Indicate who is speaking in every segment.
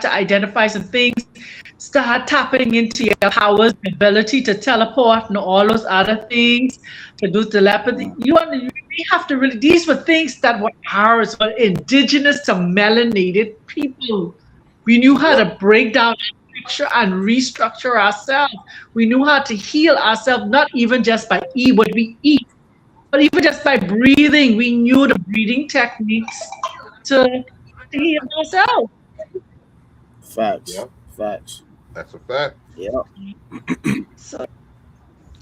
Speaker 1: to identify some things, start tapping into your powers, ability to teleport, and all those other things, to do telepathy. We have to really, these were things that were ours, were indigenous to melanated people. We knew how
Speaker 2: Yep.
Speaker 1: to break down structure and restructure ourselves. We knew how to heal ourselves, not even just by eat what we eat, but even just by breathing. We knew the breathing techniques to heal ourselves.
Speaker 3: Facts.
Speaker 2: Yep.
Speaker 3: Facts.
Speaker 2: That's a fact.
Speaker 3: Yeah.
Speaker 1: So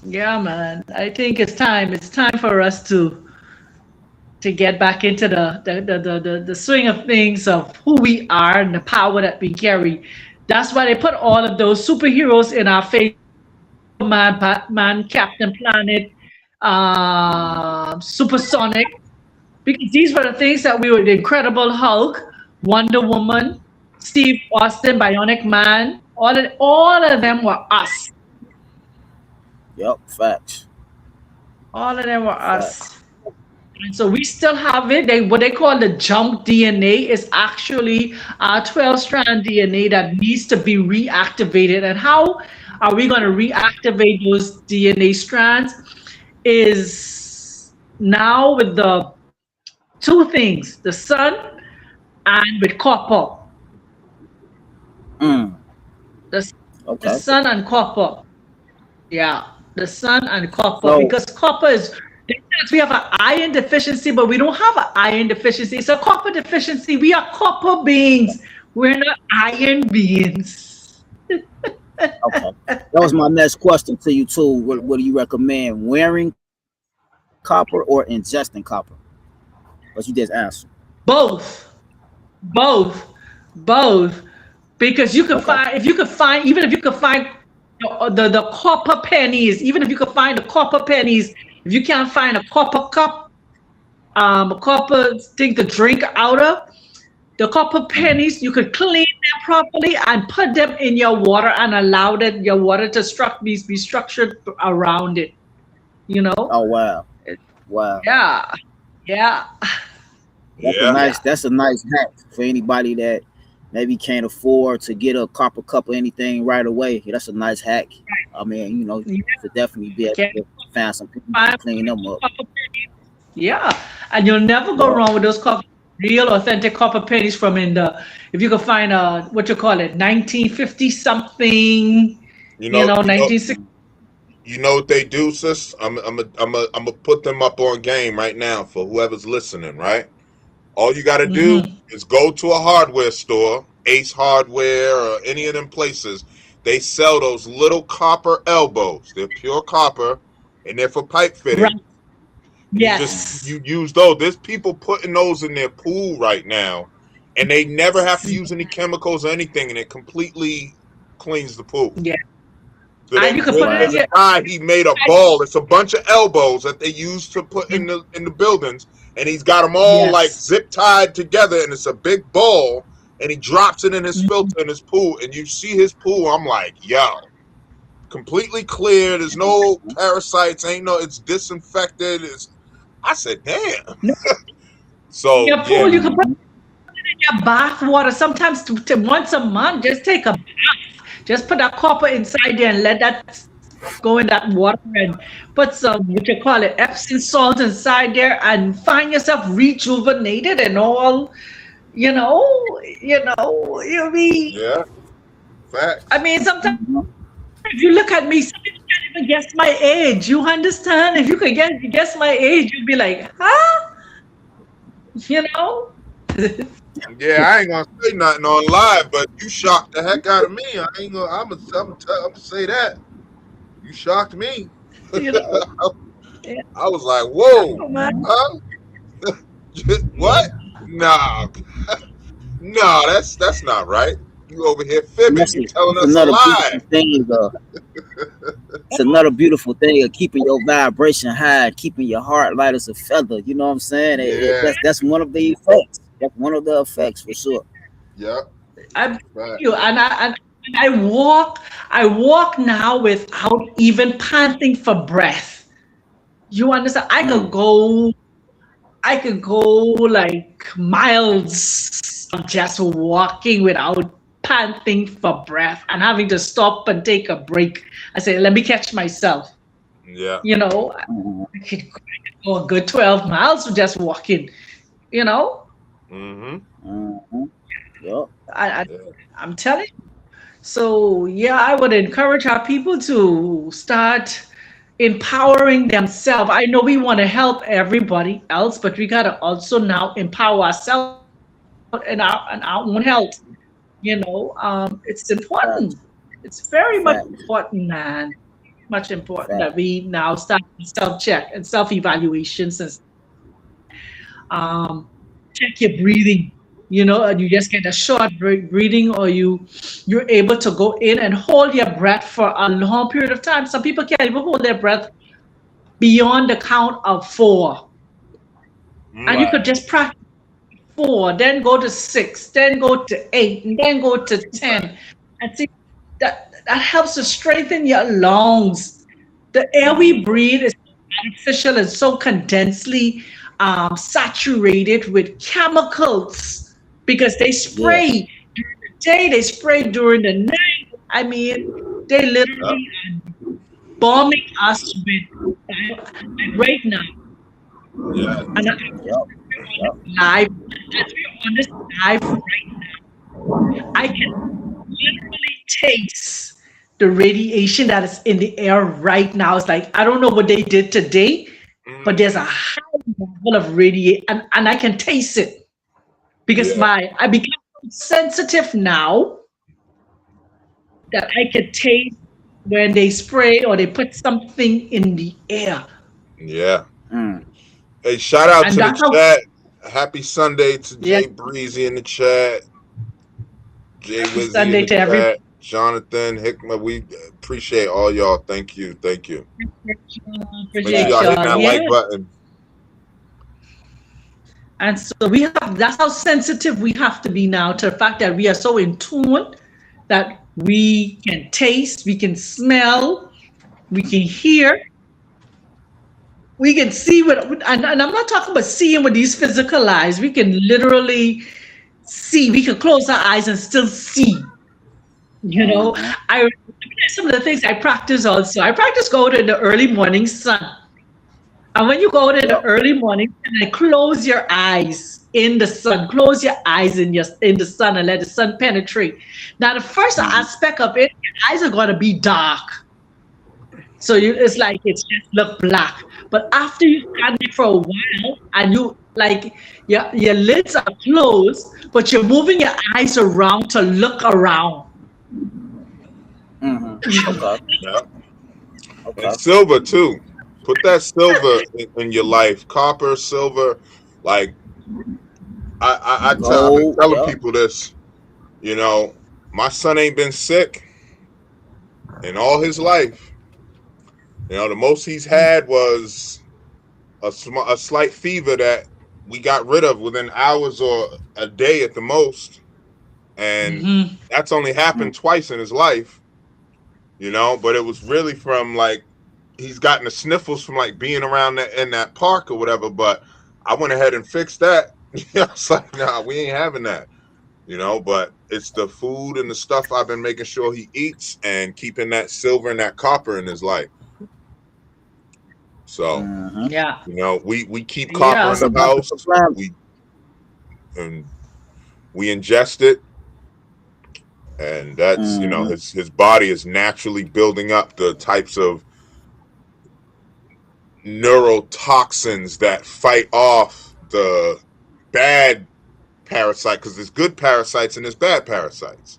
Speaker 1: yeah, man. I think it's time. It's time for us to get back into the swing of things of who we are and the power that we carry. That's why they put all of those superheroes in our face: Superman, Batman, Captain Planet, Supersonic, because these were the things that we were: the Incredible Hulk, Wonder Woman, Steve Austin, Bionic Man. All of them were us.
Speaker 3: Yep. Facts.
Speaker 1: All of them were
Speaker 3: Facts.
Speaker 1: us. And so we still have it. What they call the junk DNA is actually our 12-strand DNA that needs to be reactivated. And how are we going to reactivate those DNA strands? Is now with the two things: the sun and with copper.
Speaker 3: Mm.
Speaker 1: The, the
Speaker 3: Okay.
Speaker 1: sun and copper. Yeah, the sun and copper,
Speaker 3: So
Speaker 1: because copper is, we have an iron deficiency, but we don't have an iron deficiency. It's a copper deficiency. We are copper beings. We're not iron beings.
Speaker 3: okay. That was my next question to you too. What do you recommend? Wearing copper or ingesting copper? But you just answered.
Speaker 1: Both, both, both. Because you can
Speaker 3: Okay.
Speaker 1: find, if you could find, even if you could find the copper pennies, even if you could find the copper pennies, if you can't find a copper cup, a copper thing to drink out of, the copper
Speaker 3: Mm.
Speaker 1: pennies, you could clean them properly and put them in your water and allow that your water to be structured around it. You know?
Speaker 3: Oh wow. Wow.
Speaker 1: Yeah, yeah,
Speaker 2: Yeah.
Speaker 1: yeah.
Speaker 3: That's a nice hack for anybody that maybe can't afford to get a copper cup or anything right away. That's a nice hack. I mean,
Speaker 1: Yeah.
Speaker 3: to definitely be able
Speaker 1: Can't
Speaker 3: to find some people to
Speaker 1: find
Speaker 3: clean them up.
Speaker 1: copper pennies. Yeah, and you'll never go
Speaker 3: Yeah.
Speaker 1: wrong with those real authentic copper pennies from in the, if you could find a, what you call it, 1950 something,
Speaker 2: You know, you know,
Speaker 1: 1960.
Speaker 2: you know what they do, sis? I'm gonna put them up on game right now for whoever's listening, right? All you gotta do
Speaker 1: Mm-hmm.
Speaker 2: is go to a hardware store, Ace Hardware or any of them places. They sell those little copper elbows. They're pure copper and they're for pipe
Speaker 1: Right.
Speaker 2: fitting. And
Speaker 1: Yes.
Speaker 2: you use those. There's people putting those in their pool right now, and they never have to use any chemicals or anything, and it completely cleans the pool.
Speaker 1: Yeah.
Speaker 2: So
Speaker 1: And you can put it in
Speaker 2: there's
Speaker 3: Wow.
Speaker 2: a
Speaker 1: your,
Speaker 2: guy, he made a ball. It's a bunch of elbows that they use to put in the buildings, and he's got them all like
Speaker 1: yes.
Speaker 2: zip tied together, and it's a big ball, and he drops it in his
Speaker 1: Mhm.
Speaker 2: filter in his pool, and you see his pool. I'm like, yo, completely clear. There's no parasites. Ain't no. It's disinfected. I said, damn.
Speaker 1: No, in
Speaker 2: So
Speaker 1: your
Speaker 2: yeah,
Speaker 1: pool, you can put
Speaker 3: Mhm.
Speaker 1: it in your bath water sometimes to once a month. Just take a bath. Just put that copper inside there and let that go in that water and put some, what you call it, Epsom salt inside there and find yourself rejuvenated and all, you mean,
Speaker 2: yeah,
Speaker 1: I
Speaker 2: facts.
Speaker 1: mean, sometimes
Speaker 3: Mhm.
Speaker 1: if you look at me, some people can't even guess my age. You understand? If you could guess my age, you'd be like, huh? You know?
Speaker 2: Yeah, I ain't gonna say nothing on live, but you shocked the heck out of me. I ain't gonna. I'm gonna say that you shocked me.
Speaker 1: You know? Yeah,
Speaker 2: I was like, whoa,
Speaker 1: man.
Speaker 2: huh? What? Nah, no, that's not right. You over here
Speaker 3: And
Speaker 2: fibbing. You telling
Speaker 3: that's
Speaker 2: us a
Speaker 3: another
Speaker 2: lie.
Speaker 3: beautiful thing. It's another beautiful thing of keeping your vibration high, keeping your heart light as a feather. You know what I'm saying?
Speaker 2: Yeah.
Speaker 3: That's one of the effects. That's one of the effects for sure.
Speaker 2: Yep.
Speaker 1: I'm
Speaker 2: Right.
Speaker 1: you, and I walk now without even panting for breath. You understand?
Speaker 3: Mm.
Speaker 1: I could go like miles just walking without. panting for breath and having to stop and take a break. I say, let me catch myself.
Speaker 2: Yeah.
Speaker 1: You know,
Speaker 3: Mhm.
Speaker 1: I could go a good 12 miles just walking, you know.
Speaker 2: Mm-hmm.
Speaker 3: Mhm. Yup.
Speaker 1: I, I,
Speaker 2: Yeah.
Speaker 1: I'm telling you. So, yeah, I would encourage our people to start empowering themselves. I know we want to help everybody else, but we got to also now empower ourselves in our own health. It's important.
Speaker 3: Facts.
Speaker 1: It's very much
Speaker 3: Facts.
Speaker 1: important, man. Much important that
Speaker 3: Facts.
Speaker 1: we now start self check and self evaluations and um, check your breathing. And you just get a short breathing, or you're able to go in and hold your breath for a long period of time. Some people can't even hold their breath beyond the count of four, and you could
Speaker 2: Right.
Speaker 1: just practice four, then go to six, then go to eight, and then go to 10, and see that helps to strengthen your lungs. The air we
Speaker 3: Mhm.
Speaker 1: breathe is artificial and so condensely saturated with chemicals because they
Speaker 3: Yeah.
Speaker 1: spray during the day, they spray during the night. I mean, they
Speaker 2: Yeah.
Speaker 1: literally are bombing us with and right now.
Speaker 2: Yeah.
Speaker 1: And
Speaker 3: Yup. Yup.
Speaker 1: as we're on this live right now, I can literally taste the radiation that is in the air right now. It's like I don't know what they did today, but there's a
Speaker 2: Mm-hmm.
Speaker 1: high level of radiation, and I can taste it because
Speaker 2: Yeah.
Speaker 1: my I become sensitive now that I can taste when they spray or they put something in the air,
Speaker 2: Yeah.
Speaker 3: Mm.
Speaker 2: Hey, shout out
Speaker 1: and
Speaker 2: to the
Speaker 1: that's how.
Speaker 2: chat. Happy Sunday to
Speaker 1: Yeah,
Speaker 2: Jay Breezy in the chat, Jay
Speaker 1: happy
Speaker 2: Wizzy in
Speaker 1: Sunday
Speaker 2: the
Speaker 1: to everybody.
Speaker 2: chat, Jonathan Hickman. We appreciate all y'all. Thank you. Thank you. Make sure
Speaker 1: Appreciate
Speaker 2: y'all
Speaker 3: Facts.
Speaker 2: hitting
Speaker 1: y'all.
Speaker 2: that
Speaker 1: Yeah,
Speaker 2: like button.
Speaker 1: and so that's how sensitive we have to be now to the fact that we are so in tune that we can taste, we can smell, we can hear, we can see and I'm not talking about seeing with these physical eyes. We can literally see, we can close our eyes and still see. You know,
Speaker 3: Mhm.
Speaker 1: I some of the things I practice also. I practice going in the early morning sun. And when you go out in the
Speaker 3: Yup.
Speaker 1: early morning and close your eyes in the sun, close your eyes in the sun and let the sun penetrate. Now, the first
Speaker 3: Mhm.
Speaker 1: aspect of it, your eyes are going to be dark. So it's like it's just look black. But after you stand there for a while and you like your lids are closed, but you're moving your eyes around to look around.
Speaker 3: Mhm. Okay.
Speaker 2: Yeah. And
Speaker 3: Okay.
Speaker 2: silver too. Put that silver in your life. Copper, silver. Like I've been
Speaker 3: Gold.
Speaker 2: telling
Speaker 3: Yup.
Speaker 2: people this. You know, my son ain't been sick in all his life. You know, the most he's had was a slight fever that we got rid of within hours or a day at the most, and
Speaker 1: Mm-hmm.
Speaker 2: that's only
Speaker 3: Mm.
Speaker 2: happened twice in his life. You know, but it was really from like he's gotten the sniffles from like being around in that park or whatever. But I went ahead and fixed that. I was like, nah, we ain't having that. You know, but it's the food and the stuff I've been making sure he eats and keeping that silver and that copper in his life. So,
Speaker 3: Mhm.
Speaker 1: Yeah.
Speaker 2: we keep copper
Speaker 1: Yeah.
Speaker 2: in
Speaker 3: That's a
Speaker 2: the
Speaker 3: beneficial
Speaker 2: house.
Speaker 3: plan.
Speaker 2: And we ingest it, and that's
Speaker 3: Mhm.
Speaker 2: his body is naturally building up the types of neurotoxins that fight off the bad parasite, because there's good parasites and there's bad parasites,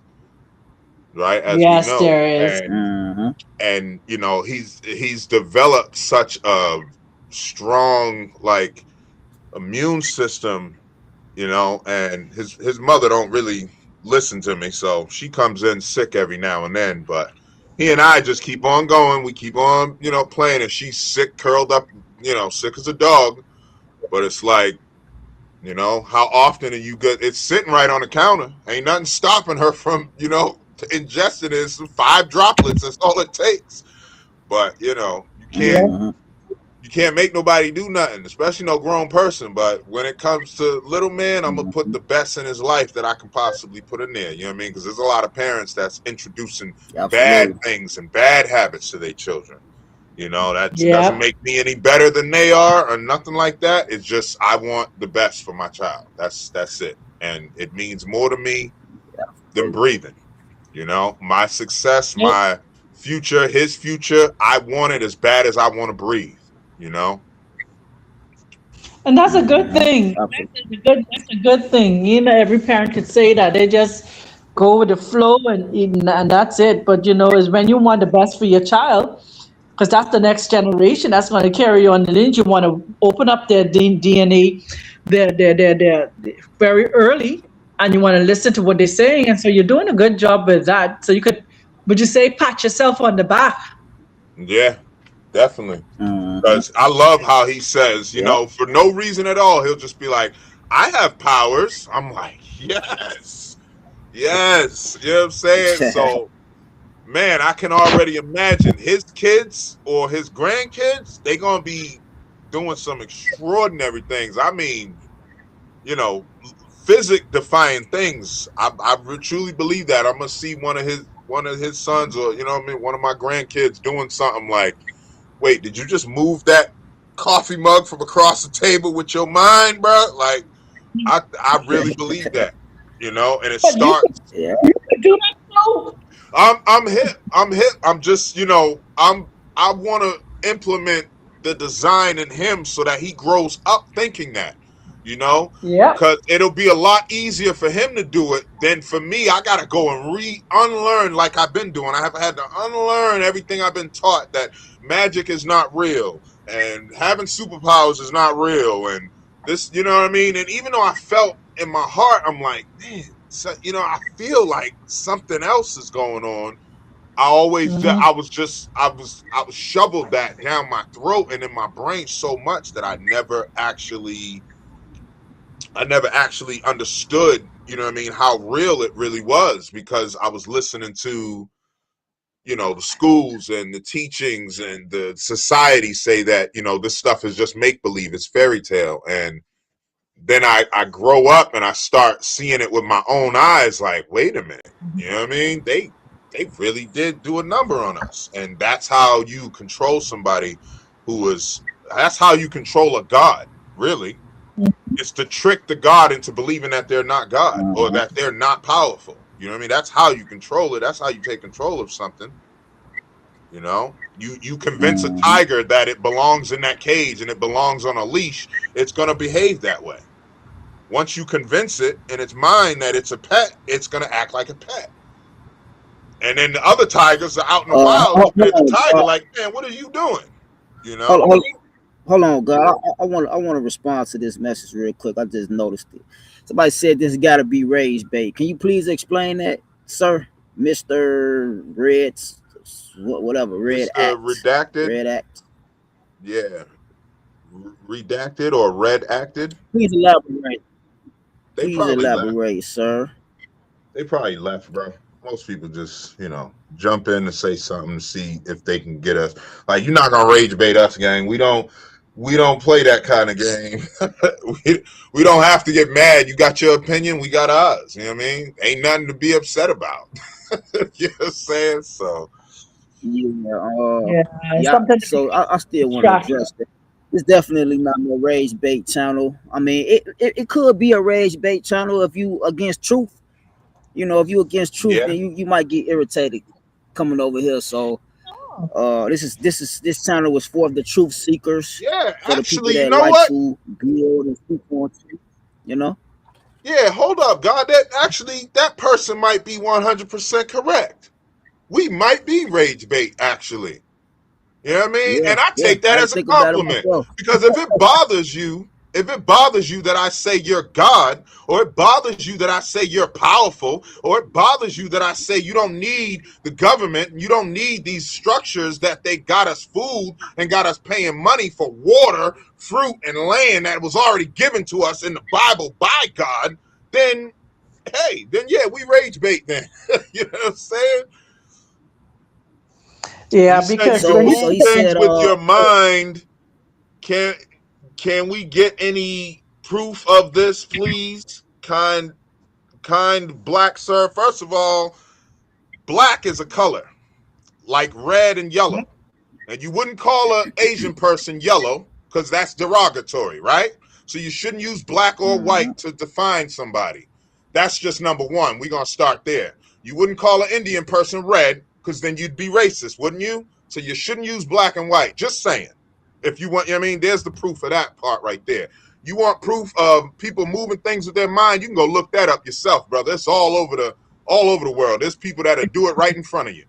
Speaker 2: right, as we
Speaker 1: Yes,
Speaker 2: know.
Speaker 1: there is.
Speaker 3: Mhm.
Speaker 2: And he's developed such a strong like immune system, and his mother don't really listen to me, so she comes in sick every now and then, but he and I just keep on going. We keep on, playing. If she's sick, curled up, sick as a dog, but it's like, how often are you good? It's sitting right on the counter. Ain't nothing stopping her from, ingesting it. Some 5 droplets. That's all it takes. But you can't
Speaker 3: Mhm.
Speaker 2: You can't make nobody do nothing, especially no grown person. But when it comes to little man, I'm gonna put
Speaker 3: Mhm.
Speaker 2: the best in his life that I can possibly put in there. You know what I mean? Because there's a lot of parents that's introducing bad
Speaker 3: Absolutely.
Speaker 2: things and bad habits to their children. You know, that doesn't
Speaker 1: Yeah.
Speaker 2: make me any better than they are or nothing like that. It's just I want the best for my child. That's it. And it means more to me than
Speaker 3: Absolutely.
Speaker 2: breathing. You know, my success, my future, his future, I want it as bad as I want to breathe, you know?
Speaker 1: And that's a good
Speaker 3: Hmm.
Speaker 1: thing.
Speaker 3: Absolutely.
Speaker 1: That's a good thing. You know, every parent could say that. They just go with the flow and that's it. But you know, is when you want the best for your child, because that's the next generation that's going to carry on the lineage. You want to open up their DNA, their very early, and you want to listen to what they're saying. And so you're doing a good job with that. So you could, would you say, pat yourself on the back?
Speaker 2: Yeah, definitely.
Speaker 3: Hmm.
Speaker 2: Because I love how he says, you
Speaker 3: Yep.
Speaker 2: know, for no reason at all, he'll just be like, I have powers. I'm like, yes, yes. You know what I'm saying? So, man, I can already imagine his kids or his grandkids, they going to be doing some extraordinary things. I mean, you know, physic defying things. I truly believe that. I'm gonna see one of his sons or you know what I mean, one of my grandkids doing something like, wait, did you just move that coffee mug from across the table with your mind, bro? Like I really believe that, you know, and it
Speaker 1: But
Speaker 2: starts.
Speaker 3: Yeah.
Speaker 1: you could do that too.
Speaker 2: I'm hip. I'm hip. I'm just, you know, I want to implement the design in him so that he grows up thinking that, you know,
Speaker 1: Yeah.
Speaker 2: because it'll be a lot easier for him to do it than for me. I gotta go and unlearn like I've been doing. I have had to unlearn everything I've been taught that magic is not real and having superpowers is not real and this, you know what I mean? And even though I felt in my heart, I'm like, man, so, you know, I feel like something else is going on.
Speaker 1: Mhm.
Speaker 2: I was shoveled that down my throat and in my brain so much that I never actually understood, you know what I mean, how real it really was because I was listening to, you know, the schools and the teachings and the society say that, you know, this stuff is just make believe, it's fairy tale. And then I grow up and I start seeing it with my own eyes, like, wait a minute, you know what I mean? They really did do a number on us. And that's how you control somebody who is that's how you control a god, really. It's to trick the god into believing that they're not God or
Speaker 3: Uh-huh.
Speaker 2: that they're not powerful. You know what I mean? That's how you control it. That's how you take control of something. You know, you convince a
Speaker 3: Uh-huh.
Speaker 2: tiger that it belongs in that cage and it belongs on a leash, it's gonna behave that way. Once you convince it in its mind that it's a pet, it's gonna act like a pet. And then the other tigers are out in the wild looking
Speaker 3: Hold
Speaker 2: at the
Speaker 3: on,
Speaker 2: tiger like, man, what are you doing? You
Speaker 3: hold,
Speaker 2: know?
Speaker 3: hold, hold on, God. I want to respond to this message real quick. I just noticed it. Somebody said this got to be raised bait. Can you please explain that, sir, Mister Red, whatever, Red
Speaker 2: Mr.
Speaker 3: Act,
Speaker 2: Redacted,
Speaker 3: Red Act?
Speaker 2: yeah, redacted or red acted.
Speaker 3: Please elaborate.
Speaker 2: They
Speaker 3: Please
Speaker 2: probably left.
Speaker 3: elaborate, sir.
Speaker 2: They probably left, bro. Most people just, you know, jump in and say something, see if they can get us. Like, you're not gonna rage bait us, gang. We don't play that kind of game. we don't have to get mad. You got your opinion, we got ours. You know what I mean? Ain't nothing to be upset about. You know what I'm saying? So
Speaker 3: Yeah,
Speaker 1: Yeah. It's
Speaker 3: yeah.
Speaker 1: something to be
Speaker 3: So I still want to
Speaker 1: distracted.
Speaker 3: address that. It's definitely not no rage bait channel. I mean, it could be a rage bait channel if you against truth. You know, if you against truth,
Speaker 2: yeah,
Speaker 3: then you might get irritated coming over here. So
Speaker 1: Oh.
Speaker 3: this channel was for the truth seekers,
Speaker 2: yeah.
Speaker 3: for the people
Speaker 2: Actually, you
Speaker 3: that
Speaker 2: know
Speaker 3: like
Speaker 2: what?
Speaker 3: to build and speak on truth. You know.
Speaker 2: Yeah, hold up, God. That person might be 100% correct. We might be rage bait, actually. You know what I mean?
Speaker 3: Yeah,
Speaker 2: And I
Speaker 3: yeah.
Speaker 2: take that
Speaker 3: I had to
Speaker 2: as a
Speaker 3: think about it
Speaker 2: compliment.
Speaker 3: myself.
Speaker 2: Because if it bothers you that I say you're God, or it bothers you that I say you're powerful, or it bothers you that I say you don't need the government and you don't need these structures that they got us food and got us paying money for water, fruit, and land that was already given to us in the Bible by God, then hey, then yeah, we rage bait then. You know what I'm saying?
Speaker 1: Yeah,
Speaker 2: You said you
Speaker 1: because
Speaker 2: can
Speaker 1: when
Speaker 3: So
Speaker 1: you
Speaker 3: so
Speaker 2: move
Speaker 3: he
Speaker 2: things
Speaker 3: said,
Speaker 2: with your mind can can we get any proof of this, please? Kind black sir. First of all, black is a color like red and yellow. And you wouldn't call an Asian person yellow because that's derogatory, right? So you shouldn't use black or
Speaker 3: Mm-hmm.
Speaker 2: white to define somebody. That's just number one. We're going to start there. You wouldn't call an Indian person red because then you'd be racist, wouldn't you? So you shouldn't use black and white. Just saying. If you want, I mean, there's the proof of that part right there. You want proof of people moving things with their mind? You can go look that up yourself, brother. It's all over the world. There's people that'll do it right in front of you.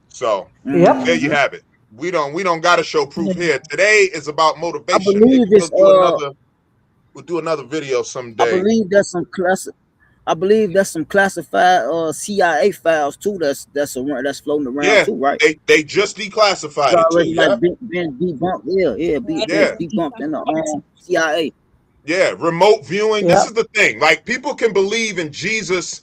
Speaker 2: So there you
Speaker 3: Mm-hmm.
Speaker 2: have it. We don't got to show proof here. Today is about
Speaker 3: I
Speaker 2: motivation. Maybe
Speaker 3: believe it's
Speaker 2: we'll do another video
Speaker 3: I
Speaker 2: someday.
Speaker 3: believe that's some class. I believe that's some classified CIA files too. That's floating around
Speaker 2: Yeah,
Speaker 3: too, right?
Speaker 2: they just
Speaker 3: It's
Speaker 2: declassified it too.
Speaker 3: already
Speaker 2: Yeah,
Speaker 3: like been debunked. It's
Speaker 2: yeah,
Speaker 3: debunked in the CIA.
Speaker 2: yeah. Remote viewing. This
Speaker 1: Yep.
Speaker 2: is the thing. Like people can believe in Jesus,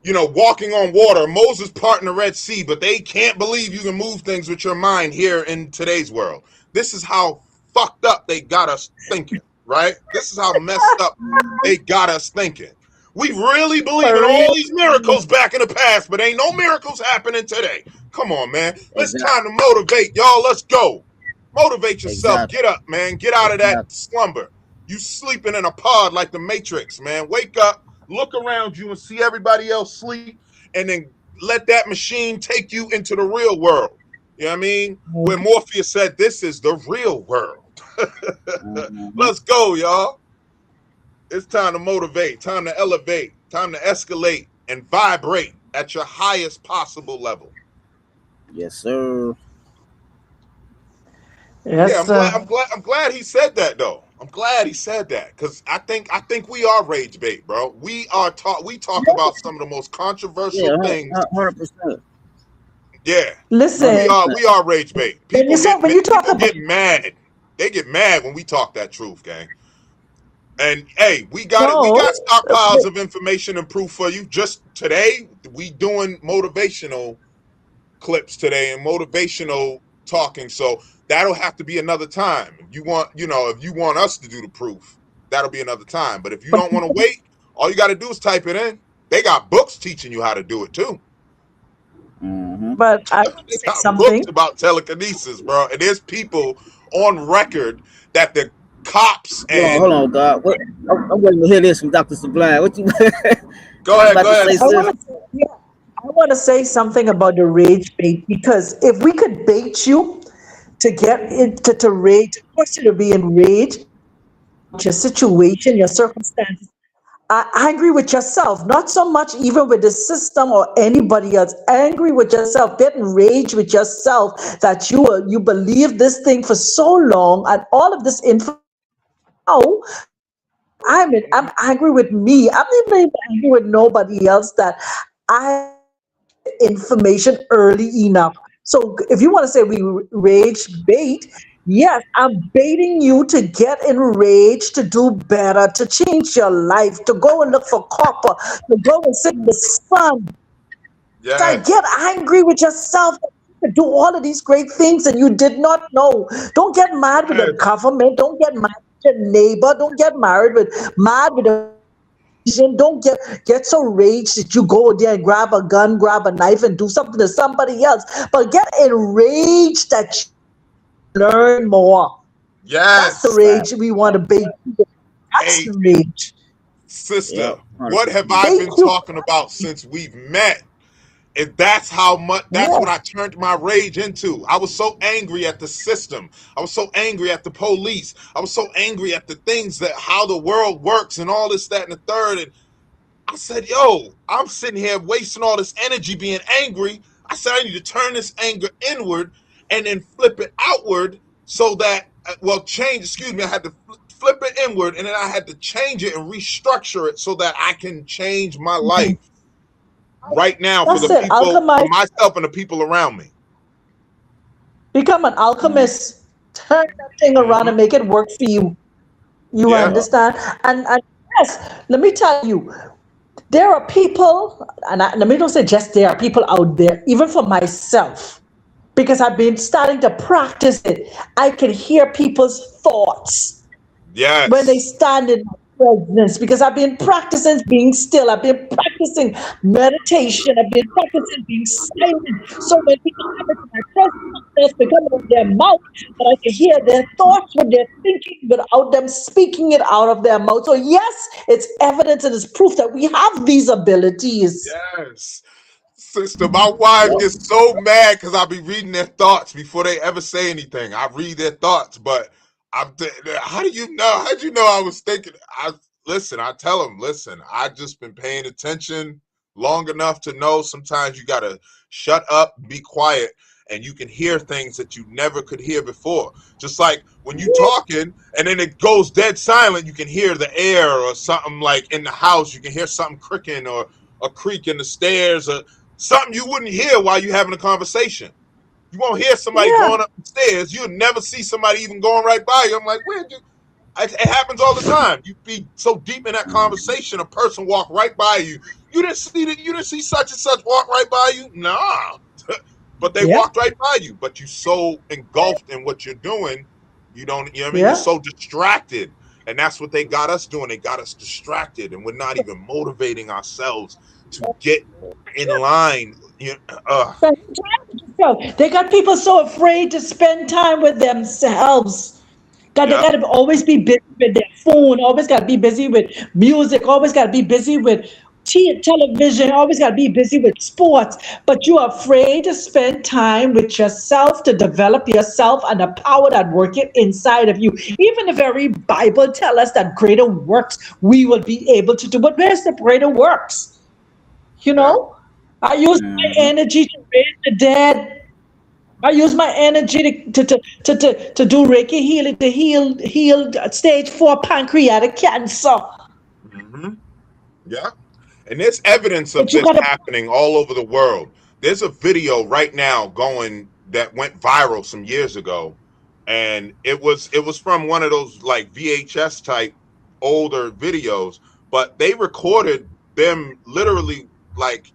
Speaker 2: walking on water, Moses parting the Red Sea, but they can't believe you can move things with your mind here in today's world. This is how fucked up they got us thinking, right? This is how messed up they got us thinking. We really believe in
Speaker 1: For
Speaker 2: all
Speaker 1: real.
Speaker 2: these miracles back in the past, but ain't no miracles happening today. Come on, man. It's
Speaker 3: Exactly.
Speaker 2: time to motivate y'all. Let's go. Motivate yourself.
Speaker 3: Exactly.
Speaker 2: Get up, man. Get out of that
Speaker 3: Exactly.
Speaker 2: slumber. You sleeping in a pod like the Matrix, man. Wake up, look around you and see everybody else sleep, and then let that machine take you into the real world. You know what I mean? Where Morpheus said, this is the real world.
Speaker 3: Mm-hmm.
Speaker 2: Let's go, y'all. It's time to motivate, time to elevate, time to escalate and vibrate at your highest possible level.
Speaker 3: Yes, sir.
Speaker 2: Yeah,
Speaker 1: Yes, sir.
Speaker 2: I'm glad he said that though. I'm glad he said that because I think we are rage bait, bro. We talk about some of the most controversial
Speaker 3: Yeah,
Speaker 2: things.
Speaker 3: 100%.
Speaker 2: Yeah,
Speaker 1: Listen,
Speaker 3: Hundred percent.
Speaker 2: we are rage bait.
Speaker 1: when you say when you talk
Speaker 2: People
Speaker 1: about
Speaker 2: get mad. They get mad when we talk that truth, gang. And hey, we got it. We
Speaker 1: no,
Speaker 2: got stockpiles of information and proof for you. Just today, we doing motivational clips today and motivational talking. So that'll have to be another time. If you want us to do the proof, that'll be another time. But if you
Speaker 1: but,
Speaker 2: don't want to wait, all you got to do is type it in. They got books teaching you how to do it too.
Speaker 3: Mm-hmm.
Speaker 1: but I want to
Speaker 2: They
Speaker 1: say
Speaker 2: got books
Speaker 1: something.
Speaker 2: about telekinesis, bro. And there's people on record that the cops
Speaker 3: Hold
Speaker 2: and
Speaker 3: on, God. What? I'm waiting to hear this from Doctor Sublime. What you?
Speaker 2: go
Speaker 3: You
Speaker 2: ahead,
Speaker 3: about
Speaker 2: go
Speaker 3: to
Speaker 2: ahead.
Speaker 3: say,
Speaker 1: I
Speaker 3: sis?
Speaker 1: want to, yeah, I want to say something about the rage bait because if we could bait you to get into to rage, force you to be enraged about your situation, your circumstances. I agree with yourself, not so much even with the system or anybody else. Angry with yourself, get enraged with yourself that you believe this thing for so long and all of this information. Now, I'm angry with me. I'm not even angry with nobody else that I information early enough. So if you want to say we rage bait, yes, I'm baiting you to get enraged, to do better, to change your life, to go and look for copper, to go and sit in the sun. I get
Speaker 2: Yes.
Speaker 1: angry with yourself that you could do all of these great things and you did not know. Don't get mad with the
Speaker 2: Yes.
Speaker 1: government. Don't get mad with your neighbor. Don't get married with mad with the don't get so raged that you go there and grab a gun, grab a knife, and do something to somebody else. But get enraged that you learn more. That's the
Speaker 2: Yes.
Speaker 3: Right.
Speaker 1: rage we want to bait. That's
Speaker 2: Hey,
Speaker 1: the rage.
Speaker 2: sister,
Speaker 3: Yep. Hundred
Speaker 2: what have
Speaker 3: percent.
Speaker 2: I
Speaker 1: Bait
Speaker 2: been
Speaker 1: you.
Speaker 2: talking about since we've met? And that's how much, that's what
Speaker 1: Yes.
Speaker 2: I turned my rage into. I was so angry at the system. I was so angry at the police. I was so angry at the things that how the world works and all this, that, and the third. And I said, yo, I'm sitting here wasting all this energy being angry. I said, I need to turn this anger inward and then flip it outward so that, excuse me, I had to flip it inward and then I had to change it and restructure it so that I can change my life right now for
Speaker 1: That's
Speaker 2: the
Speaker 1: it.
Speaker 2: people, for
Speaker 1: Alchemize.
Speaker 2: myself and the people around me.
Speaker 1: Become an alchemist. Turn that thing around
Speaker 2: Mm-hmm.
Speaker 1: and make it work for you. You
Speaker 2: Yeah.
Speaker 3: Yep.
Speaker 1: understand? And yes, let me tell you, there are people, let me don't say just there are people out there, even for myself, because I've been starting to practice it. I can hear people's
Speaker 4: thoughts when they
Speaker 2: Yes.
Speaker 4: stand in my presence, because I've been practicing being still. I've been practicing meditation. I've been practicing being silent. So when people come into my presence, thoughts become out of their mouth, but I can hear their thoughts when they're thinking without them speaking it out of their mouth. So yes, it's evidence and it's proof that we have these abilities.
Speaker 2: Yes. Sister, my wife gets so mad because I'll be reading their thoughts before they ever say anything. I read their thoughts, but how do you know? How do you know I was thinking? Listen, I tell them, listen, I just been paying attention long enough to know sometimes you gotta shut up, be quiet, and you can hear things that you never could hear before. Just like when you talking and then it goes dead silent, you can hear the air or something like in the house, you can hear something cricking or a creak in the stairs or something you wouldn't hear while you're having a conversation. You won't hear somebody
Speaker 4: Yeah,
Speaker 2: going up the stairs. You'll never see somebody even going right by you. I'm like, where did it happens all the time. You be so deep in that conversation, a person walk right by you. You didn't see such and such walk right by you? Nah. But they
Speaker 4: yeah,
Speaker 2: walked right by you. But you so engulfed in what you're doing, you don't, you know what I mean? You're
Speaker 4: yeah.
Speaker 2: so distracted. And that's what they got us doing. They got us distracted, and we're not even motivating ourselves to get in line.
Speaker 4: Spend time with yourself. They got people so afraid to spend time with themselves. God, they
Speaker 2: Yep.
Speaker 4: got to always be busy with their phone, always got to be busy with music, always got to be busy with television, always got to be busy with sports. But you're afraid to spend time with yourself to develop yourself and the power that worketh inside of you. Even the very Bible tell us that greater works we will be able to do. But where's the greater works? You
Speaker 2: Yep.
Speaker 4: know, I use my
Speaker 3: Mm-hmm.
Speaker 4: energy to raise the dead. I use my energy to do Reiki healing to heal stage 4 pancreatic cancer.
Speaker 2: Mm-hmm. Yep. And there's evidence of
Speaker 4: But you
Speaker 2: this
Speaker 4: gotta
Speaker 2: happening all over the world. There's a video right now going that went viral some years ago, and it was from one of those like VHS type older videos, but they recorded them literally like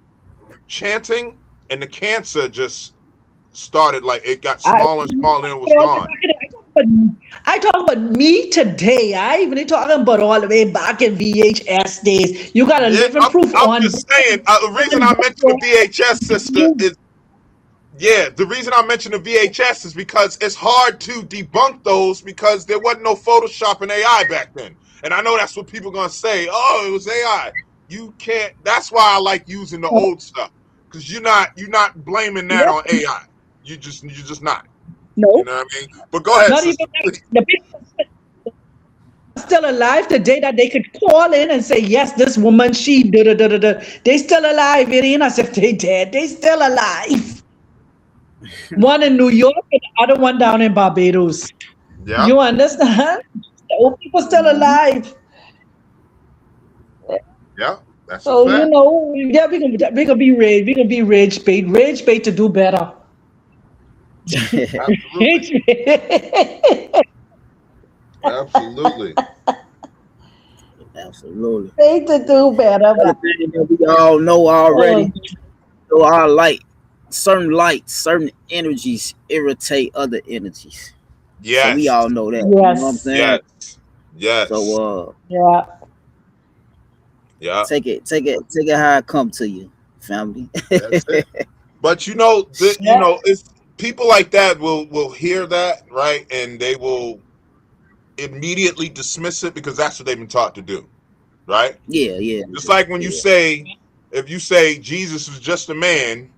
Speaker 2: chanting, and the cancer just started like it got
Speaker 4: I,
Speaker 2: smaller and smaller, and it was gone.
Speaker 4: I talk about me today. I even ain't talking about all the way back in VHS days. You got a
Speaker 2: Yeah,
Speaker 4: living proof
Speaker 2: I'm
Speaker 4: on
Speaker 2: just saying. The reason I mentioned the VHS sister is yeah, the reason I mention the VHS is because it's hard to debunk those because there wasn't no Photoshop and AI back then. And I know that's what people are gonna say. Oh, it was AI. You can't. That's why I like using the old stuff because you're not blaming that
Speaker 4: yeah,
Speaker 2: on AI. You're just not. You
Speaker 4: no,
Speaker 2: know what I mean? But go ahead,
Speaker 4: not even
Speaker 2: sister.
Speaker 4: the people still alive today that they could call in and say, yes, this woman, she da da da da da. They still alive. It ain't as if they dead. They still alive. One in New York and the other one down in Barbados.
Speaker 2: Yeah,
Speaker 4: You understand? The old people still
Speaker 3: Mm-hmm.
Speaker 4: alive.
Speaker 2: yeah, that's a
Speaker 4: So you
Speaker 2: fact.
Speaker 4: know, yeah, we gonna be rage bait to do better.
Speaker 2: Absolutely,
Speaker 4: Rage bait,
Speaker 2: absolutely.
Speaker 3: Absolutely.
Speaker 4: bait to do better.
Speaker 3: Another thing that we all know
Speaker 4: Oh,
Speaker 3: already, so our light, certain energies irritate other energies. So we
Speaker 2: Yes,
Speaker 3: all know that. You know what I'm
Speaker 4: yes,
Speaker 3: saying?
Speaker 2: yes, yes.
Speaker 3: So
Speaker 4: yeah.
Speaker 2: Yeah,
Speaker 3: take it how it come to you, family.
Speaker 2: that's it. But
Speaker 4: Yeah.
Speaker 2: it's people like that will hear that, right, and they will immediately dismiss it because that's what they've been taught to do, right?
Speaker 3: Yeah, yeah,
Speaker 2: Just like when you
Speaker 3: yeah.
Speaker 2: say, if you say Jesus was just a man,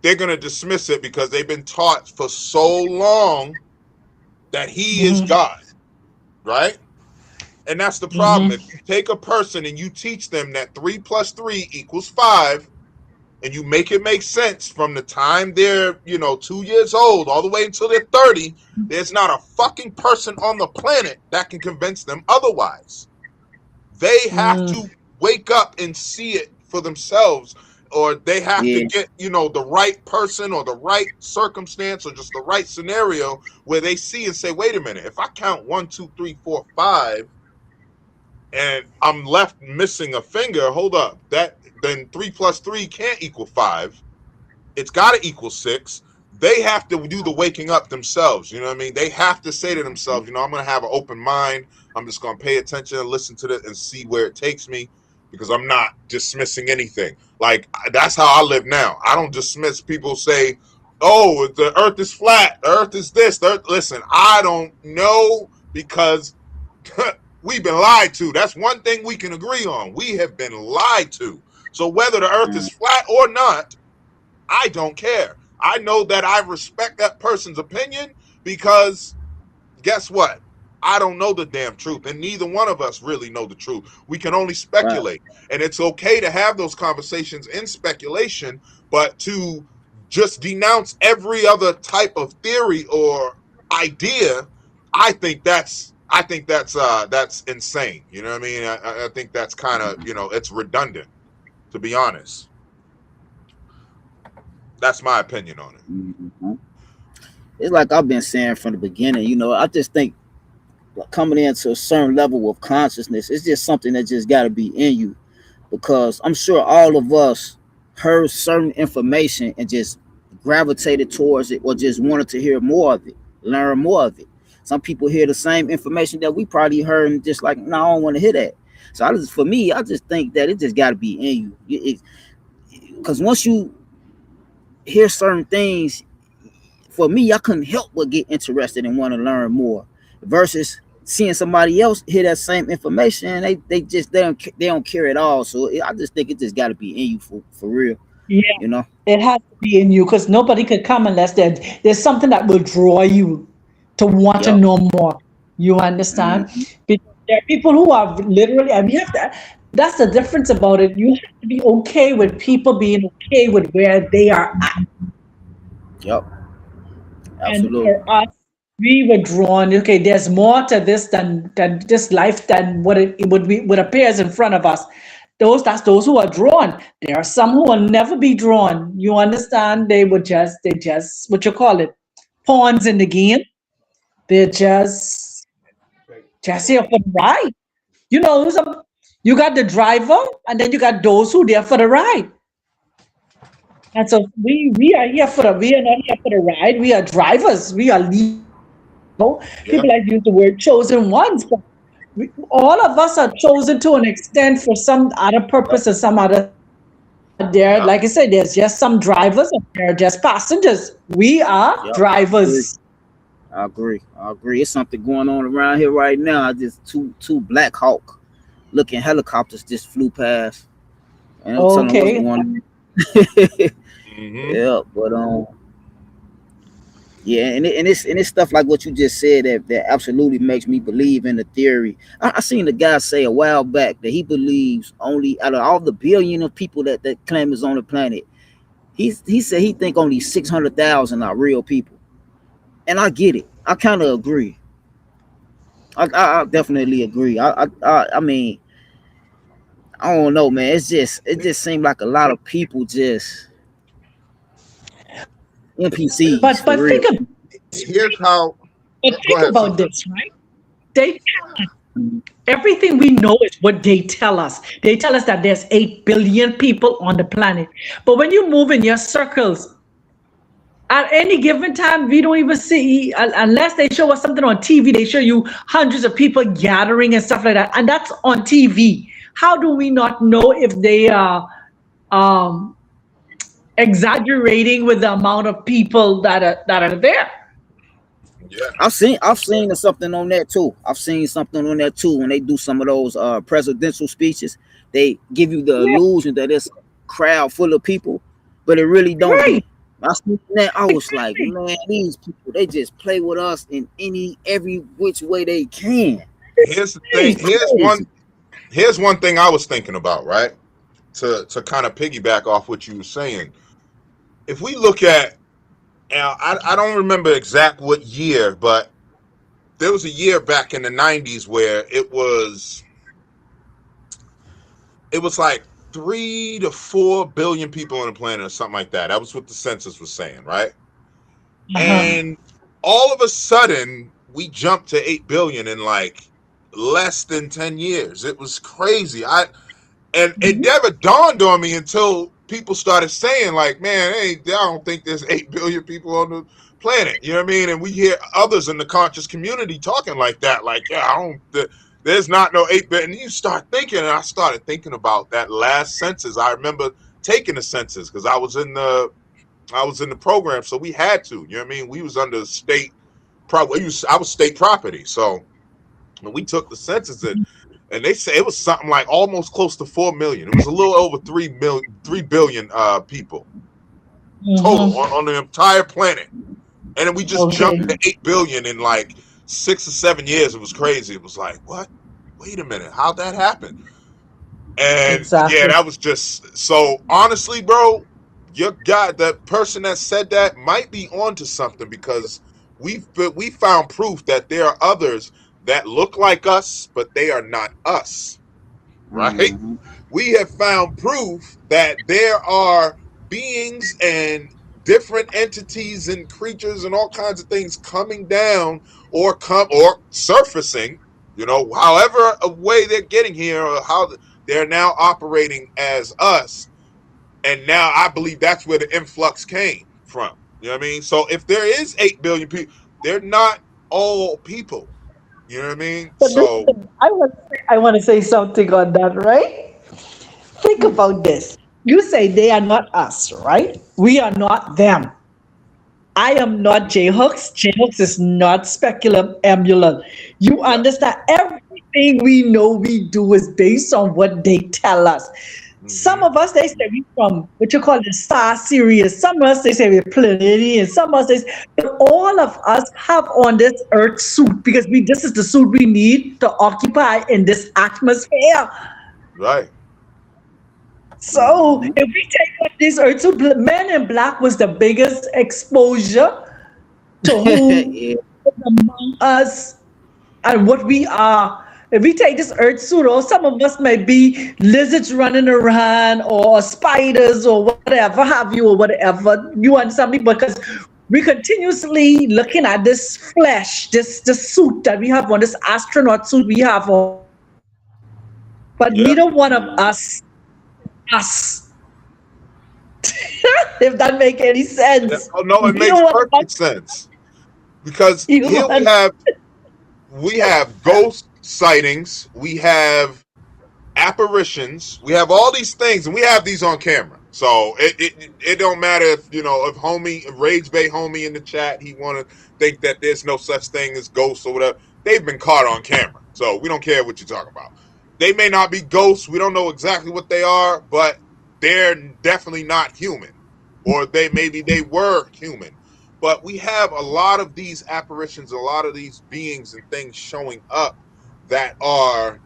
Speaker 2: they're gonna dismiss it because they've been taught for so long that he is
Speaker 4: Mm-hmm.
Speaker 2: God, right? And that's the problem. If
Speaker 4: Mm-hmm.
Speaker 2: you take a person and you teach them that 3 plus 3 equals 5, and you make it make sense from the time they're 2 years old all the way until they're 30, there's not a fucking person on the planet that can convince them otherwise. They have
Speaker 4: Mm.
Speaker 2: to wake up and see it for themselves, or they have to
Speaker 3: Yeah.
Speaker 2: get the right person or the right circumstance or just the right scenario where they see and say, wait a minute, if I count 1 2 3 4 5 and I'm left missing a finger, hold up, that then 3 plus 3 can't equal 5. It's got to equal 6. they have to do the waking up themselves. You know what I mean? They have to say to themselves, you know, I'm going to have an open mind. I'm just going to pay attention and listen to it and see where it takes me, because I'm not dismissing anything. Like, that's how I live now. I don't dismiss people say, oh, the earth is flat, the earth is this, the earth. Listen, I don't know, because we've been lied to. That's one thing we can agree on. We have been lied to. So whether the earth is flat or not, I don't care. I know that I respect that person's opinion, because guess what? I don't know the damn truth, and neither one of us really know the truth. We can only speculate, and it's okay to have those conversations in speculation, but to just denounce every other type of theory or idea, I think that's insane. You know what I mean? I think that's kind of, you know, it's redundant, to be honest. That's my opinion on it.
Speaker 3: Mm-hmm. It's like I've been saying from the beginning. You know, I just think coming into a certain level of consciousness, it's just something that just got to be in you, because I'm sure all of us heard certain information and just gravitated towards it, or just wanted to hear more of it, learn more of it. Some people hear the same information that we probably heard and just like, no, I don't want to hear that. So for me, I just think that it just got to be in you, because once you hear certain things, for me, I couldn't help but get interested and want to learn more, versus seeing somebody else hear that same information and they don't care at all. So I just think it just got to be in you for real,
Speaker 4: Yeah,
Speaker 3: you know.
Speaker 4: it has to be in you because nobody could come unless there's something that will draw you to want to
Speaker 3: Yep.
Speaker 4: know more. You understand?
Speaker 3: Mm-hmm.
Speaker 4: Because there are people who are literally, and we have to, that's the difference about it. You have to be okay with people being okay with where they are at.
Speaker 3: Yep.
Speaker 4: And
Speaker 3: Absolutely.
Speaker 4: for us, we were drawn. Okay, there's more to this than this life than what appears in front of us. That's those who are drawn. There are some who will never be drawn. You understand? They just what you call it, pawns in the game. They're just here for the ride. You know, you got the driver, and then you got those who there for the ride. And so we are here for we are not here for the ride. We are drivers. We are
Speaker 2: Yeah.
Speaker 4: people like to use the word chosen ones, but all of us are chosen to an extent for some other purpose or some other. There,
Speaker 2: Yeah.
Speaker 4: like I said, there's just some drivers and there are just passengers. We are
Speaker 3: Yep. Agree.
Speaker 4: drivers.
Speaker 3: I agree. It's something going on around here right now. I just two Black Hawk looking helicopters just flew past, and I'm telling them what's
Speaker 4: Okay.
Speaker 3: going on.
Speaker 2: Mm-hmm.
Speaker 3: Yeah, but yeah, and it's stuff like what you just said that absolutely makes me believe in the theory. I seen the guy say a while back that he believes only out of all the billion of people that claim is on the planet, he said he think only 600,000 are real people, and I get it. I kind of agree. I definitely agree. I mean, I don't know, man. It just seemed like a lot of people just NPCs
Speaker 4: But
Speaker 3: for
Speaker 4: but
Speaker 3: real.
Speaker 4: think about
Speaker 2: Here's how.
Speaker 4: but
Speaker 2: Go
Speaker 4: think
Speaker 2: ahead,
Speaker 4: about
Speaker 2: sister.
Speaker 4: this, right? They everything we know is what they tell us. They tell us that there's 8 billion people on the planet. But when you move in your circles, at any given time, we don't even see, unless they show us something on TV, they show you hundreds of people gathering and stuff like that. And that's on TV. How do we not know if they are um, exaggerating with the amount of people that are there?
Speaker 2: Yeah.
Speaker 3: I've seen something on that too. I've seen something on that too when they do some of those presidential speeches. They give you the
Speaker 4: Yeah,
Speaker 3: illusion that it's a crowd full of people, but it really don't
Speaker 4: right.
Speaker 3: be. I seen that. I was like,
Speaker 4: Exactly.
Speaker 3: man, these people they just play with us in every which way they can.
Speaker 2: Here's the thing.
Speaker 3: It's crazy.
Speaker 2: Here's one thing I was thinking about, right? To kind of piggyback off what you were saying. If we look at now, I don't remember exact what year, but there was a year back in the 90s where it was like 3 to 4 billion people on the planet or something like that. That was what the census was saying, right?
Speaker 4: Uh-huh.
Speaker 2: And all of a sudden we jumped to 8 billion in like less than 10 years. It was crazy. And it
Speaker 4: Mhm.
Speaker 2: never dawned on me until people started saying like, man, hey, I don't think there's 8 billion people on the planet. You know what I mean? And we hear others in the conscious community talking like that, like, yeah, there's not no 8 billion. And you start thinking, and I started thinking about that last census. I remember taking the census because I was in the program, so we had to. You know what I mean? We was under state. I was state property, so when we took the census, and they say it was something like almost close to 4 million. It was a little over 3 billion people total on the entire planet. And then we just jumped to 8 billion in like 6 or 7 years. It was crazy. It was like, what? Wait a minute. How'd that happen? And yeah, that was just so honestly, bro, that person that said that might be onto something, because we found proof that there are others that look like us, but they are not us. Right? Mm-hmm. We have found proof that there are beings and different entities and creatures and all kinds of things coming down or surfacing, however a way they're getting here, or how they're now operating as us. And now I believe that's where the influx came from. You know what I mean? So if there is 8 billion people, they're not all people. You know what I mean?
Speaker 4: But so listen, I want to say something on that, right? Think about this. You say they are not us, right? We are not them. I am not J-Hooks. J-Hooks is not speculum emulant. You understand? Everything we know we do is based on what they tell us. Mm-hmm. Some of us, they say we from what you call the star Sirius. Some of us, they say we're Pleiadian. Some of us, but all of us have on this earth suit because this is the suit we need to occupy in this atmosphere.
Speaker 2: Right.
Speaker 4: So if we take off this earth suit, Men in Black was the biggest exposure to who among us and what we are. If we take this earth suit off, some of us might be lizards running around or spiders or whatever have you, or whatever. You understand me? Because we continuously looking at this flesh, this suit that we have on, this astronaut suit we have on. But neither one of us. If that make any sense.
Speaker 2: No, it makes perfect sense. Because here we have ghost sightings, we have apparitions, we have all these things, and we have these on camera. So it don't matter if if Rage Bay homie in the chat, he want to think that there's no such thing as ghosts or whatever. They've been caught on camera, so we don't care what you're talking about. They may not be ghosts. We don't know exactly what they are, but they're definitely not human, or they were human. But we have a lot of these apparitions, a lot of these beings and things showing up that are.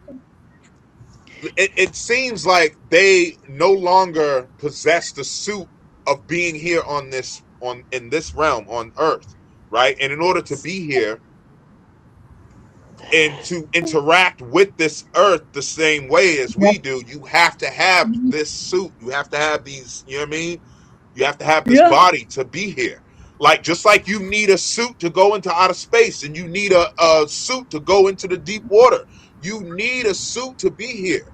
Speaker 2: It seems like they no longer possess the suit of being here in this realm on Earth, right? And in order to be here and to interact with this earth the same way as we do, you have to have this suit. You have to have these, you know what I mean? You have to have this body to be here. Like, just like you need a suit to go into outer space, and you need a suit to go into the deep water. You need a suit to be here,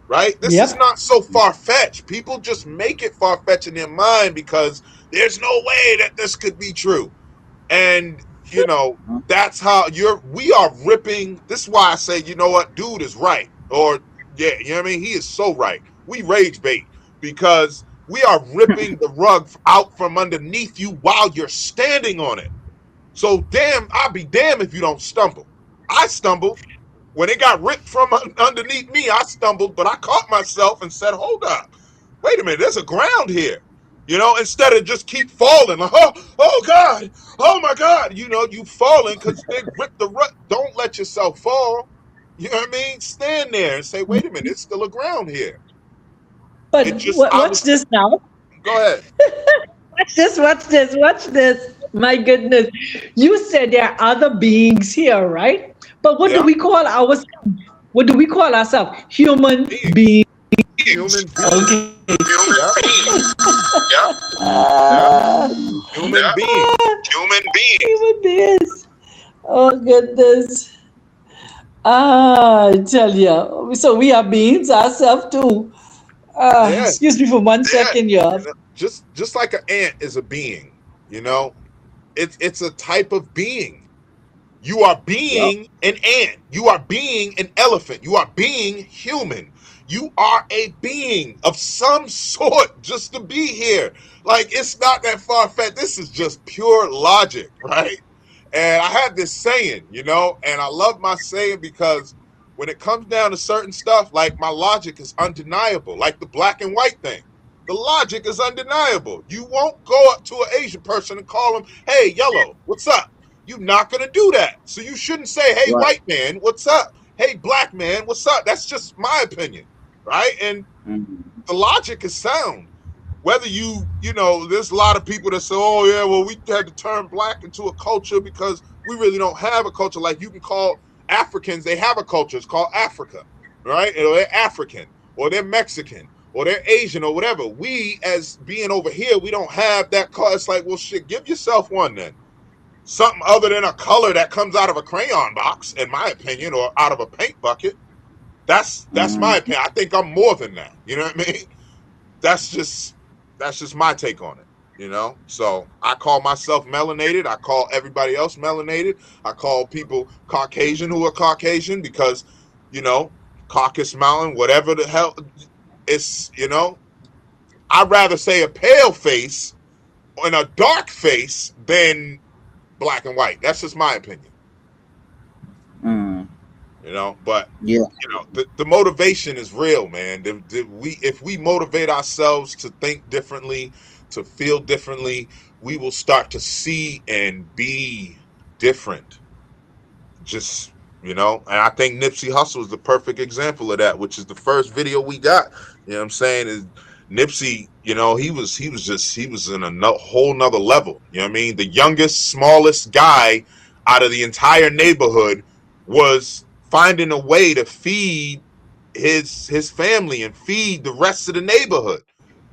Speaker 2: right? This is not so far-fetched. People just make it far-fetched in their mind because there's no way that this could be true. And that's how we are ripping. This is why I say, you know what, dude is right. Or, you know what I mean? He is so right. We rage bait because we are ripping the rug out from underneath you while you're standing on it. So I'll be damned if you don't stumble. I stumbled. When it got ripped from underneath me, I stumbled, but I caught myself and said, hold up. Wait a minute, there's a ground here. Instead of just keep falling, like, oh God, oh my God, you falling because they ripped the rut. Don't let yourself fall. You know what I mean? Stand there and say, wait a minute, there's still a ground here.
Speaker 4: But watch this now.
Speaker 2: Go ahead.
Speaker 4: Watch this. My goodness. You said there are other beings here, right? But what do we call ourselves? What do we call ourselves? Human beings.
Speaker 2: Human beings.
Speaker 4: Okay.
Speaker 2: Human beings.
Speaker 4: Oh goodness. I tell you. So we are beings ourselves too.
Speaker 2: Yeah,
Speaker 4: Excuse me for 1 second, yeah.
Speaker 2: you know, just like an ant is a being, you know, it's a type of being. You are
Speaker 3: Yup.
Speaker 2: being an ant. You are being an elephant. You are being human. You are a being of some sort just to be here. Like, it's not that far fetched. This is just pure logic, right? And I have this saying, you know, and I love my saying because when it comes down to certain stuff, like my logic is undeniable, like the black and white thing. The logic is undeniable. You won't go up to an Asian person and call them, hey, yellow, what's up? You're not going to do that. So you shouldn't say, hey,
Speaker 3: Right.
Speaker 2: white man, what's up? Hey, black man, what's up? That's just my opinion, right? And
Speaker 3: Mm.
Speaker 2: the logic is sound. Whether you know, there's a lot of people that say, oh, yeah, well, we had to turn black into a culture because we really don't have a culture. Like, you can call Africans, they have a culture. It's called Africa, right? Or they're African, or they're Mexican, or they're Asian, or whatever. We, as being over here, we don't have that color. It's like, well, shit, give yourself one then. Something other than a color that comes out of a crayon box, in my opinion, or out of a paint bucket. That's my
Speaker 3: Mm.
Speaker 2: opinion. I think I'm more than that. You know what I mean? That's just that's just my take on it. You know, so I call myself melanated. I call everybody else melanated. I call people Caucasian who are Caucasian because, you know, Caucasus Mountain, whatever the hell, it's, you know, I'd rather say a pale face and a dark face than black and white. That's just my opinion.
Speaker 3: Mm.
Speaker 2: You know, but
Speaker 3: Yeah.
Speaker 2: you know, the motivation is real, man. We, if we motivate ourselves to think differently, to feel differently, we will start to see and be different. Just, you know, and I think Nipsey Hussle is the perfect example of that, which is the first video we got. You know what I'm saying? Is Nipsey, you know, he was in a whole nother level. You know what I mean? The youngest, smallest guy out of the entire neighborhood was finding a way to feed his family and feed the rest of the neighborhood.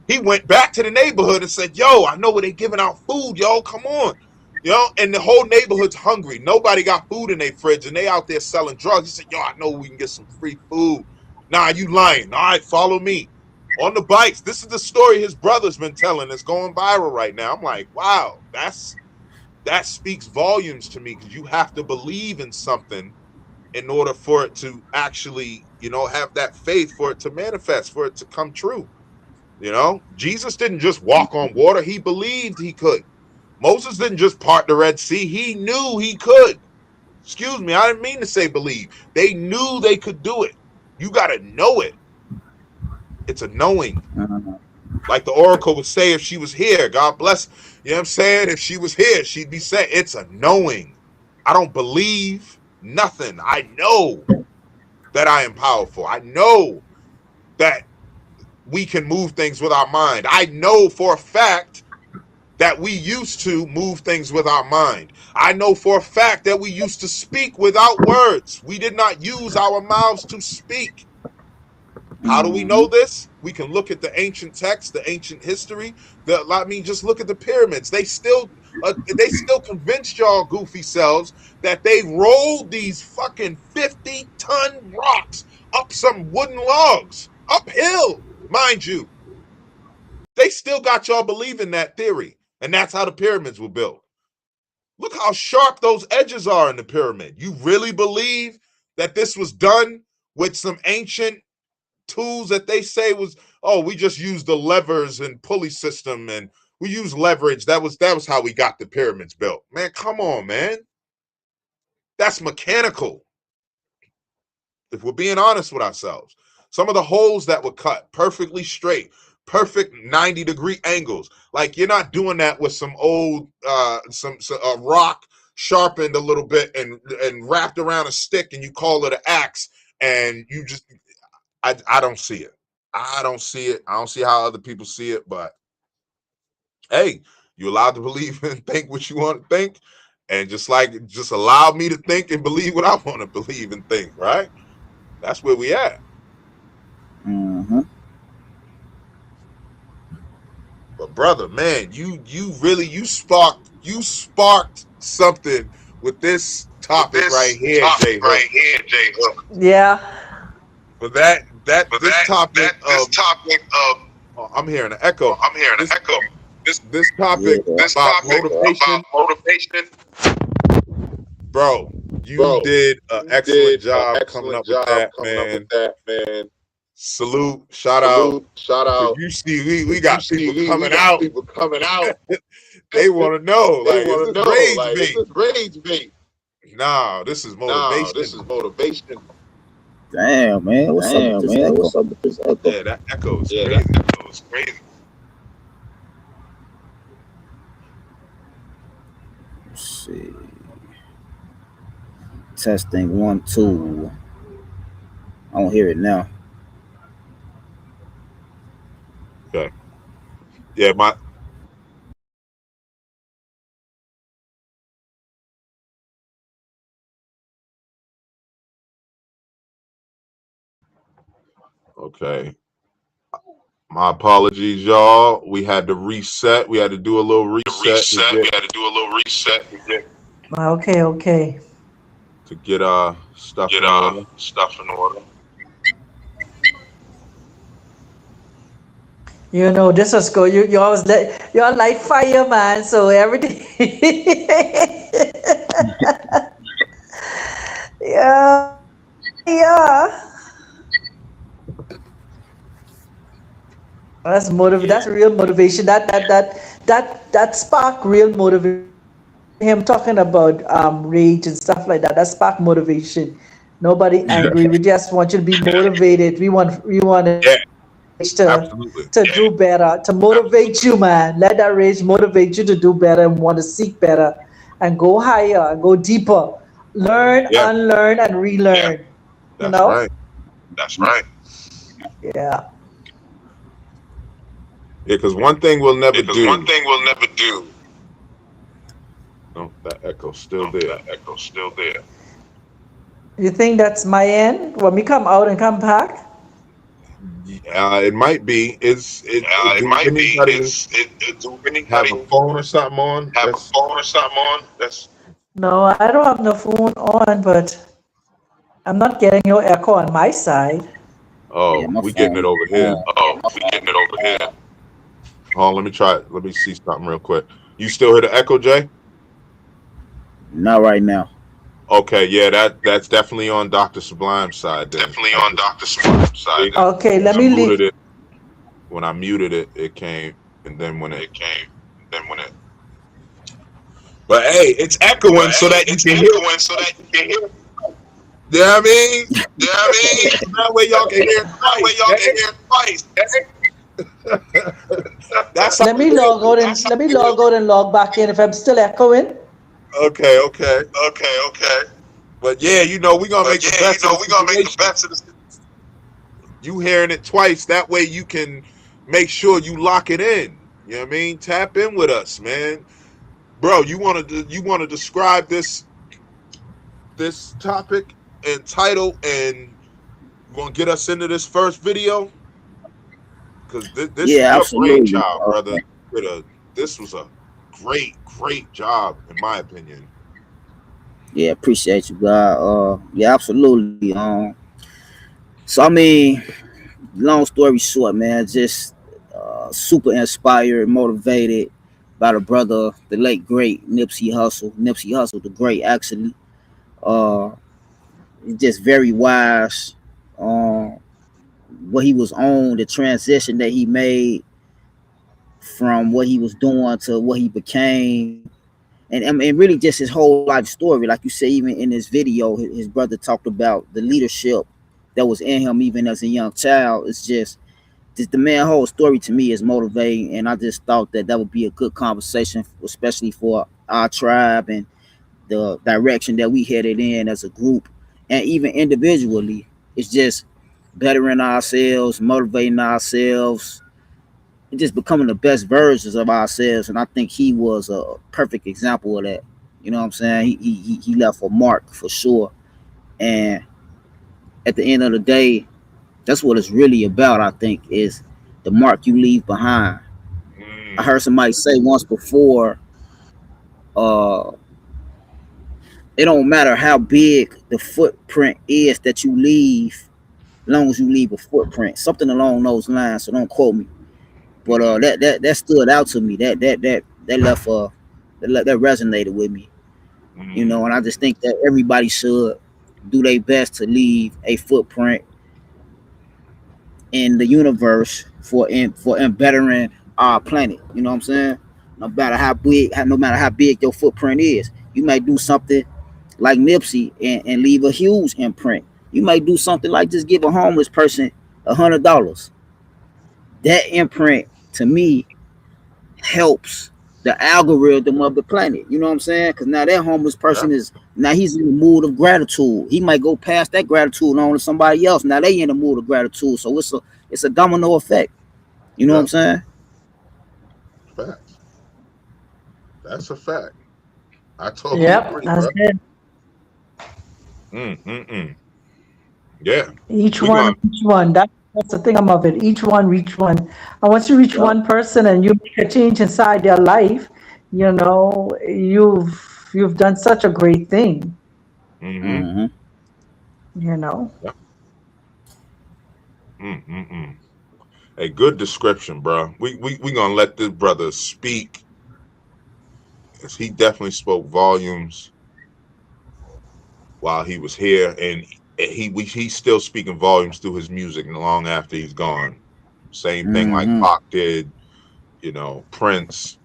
Speaker 2: He went back to the neighborhood and said, yo, I know where they giving out food, yo, come on. You know, and the whole neighborhood's hungry. Nobody got food in their fridge, and they out there selling drugs. He said, yo, I know we can get some free food. Nah, you lying. All right, follow me. On the bikes. This is the story his brother's been telling. It's going viral right now. I'm like, wow, that speaks volumes to me, because you have to believe in something in order for it to actually, you know, have that faith, for it to manifest, for it to come true. You know, Jesus didn't just walk on water. He believed he could. Moses didn't just part the Red Sea. He knew he could. Excuse me, I didn't mean to say believe. They knew they could do it. You got to know it. It's a knowing.
Speaker 3: Mm.
Speaker 2: Like the oracle would say, if she was here, God bless. You know what I'm saying? If she was here, she'd be saying, it's a knowing. I don't believe nothing. I know that I am powerful. I know that we can move things with our mind. I know for a fact that we used to move things with our mind. I know for a fact that we used to speak without words. We did not use our mouths to speak. How do we know
Speaker 3: Mm.
Speaker 2: this? We can look at the ancient text, the ancient history. I mean, just look at the pyramids. They still convinced y'all goofy selves that they rolled these fucking 50-ton rocks up some wooden logs, uphill, mind you. They still got y'all believing that theory. And that's how the pyramids were built. Look how sharp those edges are in the pyramid. You really believe that this was done with some ancient tools that they say was, oh, we just used the levers and pulley system and we used leverage. That was how we got the pyramids built. Man, come on, man. That's mechanical. If we're being honest with ourselves, some of the holes that were cut perfectly straight, perfect 90-degree angles. Like, you're not doing that with some old some rock sharpened a little bit and wrapped around a stick and you call it an axe, and you just, I don't see it. I don't see it. I don't see how other people see it, but hey, you're allowed to believe and think what you want to think, and just allow me to think and believe what I want to believe and think, right? That's where we at.
Speaker 3: Mm.
Speaker 2: But brother, man, you really, you sparked something with this
Speaker 5: with
Speaker 2: topic right
Speaker 5: this
Speaker 2: here, J
Speaker 5: topic
Speaker 2: Hook.
Speaker 5: right here, J Hook.
Speaker 4: Yeah.
Speaker 2: For that that this topic
Speaker 5: this
Speaker 2: of
Speaker 5: topic of
Speaker 2: I'm hearing an echo.
Speaker 5: I'm hearing an
Speaker 2: This
Speaker 5: echo. This
Speaker 2: this
Speaker 3: Yeah,
Speaker 2: topic
Speaker 5: this
Speaker 2: about
Speaker 5: topic about
Speaker 2: motivation,
Speaker 5: motivation,
Speaker 2: bro. You
Speaker 5: bro.
Speaker 2: did an
Speaker 5: You
Speaker 2: excellent
Speaker 5: did an
Speaker 2: job coming
Speaker 5: excellent
Speaker 2: up with
Speaker 5: job
Speaker 2: that,
Speaker 5: coming up with
Speaker 2: man.
Speaker 5: that, man.
Speaker 2: Salute, shout out.
Speaker 5: Salute, shout
Speaker 2: Cause
Speaker 5: out.
Speaker 2: you see, we
Speaker 5: Cause you
Speaker 2: got
Speaker 5: see,
Speaker 2: people
Speaker 5: we
Speaker 2: coming
Speaker 5: got
Speaker 2: out.
Speaker 5: people coming out.
Speaker 2: They want to know,
Speaker 5: They
Speaker 2: like, is
Speaker 5: want
Speaker 2: this
Speaker 5: to know,
Speaker 2: rage
Speaker 5: like, is
Speaker 2: bait?
Speaker 5: this rage bait?
Speaker 2: Nah, this is
Speaker 5: Nah, this
Speaker 2: motivation.
Speaker 5: is motivation.
Speaker 3: damn, man. What's up with
Speaker 5: Damn,
Speaker 3: this
Speaker 5: man.
Speaker 3: echo?
Speaker 5: What's up with this echo?
Speaker 2: Yeah, that echo is
Speaker 5: Yeah,
Speaker 2: crazy.
Speaker 5: that echo is crazy.
Speaker 3: Let's see. Testing 1 2. I don't hear it now.
Speaker 2: Okay. Yeah, my okay. My apologies, y'all. We had to reset. We had to do a little reset to
Speaker 5: Reset. We had to do a little reset
Speaker 4: Okay, okay.
Speaker 2: get our stuff
Speaker 5: get
Speaker 2: in order.
Speaker 5: stuff in order.
Speaker 4: You know, this is go. You always you're like fire, man. So everything. Yeah, yeah. That's real motivation. That spark real motivation. Him talking about rage and stuff like that. That spark motivation. Nobody angry. We just want you to be motivated. We want
Speaker 2: Yeah,
Speaker 4: rage to
Speaker 2: absolutely.
Speaker 4: do better, to motivate you, man. Let that rage motivate you to do better and want to seek better and go higher and go deeper. Learn,
Speaker 2: Yeah,
Speaker 4: unlearn, and relearn. You
Speaker 2: that's
Speaker 4: know?
Speaker 2: right.
Speaker 5: That's right.
Speaker 4: Yeah.
Speaker 2: Yeah, because one thing we'll never
Speaker 5: Because one
Speaker 2: do.
Speaker 5: thing we'll never do.
Speaker 2: Oh, that echo's still
Speaker 5: Oh,
Speaker 2: there.
Speaker 5: that echo's still there.
Speaker 4: You think that's my end? When we come out and come back?
Speaker 2: It might be.
Speaker 5: It
Speaker 2: Do
Speaker 5: might be.
Speaker 2: anybody
Speaker 5: Do
Speaker 2: have a
Speaker 5: anybody
Speaker 2: phone or something on?
Speaker 5: have a
Speaker 2: That's
Speaker 5: phone or something on? That's
Speaker 4: No, I don't have no phone on, but I'm not getting no echo on my side.
Speaker 3: Yeah,
Speaker 2: oh,
Speaker 3: my
Speaker 2: we getting
Speaker 3: phone
Speaker 2: it
Speaker 3: is
Speaker 2: over here.
Speaker 3: on.
Speaker 5: oh, we getting it over here.
Speaker 2: Hold on, let me try it. Let me see something real quick. You still hear the echo, Jay?
Speaker 3: Not right now.
Speaker 2: Okay, yeah, that's definitely on Dr. Sublime's side then.
Speaker 5: Definitely on Dr. Smart's side.
Speaker 4: Okay, let
Speaker 2: I
Speaker 4: me
Speaker 2: muted
Speaker 4: leave.
Speaker 2: it. When I muted it, it came, and then when it.
Speaker 5: It came. Then when it.
Speaker 2: But hey, it's
Speaker 5: But
Speaker 2: echoing so
Speaker 5: hey,
Speaker 2: that you
Speaker 5: it's
Speaker 2: can hear.
Speaker 5: echoing so that you can hear.
Speaker 2: You know what I mean?
Speaker 5: You know what I mean?
Speaker 2: That way y'all can hear it
Speaker 5: That way y'all can hear twice.
Speaker 2: twice. That's how
Speaker 4: Let me
Speaker 2: it
Speaker 4: log
Speaker 2: is.
Speaker 4: out and log back in if I'm still echoing.
Speaker 2: Okay, okay.
Speaker 5: Okay.
Speaker 2: But yeah, we're gonna
Speaker 5: But
Speaker 2: make the
Speaker 5: yeah,
Speaker 2: best of the
Speaker 5: we're gonna make the
Speaker 2: situation.
Speaker 5: best of this.
Speaker 2: You hearing it twice, that way you can make sure you lock it in. You know what I mean? Tap in with us, man. Bro, you wanna describe this topic and title, and you want to get us into this first video? Because this is
Speaker 3: Yeah,
Speaker 2: your
Speaker 3: absolutely.
Speaker 2: brainchild, brother. This was a great job, in my opinion.
Speaker 3: Yeah, appreciate you, God. Yeah, absolutely. So I mean, long story short, man, just super inspired, motivated by the brother, the late great Nipsey Hussle. Nipsey Hussle, the great, actually. Uh, just very wise. Um, what he was on, the transition that he made from what he was doing to what he became, and really just his whole life story. Like you say, even in this video, his brother talked about the leadership that was in him even as a young child. It's just the man whole story to me is motivating, and I just thought that would be a good conversation, especially for our tribe and the direction that we headed in as a group, and even individually. It's just bettering ourselves, motivating ourselves, and just becoming the best versions of ourselves. And I think he was a perfect example of that. You know what I'm saying? He left a mark for sure. And at the end of the day, that's what it's really about. I think is the mark you leave behind. I
Speaker 2: Mm,
Speaker 3: heard somebody say once before, uh, it don't matter how big the footprint is that you leave. long as you leave a footprint, something along those lines. So don't quote me, but
Speaker 2: Mm-hmm.
Speaker 3: that stood out to me. That left that resonated with me, you know.
Speaker 2: Mm.
Speaker 3: And I just think that everybody should do their best to leave a footprint in the universe for bettering our planet. You know what I'm saying? No matter how big your footprint is, you might do something like Nipsey and leave a huge imprint. You might do something like just give a homeless person $100. That imprint to me helps the algorithm of the planet. You know what I'm saying? Because now that homeless
Speaker 2: Yeah.
Speaker 3: person is now he's in the mood of gratitude. He might go past that gratitude on to somebody else. Now they in the mood of gratitude. So it's a domino effect. You know what I'm
Speaker 2: Yeah.
Speaker 3: saying?
Speaker 2: Facts. That's a fact. I totally
Speaker 4: Yep,
Speaker 2: agree,
Speaker 4: that's
Speaker 2: bro.
Speaker 4: it.
Speaker 2: Mm. Yeah.
Speaker 4: Each
Speaker 2: We
Speaker 4: one,
Speaker 2: going.
Speaker 4: each one. That's the thing of it. Each one, reach one. And once you reach
Speaker 3: Yeah.
Speaker 4: one person and you make a change inside their life, you've done such a great thing.
Speaker 2: Mm-hmm.
Speaker 3: Mm-hmm.
Speaker 4: You know.
Speaker 2: Yeah. Mm. A good description, bro. We gonna let this brother speak, 'cause he definitely spoke volumes while he was here, and he's still speaking volumes through his music long after he's gone. Same thing like
Speaker 3: Mm-hmm.
Speaker 2: Pac did, Prince.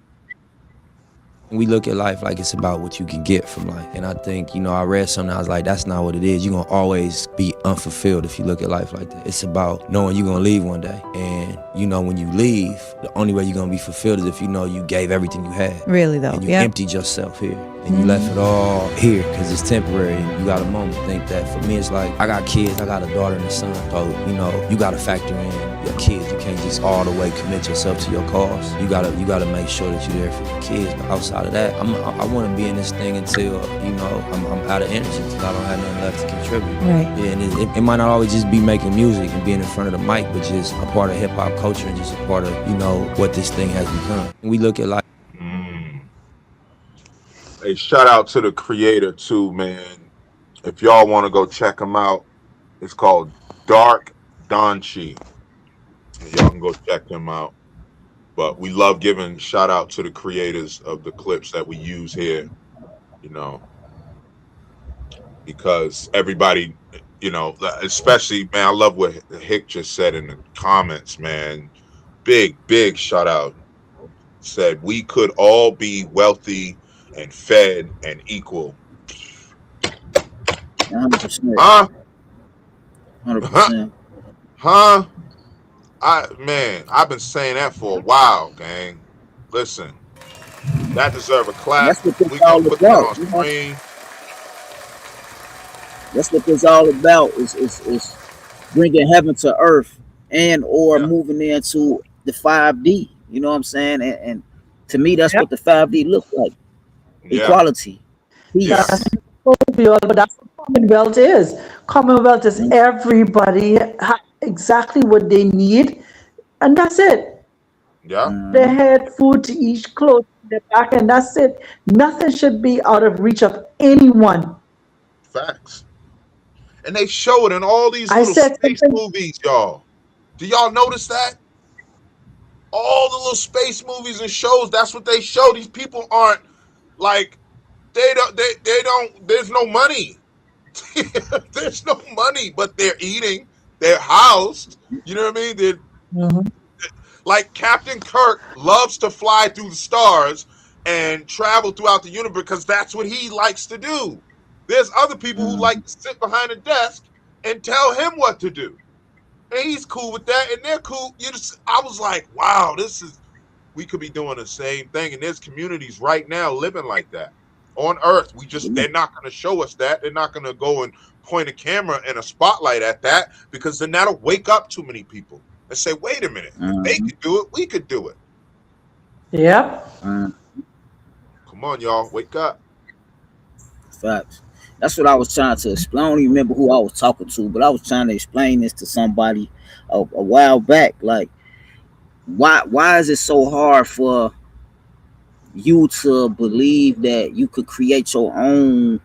Speaker 6: We look at life like it's about what you can get from life. And I think, I read something, I was like, that's not what it is. You're going to always be unfulfilled if you look at life like that. It's about knowing you're going to leave one day. And, when you leave, the only way you're going to be fulfilled is if you know you gave everything you had.
Speaker 7: Really, though.
Speaker 6: And you
Speaker 7: Yeah.
Speaker 6: emptied yourself here. And you left it all here because it's temporary and you got a moment. Think that for me, it's like, I got kids, I got a daughter and a son. So, you got to factor in your kids. You can't just all the way commit yourself to your cause. You gotta make sure that you're there for your kids. But outside of that, I want to be in this thing until I'm out of energy, until I don't have nothing left to contribute.
Speaker 7: Right.
Speaker 6: Yeah, and it might not always just be making music and being in front of the mic, but just a part of hip hop culture and just a part of what this thing has become. And we look at life.
Speaker 2: Mm. A shout out to the creator too, man. If y'all want to go check him out, it's called Dark Donchi. Y'all can go check him out. But we love giving shout out to the creators of the clips that we use here, you know, because everybody, especially, man, I love what Hick just said in the comments, man. Big shout out. Said we could all be wealthy and fed and equal.
Speaker 3: 100%.
Speaker 2: Huh?
Speaker 3: 100%.
Speaker 2: Huh? I've been saying that for a while, gang. Listen, that deserve a
Speaker 3: And
Speaker 2: clap.
Speaker 3: that's what it's
Speaker 2: We gonna
Speaker 3: all
Speaker 2: put that
Speaker 3: about.
Speaker 2: on
Speaker 3: You know,
Speaker 2: screen.
Speaker 3: that's what it's all about. Is bringing heaven to earth and or
Speaker 2: Yeah,
Speaker 3: moving into the 5D. You know what I'm saying? And to me, that's
Speaker 4: Yep.
Speaker 3: what the 5D looks like.
Speaker 2: yeah,
Speaker 3: Equality,
Speaker 2: yeah.
Speaker 3: peace.
Speaker 4: But that's what Commonwealth is. Commonwealth is
Speaker 3: Mm-hmm.
Speaker 4: everybody exactly what they need, and that's it.
Speaker 2: Yeah,
Speaker 4: Their head, food to eat, clothes on their back, and that's it. Nothing should be out of reach of anyone.
Speaker 2: facts. And they show it in all these
Speaker 4: I
Speaker 2: little
Speaker 4: said
Speaker 2: space
Speaker 4: something.
Speaker 2: movies, y'all. Do y'all notice that? All the little space movies and shows, that's what they show. These people aren't like they don't there's no money. There's no money, but they're eating, they're housed. You know what I mean? They're
Speaker 4: Mhm.
Speaker 2: like Captain Kirk loves to fly through the stars and travel throughout the universe because that's what he likes to do. There's other people who like to sit behind a desk and tell him what to do. And he's cool with that, and they're cool. I was like, wow, we could be doing the same thing. And there's communities right now living like that on Earth. They're not going to show us that. They're not going to go and point a camera and a spotlight at that because then that'll wake up too many people and say, wait a minute, if they
Speaker 3: Mm-hmm.
Speaker 2: could do it, we could do it.
Speaker 4: Yep.
Speaker 2: Come on, y'all, wake up.
Speaker 3: Facts. That's what I was trying to explain. I don't even remember who I was talking to, but I was trying to explain this to somebody a while back. Like, why is it so hard for you to believe that you could create your own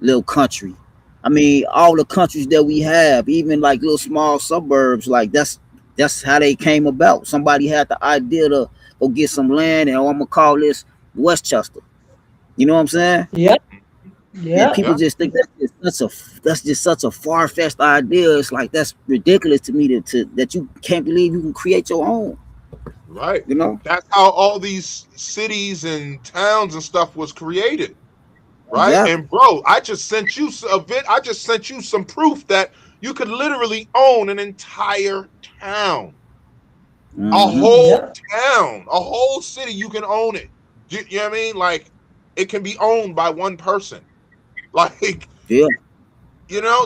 Speaker 3: little country? I mean, all the countries that we have, even like little small suburbs, like that's how they came about. Somebody had the idea to go get some land, and oh, I'm gonna call this Westchester. You know what I'm saying?
Speaker 4: Yep.
Speaker 3: And
Speaker 4: Yeah.
Speaker 3: people
Speaker 2: Yeah,
Speaker 3: just think that's just such a far fetched idea. It's like that's ridiculous to me that you can't believe you can create your own.
Speaker 2: right.
Speaker 3: You know?
Speaker 2: That's how all these cities and towns and stuff was created, right?
Speaker 3: Exactly.
Speaker 2: And bro, I just sent you a bit. I just sent you some proof that you could literally own an entire town, a
Speaker 3: Mm-hmm.
Speaker 2: whole
Speaker 4: Yep.
Speaker 2: town, a whole city. You can own it. You know what I mean? Like it can be owned by one person. Like
Speaker 3: Yeah.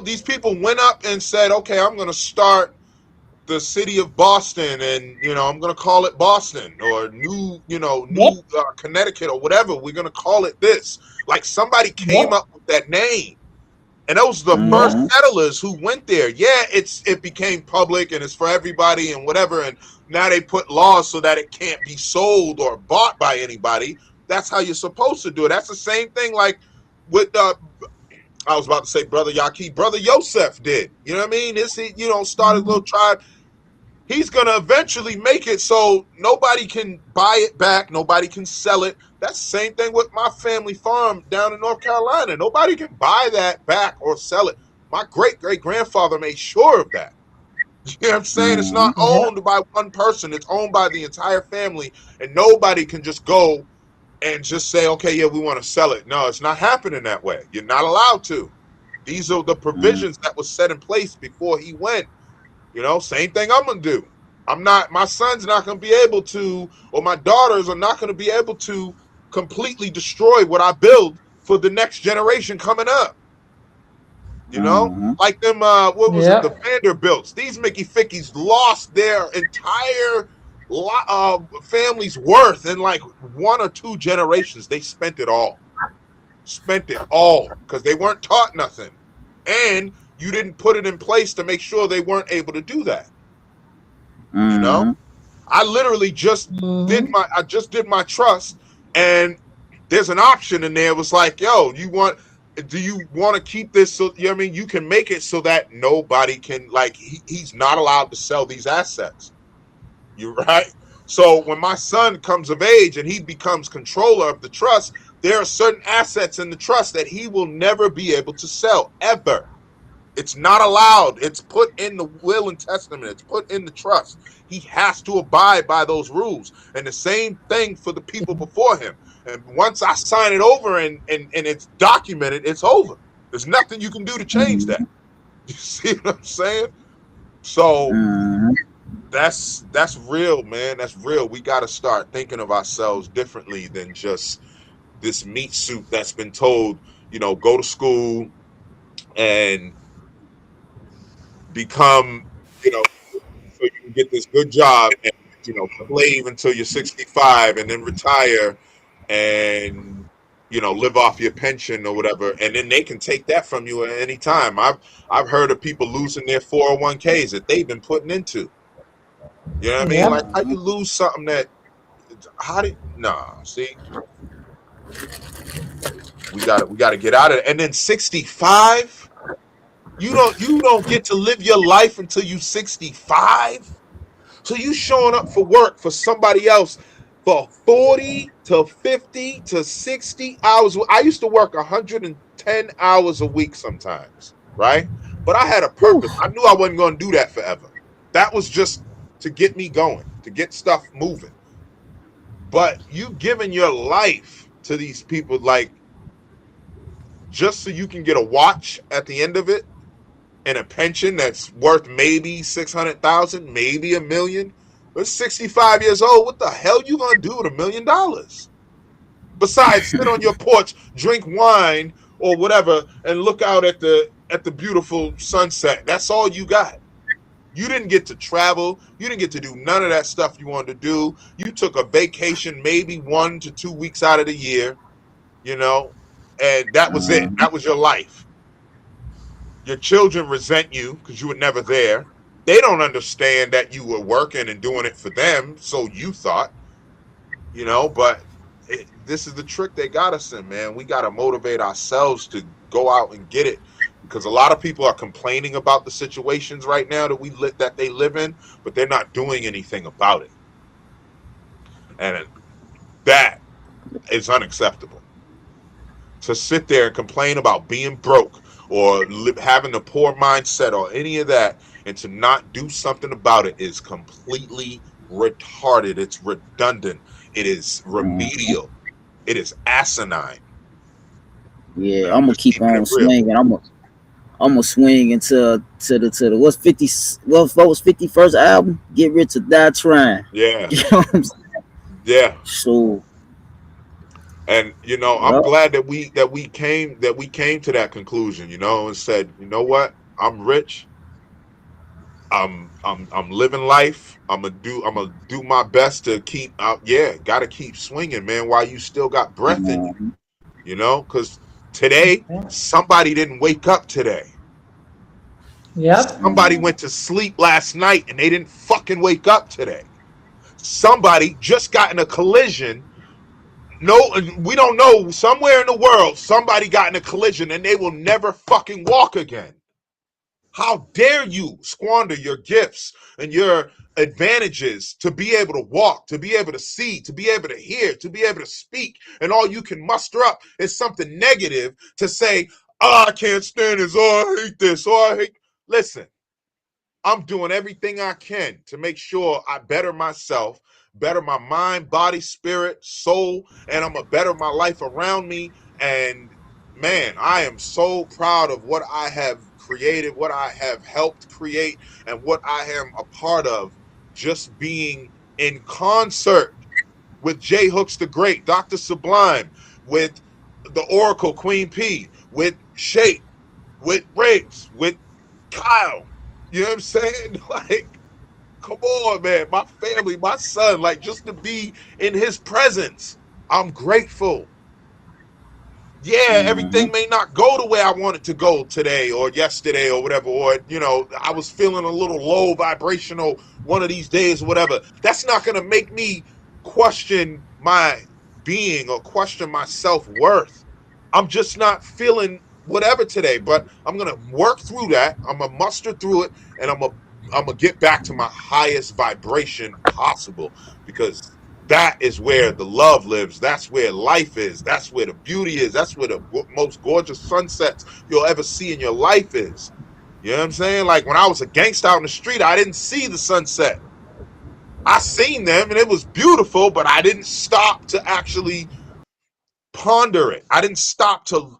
Speaker 2: these people went up and said, "Okay, I'm going to start the city of Boston, and I'm going to call it Boston or
Speaker 4: Yep.
Speaker 2: New Connecticut or whatever. We're going to call it this." Like somebody came
Speaker 4: Yep.
Speaker 2: up with that name, and those the first
Speaker 4: Yep.
Speaker 3: Mm-hmm.
Speaker 2: settlers who went there. Yeah, it became public and it's for everybody and whatever. And now they put laws so that it can't be sold or bought by anybody. That's how you're supposed to do it. That's the same thing like with I was about to say Brother Yaqui, Brother Yosef did. You know what I mean? This he, started a little tribe. He's gonna eventually make it so nobody can buy it back, nobody can sell it. That's the same thing with my family farm down in North Carolina. Nobody can buy that back or sell it. My great great grandfather made sure of that. You know what I'm saying? It's
Speaker 3: Mm-hmm.
Speaker 2: not
Speaker 4: Yep.
Speaker 2: owned by one person, it's owned by the entire family, and nobody can just go and just say, okay, yeah, we want to sell it. No, it's not happening that way. You're not allowed to. These are the provisions that was set in place before he went. Same thing I'm gonna do. I'm not. My son's not gonna be able to, or my daughters are not gonna be able to completely destroy what I build for the next generation coming up. You know,
Speaker 3: Mm-hmm.
Speaker 2: like them. What was it? The
Speaker 4: Yep.
Speaker 2: Vanderbilts. These Mickey Fickies lost their entire family's worth in like one or two generations. They spent it all because they weren't taught nothing, and you didn't put it in place to make sure they weren't able to do that. You know,
Speaker 3: Mm-hmm.
Speaker 2: I literally just
Speaker 4: Mm-hmm.
Speaker 2: did my trust, and there's an option in there. It was like, yo, do you want to keep this? So you know what I mean, you can make it so that nobody can like he's not allowed to sell these assets. You're right. So when my son comes of age and he becomes controller of the trust, there are certain assets in the trust that he will never be able to sell ever. It's not allowed. It's put in the will and testament. It's put in the trust. He has to abide by those rules. And the same thing for the people before him. And once I sign it over and it's documented, it's over. There's nothing you can do to change that. You see what I'm saying? So
Speaker 3: Mm-hmm.
Speaker 2: that's real, man. That's real. We got to start thinking of ourselves differently than just this meat suit that's been told, go to school and become, so you can get this good job and slave until you're 65 and then retire and live off your pension or whatever, and then they can take that from you at any time. I've heard of people losing their 401ks that they've been putting into. You know what I mean? Like
Speaker 4: Yep.
Speaker 2: how you lose something that how did nah see we gotta get out of it. And then 65, you don't get to live your life until you 65. So you showing up for work for somebody else for 40 to 50 to 60 hours. I used to work 110 hours a week sometimes, right? But I had a
Speaker 3: Whew.
Speaker 2: purpose. I knew I wasn't going to do that forever. That was just to get me going, to get stuff moving. But you giving your life to these people, like, just so you can get a watch at the end of it and a pension that's worth maybe 600,000, maybe a million. But 65 years old, what the hell you gonna do with $1 million? Besides sit on your porch, drink wine or whatever, and look out at the beautiful sunset. That's all you got. You didn't get to travel. You didn't get to do none of that stuff you wanted to do. You took a vacation maybe 1 to 2 weeks out of the year, you know, and that was it.
Speaker 3: Mm-hmm.
Speaker 2: That was your life. Your children resent you because you were never there. They don't understand that you were working and doing it for them, so you thought, but this is the trick they got us in, man. We got to motivate ourselves to go out and get it. because a lot of people are complaining about the situations right now that they live in, but they're not doing anything about it, and that is unacceptable. To sit there and complain about being broke or having a poor mindset or any of that, and to not do something about it is completely retarded. It's redundant. It is remedial. It is asinine.
Speaker 3: Yeah,
Speaker 2: And
Speaker 3: I'm
Speaker 2: I'm
Speaker 3: gonna
Speaker 2: just
Speaker 3: keep
Speaker 2: keeping it
Speaker 3: on
Speaker 2: real.
Speaker 3: swinging. I'm gonna swing into to the what's 50 what was 51st album? Get Rich or Die Trying.
Speaker 2: Yeah,
Speaker 3: You know what I'm saying?
Speaker 2: yeah.
Speaker 3: So
Speaker 2: And I'm
Speaker 3: yeah,
Speaker 2: glad that we came to that conclusion, and said, you know what? I'm rich. I'm living life. I'm gonna do my best to keep out. Yeah, gotta keep swinging, man, while you still got breath in you. Because today somebody didn't wake up today.
Speaker 4: Yep.
Speaker 2: Somebody went to sleep last night and they didn't fucking wake up today. Somebody just got in a collision. No, we don't know. Somewhere in the world, somebody got in a collision and they will never fucking walk again. How dare you squander your gifts and your advantages to be able to walk, to be able to see, to be able to hear, to be able to speak, and all you can muster up is something negative to say, oh, I can't stand this, oh, I hate this, oh, I hate. Listen, I'm doing everything I can to make sure I better myself, better my mind, body, spirit, soul, and I'm gonna better my life around me. And man, I am so proud of what I have created, what I have helped create, and what I am a part of. Just being in concert with J Hooks the Great, Dr. Sublime, with the Oracle, Queen P, with Shape, with Riggs, with Kyle. You know what I'm saying? Like, come on, man. My family, my son, like, just to be in his presence, I'm grateful. Yeah, everything may not go the way I want it to go today or yesterday or whatever, or, I was feeling a little low vibrational one of these days or whatever. That's not going to make me question my being or question my self-worth. I'm just not feeling whatever today, but I'm going to work through that. I'm going to muster through it, and I'm going to get back to my highest vibration possible, because that is where the love lives. That's where life is. That's where the beauty is. That's where the most gorgeous sunsets you'll ever see in your life is. You know what I'm saying? Like, when I was a gangster out in the street, I didn't see the sunset. I seen them and it was beautiful, but I didn't stop to actually ponder it. I didn't stop to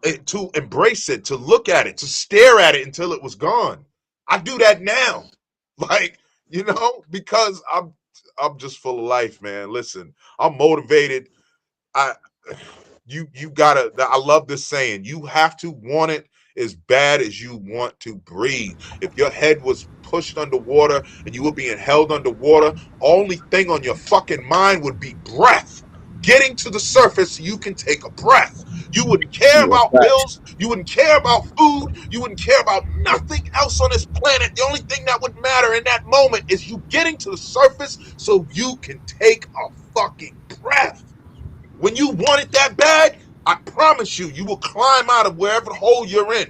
Speaker 2: embrace it, to look at it, to stare at it until it was gone. I do that now. Like, because I'm just full of life, man. Listen, I'm motivated. I you gotta, I love this saying, you have to want it as bad as you want to breathe. If your head was pushed underwater and you were being held underwater, only thing on your fucking mind would be breath. Getting to the surface so you can take a breath. You wouldn't care
Speaker 3: yeah,
Speaker 2: about
Speaker 3: facts.
Speaker 2: bills. You wouldn't care about food. You wouldn't care about nothing else on this planet. The only thing that would matter in that moment is you getting to the surface so you can take a fucking breath. When you want it that bad, I promise you, you will climb out of wherever hole you're in.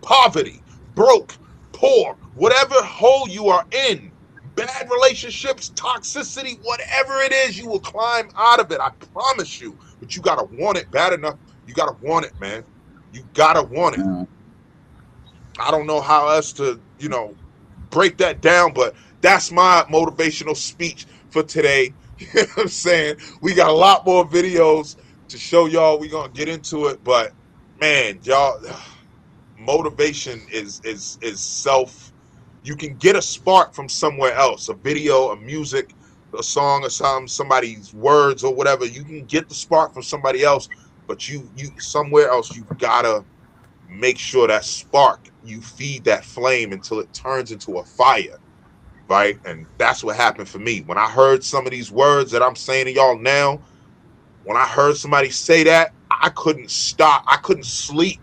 Speaker 2: Poverty, broke, poor, whatever hole you are in, bad relationships, toxicity, whatever it is, you will climb out of it. I promise you. But you got to want it bad enough. You got to want it, man. You got to want it.
Speaker 3: Mm.
Speaker 2: I don't know how else to, break that down, but that's my motivational speech for today. You know what I'm saying? We got a lot more videos to show y'all. We're gonna get into it, but man, y'all, motivation is self. You can get a spark from somewhere else, a video, a music, a song, or somebody's words or whatever. You can get the spark from somebody else, but you somewhere else, you gotta make sure that spark, you feed that flame until it turns into a fire, right? And that's what happened for me. When I heard some of these words that I'm saying to y'all now, when I heard somebody say that, I couldn't stop. I couldn't sleep.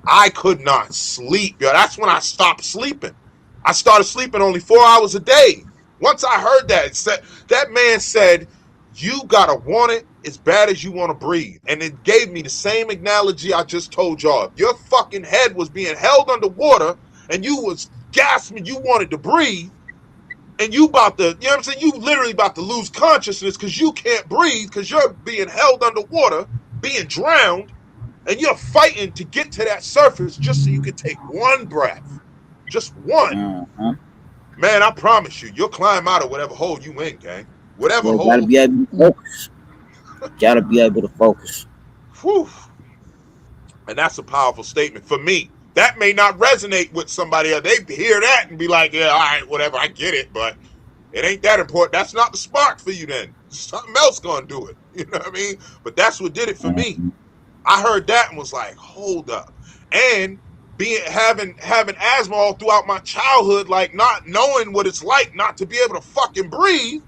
Speaker 2: I could not sleep. Yo, that's when I stopped sleeping. I started sleeping only 4 hours a day. Once I heard that, that man said, you gotta want it as bad as you want to breathe. And it gave me the same analogy I just told y'all. If your fucking head was being held underwater and you was gasping, you wanted to breathe, and you about to, you know what I'm saying? You literally about to lose consciousness because you can't breathe because you're being held underwater, being drowned, and you're fighting to get to that surface just so you can take one breath. Just one.
Speaker 3: Uh-huh.
Speaker 2: Man, I promise you, you'll climb out of whatever hole you in, gang. Whatever
Speaker 3: Yeah, gotta
Speaker 2: hole.
Speaker 3: be able to focus. Gotta be able to focus.
Speaker 2: Whew. And that's a powerful statement for me. That may not resonate with somebody else. They hear that and be like, yeah, all right, whatever, I get it, but it ain't that important. That's not the spark for you then. Something else gonna do it. You know what I mean? But that's what did it for me.
Speaker 3: Mhm.
Speaker 2: I heard that and was like, hold up. And being having asthma all throughout my childhood, like not knowing what it's like not to be able to fucking breathe,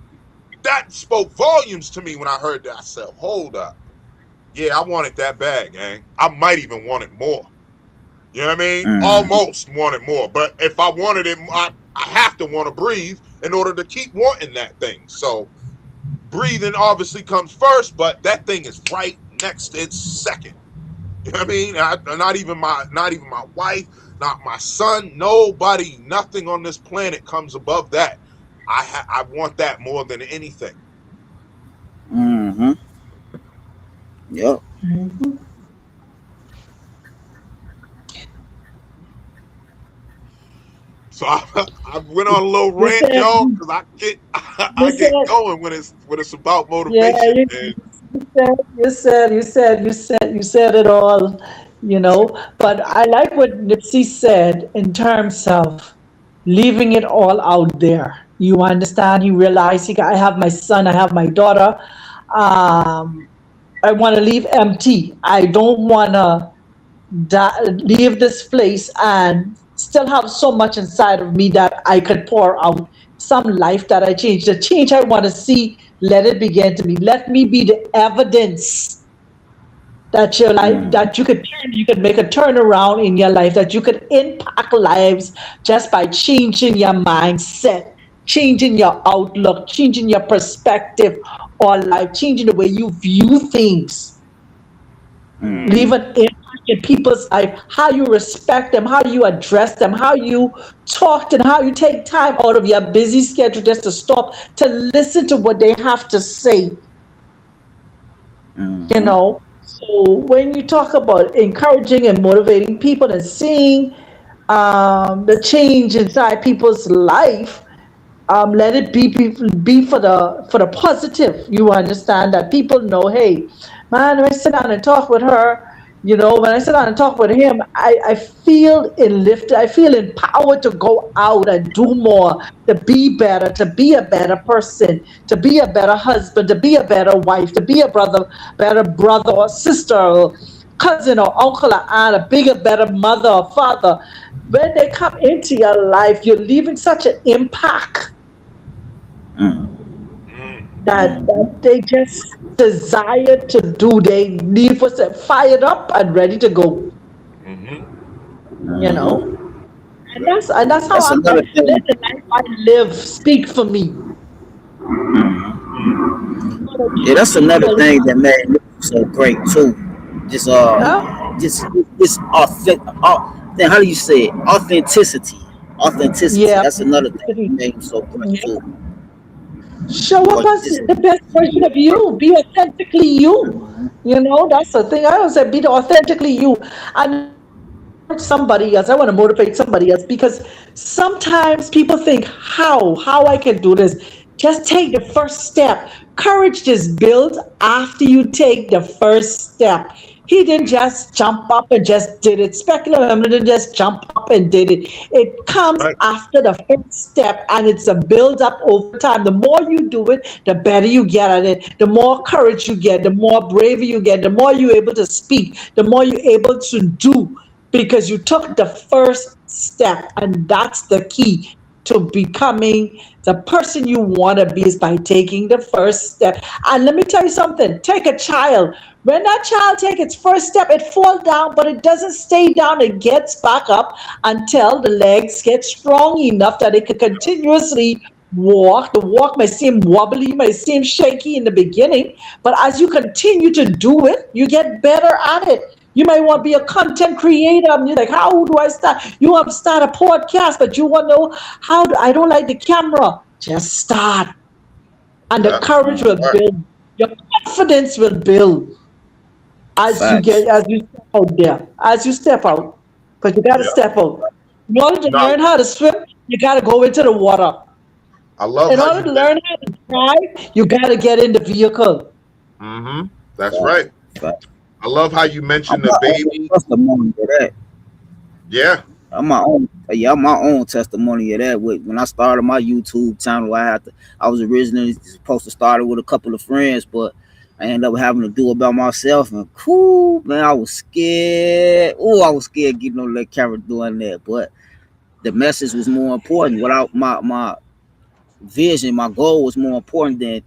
Speaker 2: that spoke volumes to me when I heard that. I said, hold up. Yeah, I want it that bad, gang. I might even want it more. You know what I mean?
Speaker 3: Mhm.
Speaker 2: Almost want it more. But if I wanted it, I have to want to breathe in order to keep wanting that thing. So breathing obviously comes first, but that thing is right next. It's second. You know what I mean? Not even my wife, not my son, nobody, nothing on this planet comes above that. I want that more than anything.
Speaker 3: Mhm. Yep.
Speaker 2: So I went on a little
Speaker 4: You
Speaker 2: rant,
Speaker 4: said,
Speaker 2: y'all, because I get
Speaker 4: you
Speaker 2: I get
Speaker 4: said,
Speaker 2: going when it's about
Speaker 4: yeah,
Speaker 2: motivation, man.
Speaker 4: you said it all, you know. But I like what Nipsey said in terms of leaving it all out there. You understand? He realized I have my son, I have my daughter. Um, I want to leave empty. I don't want to leave this place and still have so much inside of me that I could pour out some life that I changed. The change I want to see, let it begin to be. Let me be the evidence that your life,
Speaker 3: Mhm.
Speaker 4: that you could make a turnaround in your life, that you could impact lives just by changing your mindset, changing your outlook, changing your perspective on life, changing the way you view things,
Speaker 3: Mhm.
Speaker 4: leave an impact in people's life, how you respect them, how you address them, how you talk to them, how you take time out of your busy schedule just to stop to listen to what they have to say, you
Speaker 3: Mhm.
Speaker 4: know. So when you talk about encouraging and motivating people and seeing the change inside people's life, let it be for the positive. You understand that people know, hey, man, when I sit down and talk with her, you know, when I sit down and talk with him, I feel enlifted. I feel empowered to go out and do more, to be better, to be a better person, to be a better husband, to be a better wife, to be a better brother or sister or cousin or uncle or aunt, a bigger, better mother or father. When they come into your life, you're leaving such an impact
Speaker 3: Mhm.
Speaker 2: Mm,
Speaker 4: that they just desire to do. They leave us fired up and ready to go.
Speaker 2: mm-hmm.
Speaker 4: You know,
Speaker 3: Mhm.
Speaker 4: and that's how
Speaker 3: That's
Speaker 4: I'm
Speaker 3: another
Speaker 4: let
Speaker 3: thing.
Speaker 4: the life I live speak for me.
Speaker 3: Yeah, that's another thing that made me so great too. Just
Speaker 4: Yeah,
Speaker 3: just authentic. Then how do you say it? Authenticity. Authenticity.
Speaker 4: yeah.
Speaker 3: That's another thing that made him so great too.
Speaker 4: Show up
Speaker 3: But
Speaker 4: as
Speaker 3: just
Speaker 4: the best version of you. Be authentically you. You know, that's the thing. I always say, be authentically you. And I want to encourage somebody else. I want to motivate somebody else because sometimes people think, how I can do this. Just take the first step. Courage is built after you take the first step. He didn't just jump up and just did it. Speculative didn't just jump up and did it. It comes
Speaker 2: Right.
Speaker 4: after the first step and it's a build up over time. The more you do it, the better you get at it. The more courage you get, the more bravery you get, the more you're able to speak, the more you're able to do because you took the first step. And that's the key to becoming the person you want to be is by taking the first step. And let me tell you something, take a child. When that child takes its first step, it falls down, but it doesn't stay down. It gets back up until the legs get strong enough that it can continuously walk. The walk may seem wobbly, may seem shaky in the beginning, but as you continue to do it, you get better at it. You may want to be a content creator. And you're like, how do I start? You want to start a podcast, but you want to know how do I don't like the camera. Just start. And the
Speaker 2: Yeah.
Speaker 4: courage will
Speaker 2: Right.
Speaker 4: build. Your confidence will build
Speaker 3: Facts.
Speaker 4: as you step out there. As you step out. Because you gotta
Speaker 2: Yeah.
Speaker 4: step out. In order to
Speaker 2: Now,
Speaker 4: learn how to swim, you gotta go into the water.
Speaker 2: I love
Speaker 4: In
Speaker 2: how
Speaker 4: order
Speaker 2: you
Speaker 4: to
Speaker 2: mentioned.
Speaker 4: learn how to drive, you gotta get in the vehicle.
Speaker 2: Mm-hmm. That's
Speaker 3: Facts.
Speaker 2: right.
Speaker 3: Facts.
Speaker 2: I love how you
Speaker 3: I'm
Speaker 2: mentioned the
Speaker 3: my own
Speaker 2: baby.
Speaker 3: testimony of that.
Speaker 2: Yeah.
Speaker 3: I'm my own testimony of that. When I started my YouTube channel, I was originally supposed to start it with a couple of friends, but I ended up having to do it by myself. And cool, man, I was scared. Oh, I was scared getting on that camera doing that. But the message was more important. Without my vision, my goal was more important than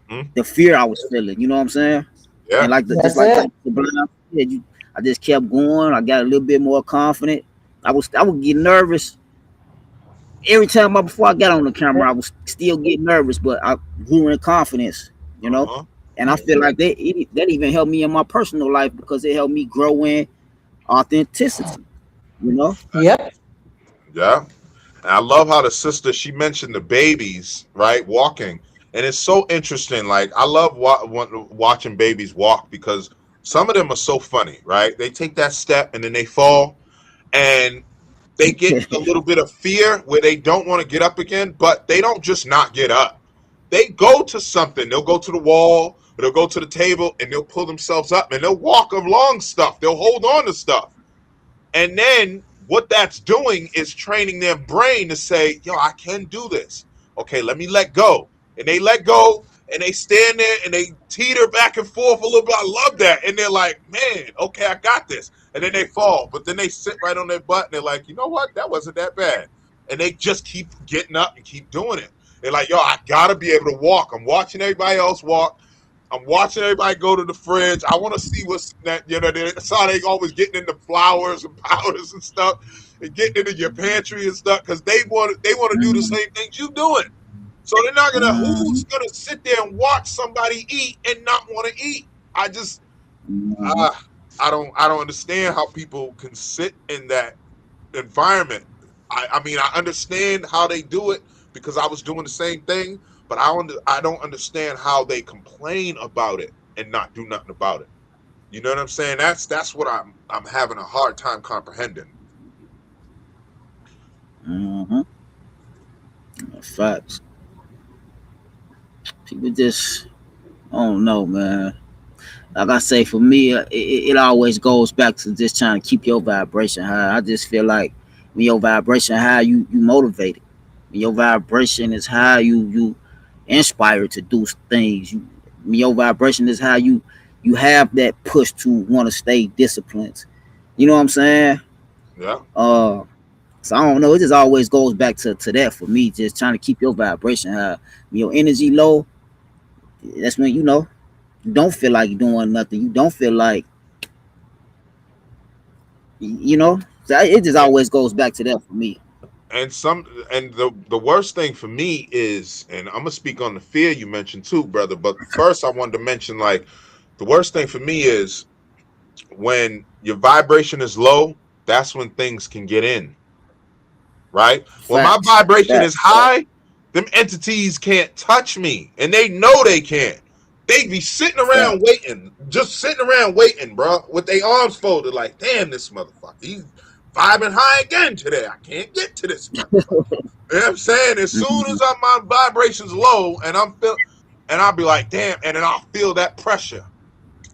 Speaker 2: Mhm.
Speaker 3: the fear I was feeling. You know what I'm saying? And
Speaker 2: Yeah.
Speaker 3: just
Speaker 4: That's
Speaker 3: like
Speaker 4: it.
Speaker 3: the blind said, I just kept going. I got a little bit more confident. I would get nervous every time before I got on the camera. I was still getting nervous, but I grew in confidence. You know,
Speaker 2: Uh-huh.
Speaker 3: and I feel like that even helped me in my personal life because it helped me grow in authenticity. You know,
Speaker 4: Yep.
Speaker 2: Yeah. And I love how the sister, she mentioned the babies, right, walking. And it's so interesting. Like, I love watching babies walk because some of them are so funny, right? They take that step and then they fall and they get a little bit of fear where they don't want to get up again, but they don't just not get up. They go to something. They'll go to the wall or they'll go to the table and they'll pull themselves up and they'll walk along stuff. They'll hold on to stuff. And then what that's doing is training their brain to say, yo, I can do this. Okay, let me let go. And they let go and they stand there and they teeter back and forth a little bit. I love that. And they're like, man, okay, I got this. And then they fall. But then they sit right on their butt and they're like, you know what? That wasn't that bad. And they just keep getting up and keep doing it. They're like, yo, I gotta be able to walk. I'm watching everybody else walk. I'm watching everybody go to the fridge. I want to see what's that. You know, that's how they always getting into flowers and powders and stuff, and getting into your pantry and stuff because they want to do the same things you doing. So they're not gonna. Who's gonna sit there and watch somebody eat and not want to eat? I just, uh, I don't understand how people can sit in that environment. I mean, I understand how they do it because I was doing the same thing, but I don't understand how they complain about it and not do nothing about it. You know what I'm saying? That's what I'm having a hard time comprehending.
Speaker 3: mm-hmm. Facts. People just, I don't know, man. Like I say, for me, it always goes back to just trying to keep your vibration high. I just feel like when your vibration high, you motivated. When your vibration is high, you inspired to do things. When your vibration is high, you have that push to want to stay disciplined. You know what I'm saying?
Speaker 2: Yeah.
Speaker 3: Uh, so I don't know. It just always goes back to that for me. Just trying to keep your vibration high. When your energy low, that's when you don't feel like you're doing nothing. You don't feel like so it just
Speaker 2: And,
Speaker 3: always goes back to that for me.
Speaker 2: and the worst thing for me is, and I'm gonna speak on the fear you mentioned too, brother. But first, I wanted to mention like the worst thing for me is when your vibration is low. That's when things can get in. Right? When my
Speaker 3: Facts.
Speaker 2: vibration is
Speaker 3: Facts.
Speaker 2: high, them entities can't touch me, and they know they can't. They be sitting around
Speaker 3: Facts.
Speaker 2: waiting, just sitting around waiting, bro, with their arms folded, like, damn, this motherfucker, he's vibing high again today. I can't get to this motherfucker. You know what I'm saying? As soon
Speaker 3: Mhm.
Speaker 2: as my vibration's low, and I'll be like, damn, and then I'll feel that pressure.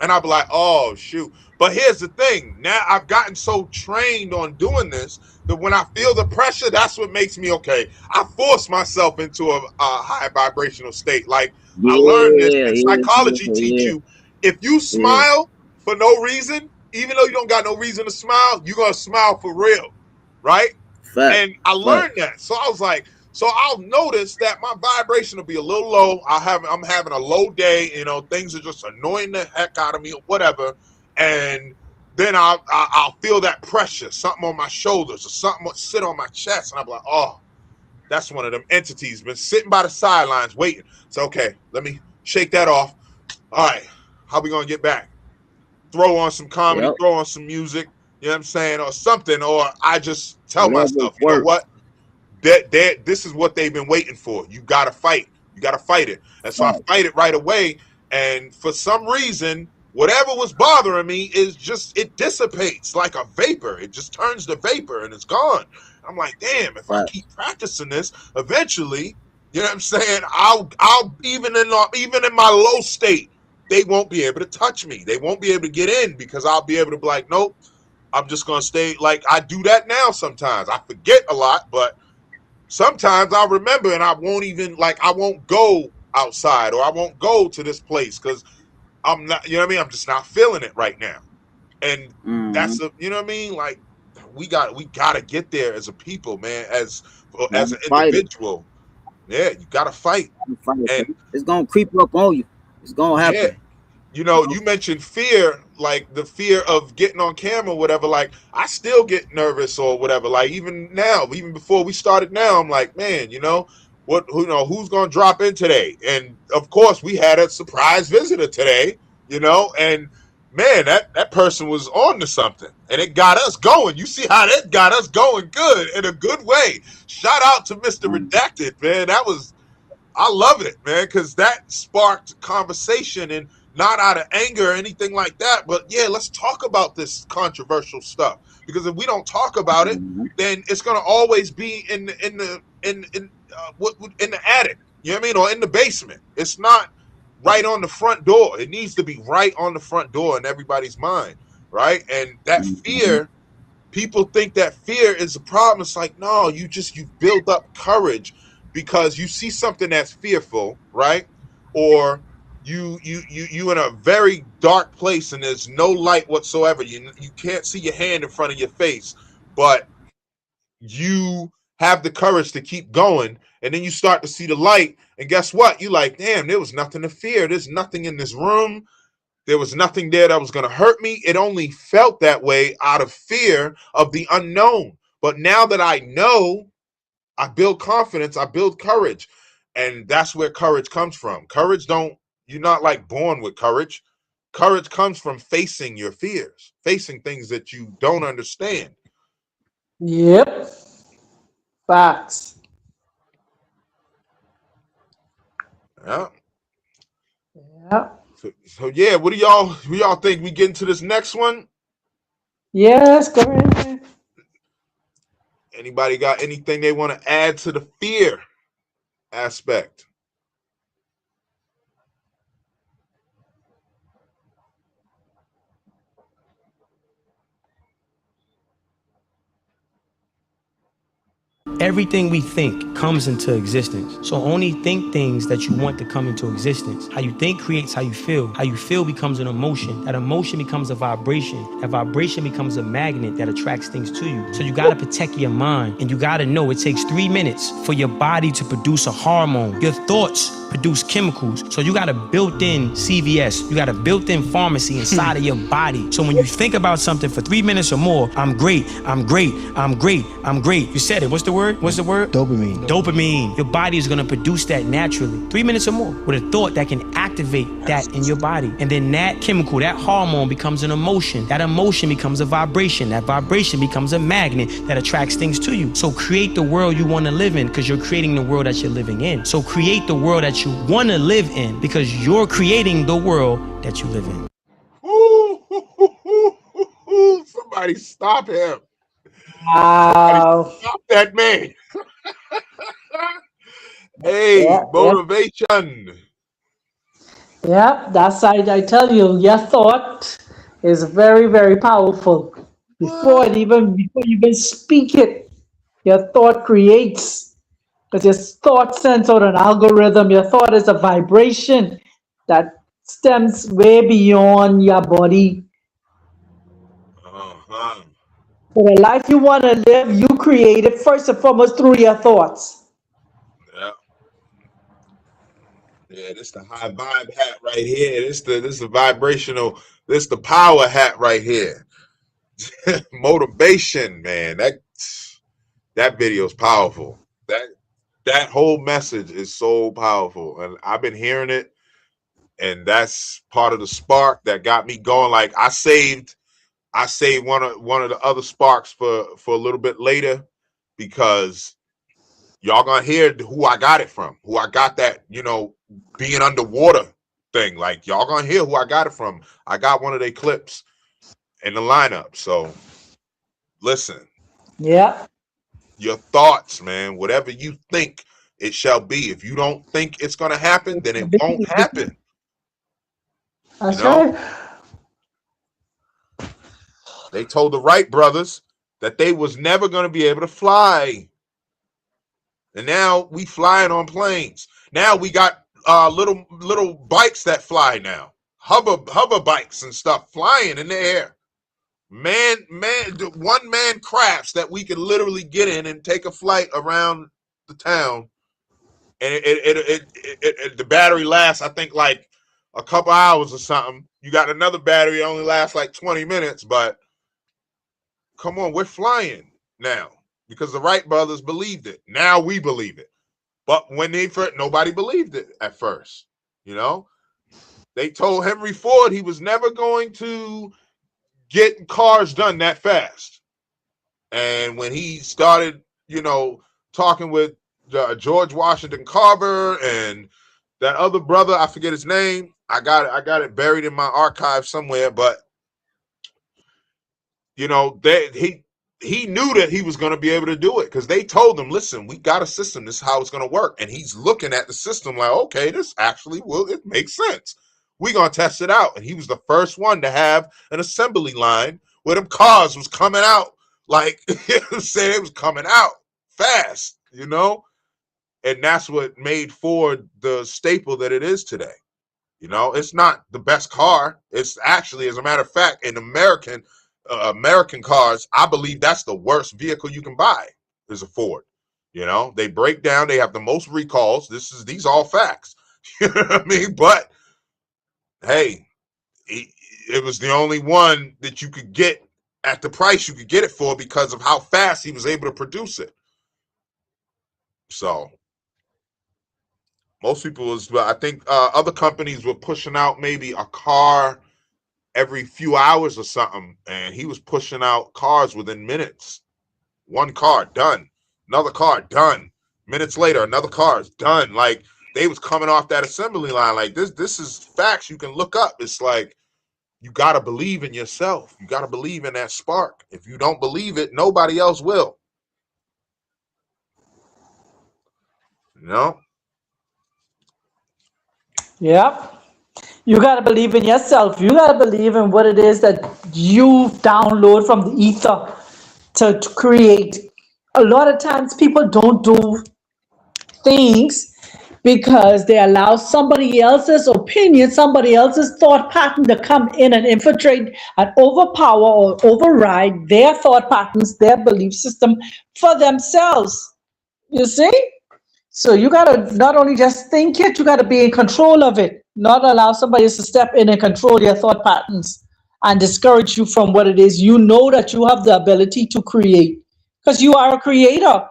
Speaker 2: And I'll be like, oh, shoot. But here's the thing. Now I've gotten so trained on doing this that when I feel the pressure, that's what makes me okay. I force myself into a high vibrational state. Like I learned this,
Speaker 3: Yeah,
Speaker 2: and
Speaker 3: yeah,
Speaker 2: psychology teach
Speaker 3: yeah,
Speaker 2: you if you
Speaker 3: yeah.
Speaker 2: smile for no reason, even though you don't got no reason to smile, you're going to smile for real. Right?
Speaker 3: Fact.
Speaker 2: And I
Speaker 3: Fact.
Speaker 2: learned that. So I was like, so I'll notice that my vibration will be a little low. I'm having a low day, things are just annoying the heck out of me or whatever. And then I'll feel that pressure, something on my shoulders or something will sit on my chest. And I'm like, oh, That's one of them entities been sitting by the sidelines waiting. So okay, let me shake that off. All right, how we gonna get back? Throw on some comedy,
Speaker 3: Yep.
Speaker 2: throw on some music, you know what I'm saying, or something, or I just tell
Speaker 3: Whatever
Speaker 2: myself, you know
Speaker 3: works.
Speaker 2: what? That this is what they've been waiting for. You gotta fight. You gotta fight it. And so I
Speaker 3: Right.
Speaker 2: fight it right away. And for some reason, whatever was bothering me is just it dissipates like a vapor. It just turns to vapor and it's gone. I'm like, damn, if I
Speaker 3: Right.
Speaker 2: keep practicing this, eventually, you know what I'm saying? I'll even in my low state, they won't be able to touch me. They won't be able to get in because I'll be able to be like, nope, I'm just gonna stay like I do that now sometimes. I forget a lot, but sometimes I'll remember and I won't go outside or I won't go to this place because I'm not, you know what I mean? I'm just not feeling it right now. And
Speaker 3: Mm-hmm.
Speaker 2: that's you know what I mean? Like we gotta get there as a people, man, as
Speaker 3: Gotta
Speaker 2: an
Speaker 3: fight it.
Speaker 2: individual. Yeah, you gotta fight.
Speaker 3: Gotta fight it.
Speaker 2: And
Speaker 3: 'Cause it's gonna creep up on you. It's gonna
Speaker 2: yeah,
Speaker 3: happen. You know?
Speaker 2: you mentioned fear, like the fear of getting on camera, or whatever. Like, I still get nervous or whatever. Like, even now, even before we started now, I'm like, man, who's going to drop in today? And of course, we had a surprise visitor today, and man, that person was on to something and it got us going. You see how that got us going good in a good way. Shout out to Mr.
Speaker 3: Mm-hmm.
Speaker 2: Redacted, man. I love it, man, because that sparked conversation and not out of anger or anything like that. But yeah, let's talk about this controversial stuff because if we don't talk about it,
Speaker 3: Mm-hmm.
Speaker 2: then it's gonna always be in the attic. You know what I mean, or in the basement. It's not right on the front door. It needs to be right on the front door in everybody's mind, right? And that
Speaker 3: Mm-hmm.
Speaker 2: fear, people think that fear is a problem. It's like, no, you build up courage because you see something that's fearful, right? Or you in a very dark place and there's no light whatsoever. You can't see your hand in front of your face, but you have the courage to keep going, and then you start to see the light, and guess what? You like, damn, there was nothing to fear. There's nothing in this room. There was nothing there that was going to hurt me. It only felt that way out of fear of the unknown. But now that I know, I build confidence, I build courage. And that's where courage comes from. You're not like born with courage. Courage comes from facing your fears, facing things that you don't understand.
Speaker 4: Yep. Facts.
Speaker 2: Yeah.
Speaker 4: Yep.
Speaker 2: So yeah, what do y'all think? We get into this next one?
Speaker 4: Yes, go ahead.
Speaker 2: Anybody got anything they want to add to the fear aspect?
Speaker 6: Everything we think comes into existence. So only think things that you want to come into existence. How you think creates how you feel. How you feel becomes an emotion. That emotion becomes a vibration. That vibration becomes a magnet that attracts things to you. So you gotta protect your mind. And you gotta know it takes 3 minutes for your body to produce a hormone. Your thoughts produce chemicals. So you got a built-in CVS. You got a built-in pharmacy inside of your body. So when you think about something for 3 minutes or more, I'm great, I'm great, I'm great, I'm great. You said it. What's the word? What's the word?
Speaker 7: Dopamine.
Speaker 6: Dopamine. Your body is going to produce that naturally. 3 minutes or more with a thought that can activate that in your body. And then that chemical, that hormone becomes an emotion. That emotion becomes a vibration. That vibration becomes a magnet that attracts things to you. So create the world you want to live in because you're creating the world that you're living in. So create the world that you want to live in because you're creating the world that you live in.
Speaker 2: Somebody stop him. Somebody
Speaker 4: Wow.
Speaker 2: stop that man. Hey,
Speaker 4: Yeah, yeah,
Speaker 2: motivation.
Speaker 4: yeah. That's I tell you, your thought is very, very powerful.
Speaker 2: What?
Speaker 4: Before you even speak it, your thought creates. Because your thought sends out an algorithm. Your thought is a vibration that stems way beyond your body.
Speaker 2: Uh-huh.
Speaker 4: For the life you want to live, you create it first and foremost through your thoughts.
Speaker 2: Yeah. Yeah, this the high vibe hat right here. This the vibrational, this the power hat right here. Motivation, man. That video's powerful. That That whole message is so powerful, and I've been hearing it, and that's part of the spark that got me going. Like I saved one of the other sparks for a little bit later, because y'all gonna hear who I got it from, who I got that, being underwater thing. Like, y'all gonna hear who I got it from. I got one of their clips in the lineup. So listen,
Speaker 4: Yeah.
Speaker 2: your thoughts, man, whatever you think it shall be. If you don't think it's gonna happen, then it won't happen. You
Speaker 4: That's
Speaker 2: know,
Speaker 4: right.
Speaker 2: they told the Wright brothers that they was never gonna be able to fly. And now we flying on planes. Now we got little bikes that fly now. Hover bikes and stuff flying in the air. One man crafts that we can literally get in and take a flight around the town. And the battery lasts, I think, like a couple hours or something. You got another battery that only lasts like 20 minutes, but come on, we're flying now because the Wright brothers believed it. Now we believe it. But when nobody believed it at first. They told Henry Ford he was never going to get cars done that fast. And when he started, talking with George Washington Carver and that other brother, I forget his name. I got it buried in my archive somewhere, but he knew that he was going to be able to do it, because they told him, listen, we got a system. This is how it's going to work. And he's looking at the system like, okay, this actually it makes sense. We're going to test it out. And he was the first one to have an assembly line where them cars was coming out. Like, saying it was coming out fast, and that's what made Ford the staple that it is today. It's not the best car. It's actually, as a matter of fact, in American cars, I believe that's the worst vehicle you can buy is a Ford. They break down. They have the most recalls. These all facts. You know what I mean? But hey, it was the only one that you could get at the price you could get it for because of how fast he was able to produce it. So most people I think other companies were pushing out maybe a car every few hours or something, and he was pushing out cars within minutes. One car done, another car done. Minutes later, another car is done. Like, they was coming off that assembly line. Like, this is facts you can look up. It's like, you got to believe in yourself. You got to believe in that spark. If you don't believe it, nobody else will.
Speaker 4: Yep. You got to believe in yourself. You got to believe in what it is that you download from the ether to create. A lot of times people don't do things because they allow somebody else's opinion, somebody else's thought pattern to come in and infiltrate and overpower or override their thought patterns, their belief system for themselves. You see? So you got to not only just think it, you got to be in control of it, not allow somebody else to step in and control your thought patterns and discourage you from what it is. You know that you have the ability to create because you are a creator.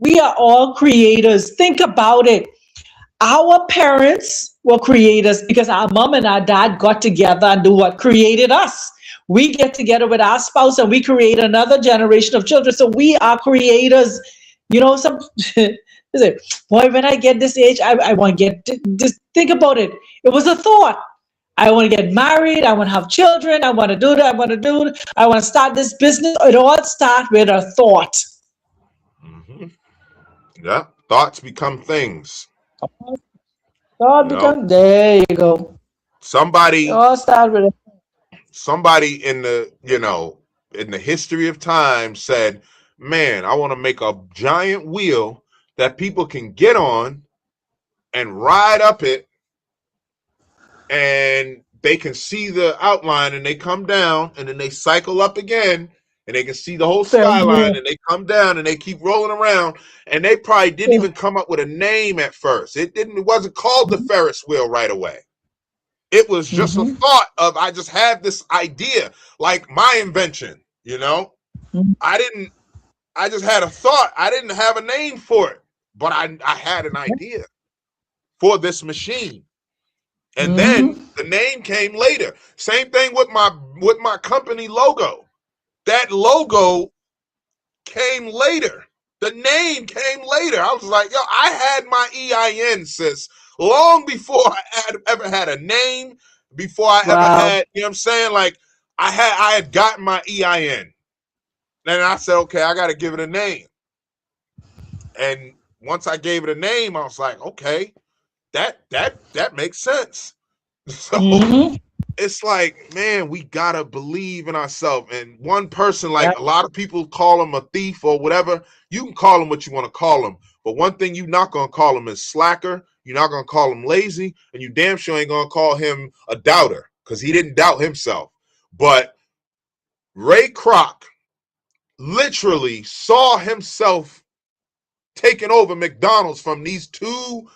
Speaker 4: We are all creators. Think about it. Our parents were creators because our mom and our dad got together and do what? Created us. We get together with our spouse and we create another generation of children. So we are creators. Some boy, when I get this age, I want to get this. Think about it. It was a thought. I want to get married. I want to have children. I want to do that. I want to start this business. It all starts with a thought.
Speaker 2: Mm-hmm. Yeah. Thoughts become things.
Speaker 4: There you go.
Speaker 2: Somebody
Speaker 4: All start with
Speaker 2: in the history of time said, man, I want to make a giant wheel that people can get on and ride up it, and they can see the outline, and they come down, and then they cycle up again, and they can see the whole skyline, and they come down, and they keep rolling around, and they probably didn't even come up with a name at first. It wasn't called the Ferris wheel right away. It was just a thought of, I just had this idea, like my invention, I just had a thought. I didn't have a name for it. but I had an idea for this machine. And then
Speaker 4: Mm-hmm.
Speaker 2: the name came later. Same thing with my company logo. That logo came later. The name came later. I was like, yo, I had my EIN, sis, long before I ever had a name, before I ever
Speaker 4: Wow.
Speaker 2: had, you know what I'm saying? Like I had gotten my EIN. And I said, okay, I gotta give it a name. And once I gave it a name, I was like, okay, that makes sense. So
Speaker 4: Mm-hmm.
Speaker 2: it's like, man, we gotta believe in ourselves. And one person,
Speaker 4: Yeah.
Speaker 2: like a lot of people call him a thief or whatever. You can call him what you want to call him, but one thing you're not gonna call him is slacker. You're not gonna call him lazy, and you damn sure ain't gonna call him a doubter because he didn't doubt himself. But Ray Kroc literally saw himself taking over McDonald's from these two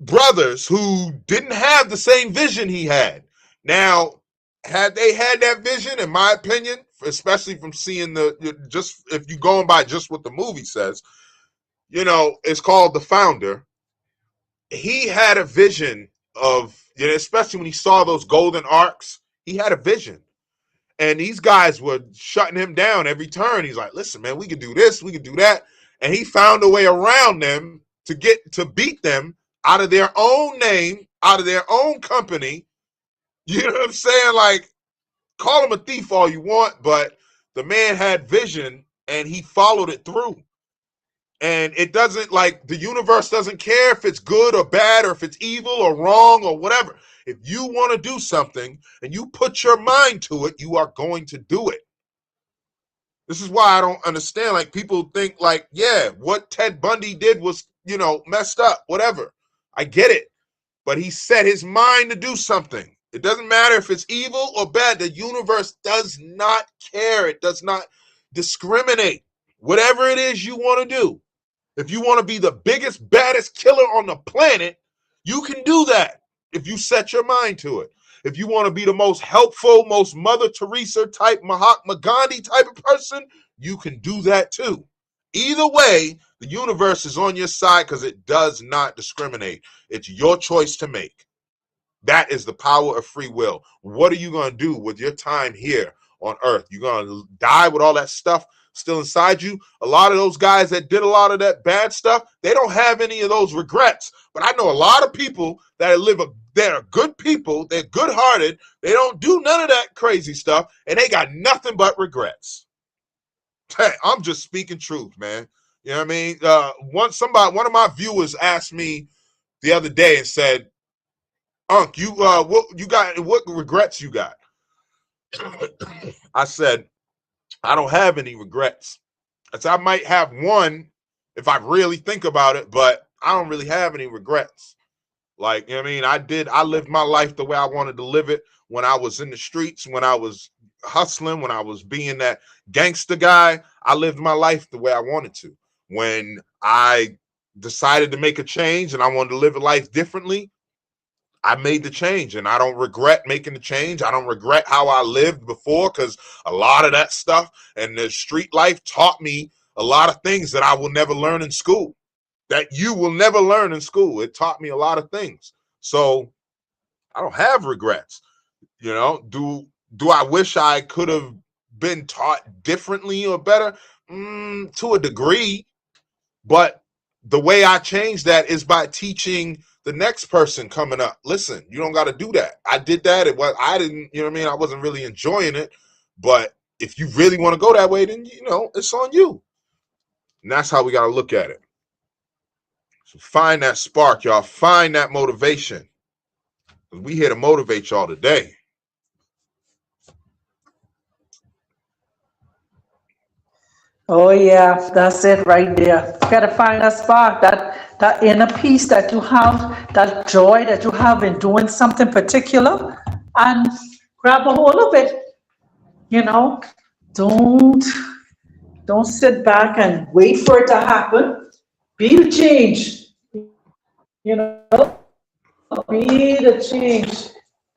Speaker 2: brothers who didn't have the same vision he had. Now, had they had that vision, in my opinion, especially from seeing just if you going by just what the movie says, it's called The Founder. He had a vision of, especially when he saw those golden arcs, he had a vision. And these guys were shutting him down every turn. He's like, listen, man, we can do this, we can do that. And he found a way around them to beat them out of their own name, out of their own company. You know what I'm saying? Like, call him a thief all you want, but the man had vision and he followed it through. And it doesn't, like, the universe doesn't care if it's good or bad or if it's evil or wrong or whatever. If you want to do something and you put your mind to it, you are going to do it. This is why I don't understand. Like, people think, like, yeah, what Ted Bundy did was, messed up, whatever. I get it. But he set his mind to do something. It doesn't matter if it's evil or bad. The universe does not care. It does not discriminate. Whatever it is you want to do. If you want to be the biggest, baddest killer on the planet, you can do that if you set your mind to it. If you want to be the most helpful, most Mother Teresa type, Mahatma Gandhi type of person, you can do that too. Either way, the universe is on your side because it does not discriminate. It's your choice to make. That is the power of free will. What are you going to do with your time here on Earth? You're going to die with all that stuff still inside you? A lot of those guys that did a lot of that bad stuff, they don't have any of those regrets. But I know a lot of people that are good people, they're good-hearted, they don't do none of that crazy stuff, and they got nothing but regrets. Hey, I'm just speaking truth, man. You know what I mean? One of my viewers asked me the other day and said, Unc, what regrets you got? I said, I don't have any regrets. I said, I might have one if I really think about it, but I don't really have any regrets. Like, you know what I mean? I lived my life the way I wanted to live it when I was in the streets, when I was hustling, when I was being that gangster guy. I lived my life the way I wanted to. When I decided to make a change and I wanted to live a life differently, I made the change and I don't regret making the change. I don't regret how I lived before because a lot of that stuff and the street life taught me a lot of things that I will never learn in school, that you will never learn in school. It taught me a lot of things. So I don't have regrets. Do I wish I could have been taught differently or better? To a degree, but the way I change that is by teaching the next person coming up. Listen, you don't got to do that. I did that. I didn't, you know what I mean? I wasn't really enjoying it, but if you really want to go that way, then, it's on you. And that's how we got to look at it. So find that spark, y'all. Find that motivation. We here to motivate y'all today.
Speaker 4: Oh yeah, that's it right there. You gotta find that spark, that inner peace that you have, that joy that you have in doing something particular, and grab a hold of it. You know, don't don't sit back and wait for it to happen. Be the change. You know, be the change.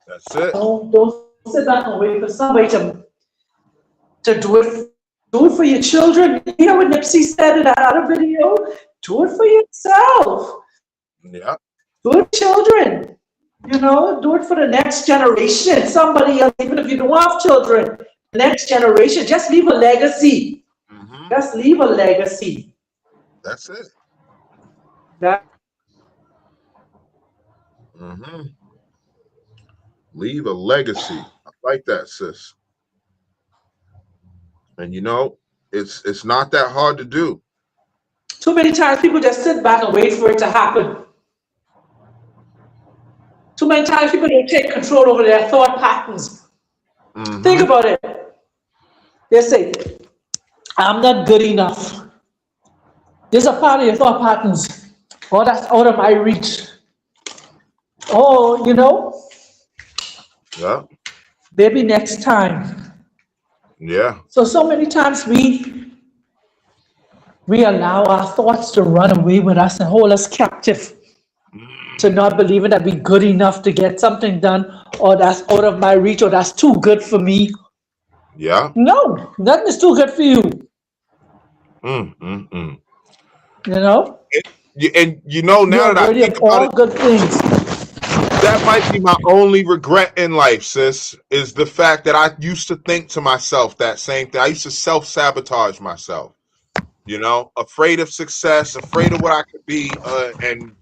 Speaker 2: That's it.
Speaker 4: Don't sit back and wait for somebody to do it. Do it for your children. You hear what Nipsey said in that other video? Do it for yourself.
Speaker 2: Yeah.
Speaker 4: Do it for children. Do it for the next generation. Somebody else, even if you don't have children, the next generation, just leave a legacy.
Speaker 2: Hmm.
Speaker 4: Just leave a legacy.
Speaker 2: That's it.
Speaker 4: That
Speaker 2: Hmm. Leave a legacy. I like that, sis. And it's not that hard to do.
Speaker 4: too many times people just sit back and wait for it to happen. Too many times people don't take control over their thought patterns. Think
Speaker 2: Hmm.
Speaker 4: about it. They say, I'm not good enough. There's a part of your thought patterns. Oh, that's out of my reach. Oh,
Speaker 2: Yeah.
Speaker 4: maybe next time.
Speaker 2: Yeah.
Speaker 4: So many times we allow our thoughts to run away with us and hold us captive to not believing that we're good enough to get something done, or that's out of my reach, or that's too good for me.
Speaker 2: Yeah.
Speaker 4: No, nothing is too good for you.
Speaker 2: Mm, mm, mm.
Speaker 4: You know,
Speaker 2: And
Speaker 4: you
Speaker 2: now
Speaker 4: are
Speaker 2: that I
Speaker 4: worthy
Speaker 2: think
Speaker 4: of
Speaker 2: about
Speaker 4: all
Speaker 2: it,
Speaker 4: good things.
Speaker 2: that might be my only regret in life, sis, is the fact that I used to think to myself that same thing. I used to self-sabotage myself, afraid of success, afraid of what I could be, and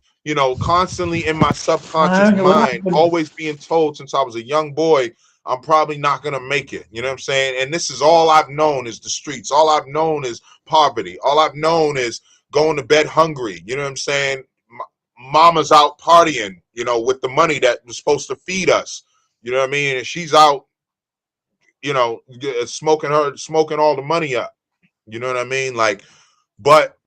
Speaker 2: constantly in my subconscious
Speaker 4: What
Speaker 2: mind,
Speaker 4: happened?
Speaker 2: always being told since I was a young boy, I'm probably not gonna make it. You know what I'm saying? And this is all I've known is the streets. All I've known is poverty. All I've known is going to bed hungry. You know what I'm saying? Mama's out partying, with the money that was supposed to feed us. You know what I mean? And she's out, smoking all the money up. You know what I mean? Like, but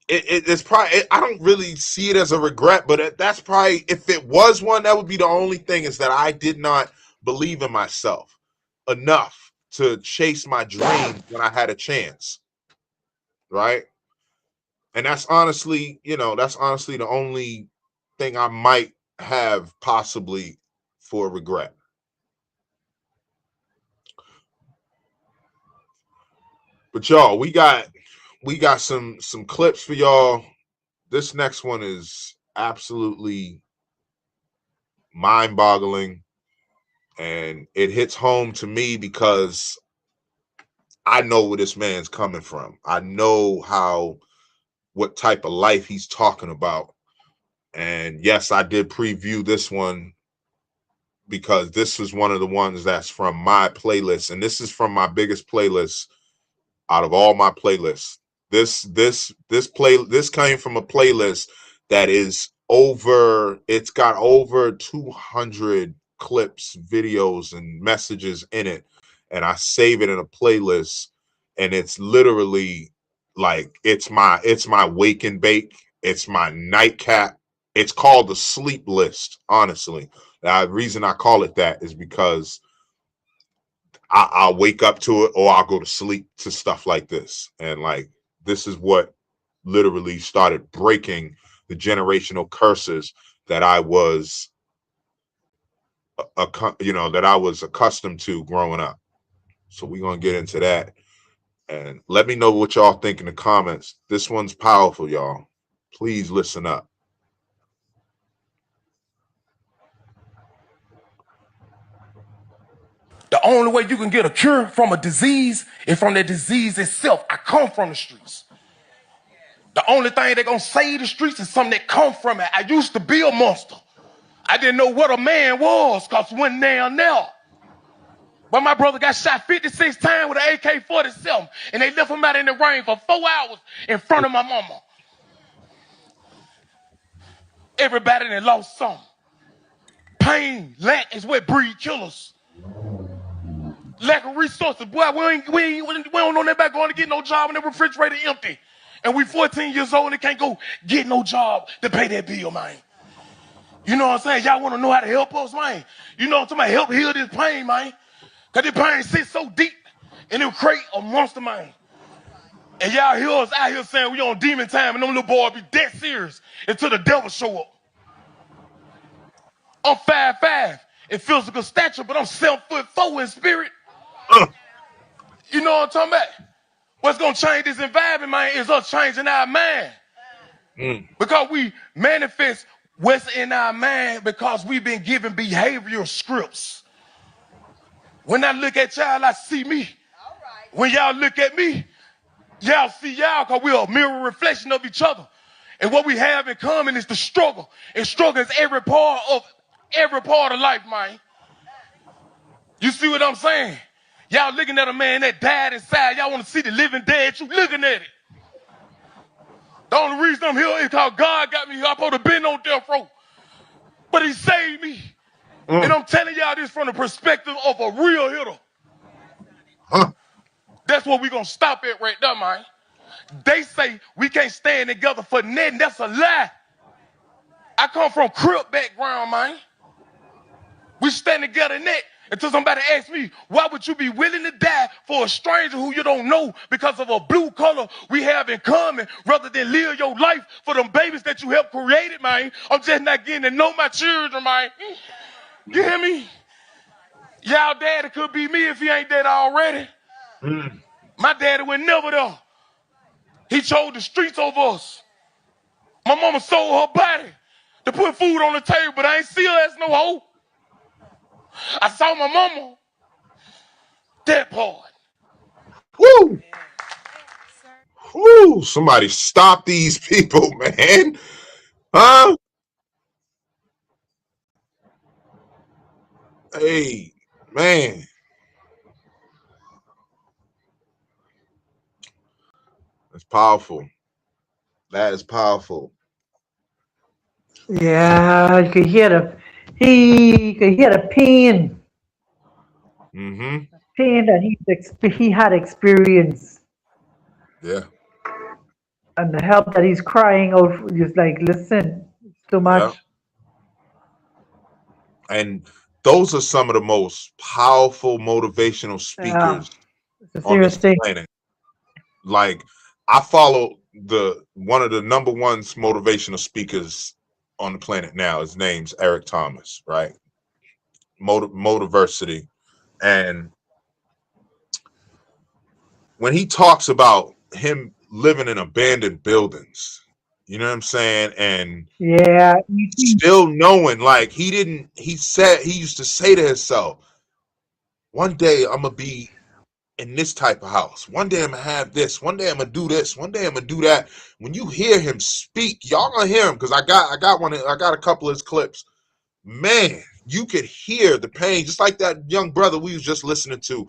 Speaker 2: it's probably I don't really see it as a regret, but that's probably if it was one, that would be the only thing is that I did not believe in myself enough to chase my dreams when I had a chance, right? And that's honestly the only thing I might have possibly for regret. But y'all, we got some clips for y'all. This next one is absolutely mind-boggling, and it hits home to me because I know where this man's coming from. I know what type of life he's talking about. And yes, I did preview this one because this is one of the ones that's from my playlist, and this is from my biggest playlist out of all my playlists. This came from a playlist that is over. It's got over 200 clips, videos, and messages in it, and I save it in a playlist, and it's literally like it's my wake and bake. It's my nightcap. It's called the sleep list. Honestly, the reason I call it that is because I'll wake up to it or I'll go to sleep to stuff like this. And like, this is what literally started breaking the generational curses that I was, that I was accustomed to growing up. So we're going to get into that. And let me know what y'all think in the comments. This one's powerful, y'all. Please listen up.
Speaker 7: The only way you can get a cure from a disease is from the disease itself. I come from the streets. The only thing they're going to save the streets is something that come from it. I used to be a monster. I didn't know what a man was because when now. But my brother got shot 56 times with an AK-47 and they left him out in the rain for 4 hours in front of my mama. Everybody that lost some. Pain, lack is what breed killers. Lack of resources. Boy, we don't know that about going to get no job and the refrigerator empty. And we 14 years old and can't go get no job to pay that bill, man. You know what I'm saying? Y'all want to know how to help us, man? You know what I'm talking about? Help heal this pain, man. Because this pain sits so deep and it'll create a monster, man. And y'all hear us out here saying we on demon time and them little boys be dead serious until the devil show up. I'm 5'5" in physical stature, but I'm 7'4" in spirit.
Speaker 2: Uh,
Speaker 7: You know what I'm talking about? What's gonna change this environment, man, is us changing our mind. Because we manifest what's in our mind because we've been given behavioral scripts. When I look at y'all, I see me. When y'all look at me, y'all see y'all because we're a mirror reflection of each other. And what we have in common is the struggle. And struggle is every part of life, man. You see what I'm saying? Y'all looking at a man that died inside. Y'all want to see the living dead. You looking at it. The only reason I'm here is because God got me here. I'm supposed to been on death row. But he saved me. And I'm telling y'all this from the perspective of a real hitter. That's what we're going to stop at right there, man. They say we can't stand together for nothing. That's a lie. I come from Crip background, man. We stand together in that until somebody asks me, why would you be willing to die for a stranger who you don't know because of a blue color we have in common rather than live your life for them babies that you helped create, man? I'm just not getting to know my children, man. You hear me? Y'all daddy could be me if he ain't dead already. My daddy was never there. He chose the streets over us. My mama sold her body to put food on the table, but I ain't see her as no hoe. I saw my mama. That part.
Speaker 2: Woo! Woo! Somebody stop these people, man. Huh? Hey, man. That's powerful. That is powerful.
Speaker 4: Yeah, you could hear the pain,
Speaker 2: Mm-hmm.
Speaker 4: pain that he had experienced,
Speaker 2: Yeah.
Speaker 4: and the help that he's crying out. For. Just like, listen, it's too
Speaker 2: Yeah.
Speaker 4: much.
Speaker 2: And those are some of the most powerful motivational
Speaker 4: Yeah,
Speaker 2: speakers
Speaker 4: it's a
Speaker 2: on
Speaker 4: serious
Speaker 2: this
Speaker 4: thing.
Speaker 2: planet. Like, I follow one of the number one motivational speakers on the planet now. His name's Eric Thomas, right? Motiversity. And when he talks about him living in abandoned buildings, you know what I'm saying? And
Speaker 4: Yeah,
Speaker 2: still knowing, like, he used to say to himself, one day I'm gonna be in this type of house. One day I'm gonna have this. One day I'm gonna do this. One day I'm gonna do that. When you hear him speak, y'all gonna hear him because I got a couple of his clips. Man, you could hear the pain, just like that young brother we was just listening to,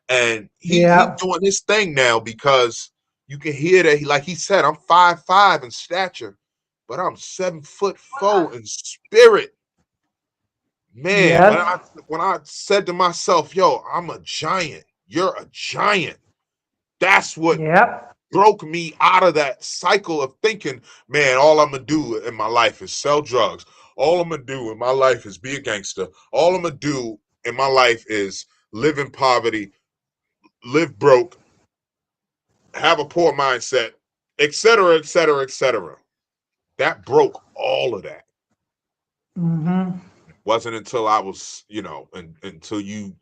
Speaker 2: and he
Speaker 4: yeah,
Speaker 2: doing his thing now because you can hear that like he said, I'm 5'5" in stature, but I'm 7'4" in spirit. Man,
Speaker 4: yes,
Speaker 2: when I said to myself, yo, I'm a giant, you're a giant. That's what
Speaker 4: yep,
Speaker 2: broke me out of that cycle of thinking, man, all I'm gonna do in my life is sell drugs. All I'm gonna do in my life is be a gangster. All I'm gonna do in my life is live in poverty, live broke, have a poor mindset, etc., etc., etc. That broke all of that.
Speaker 4: mm-hmm,
Speaker 2: It wasn't until I was, until you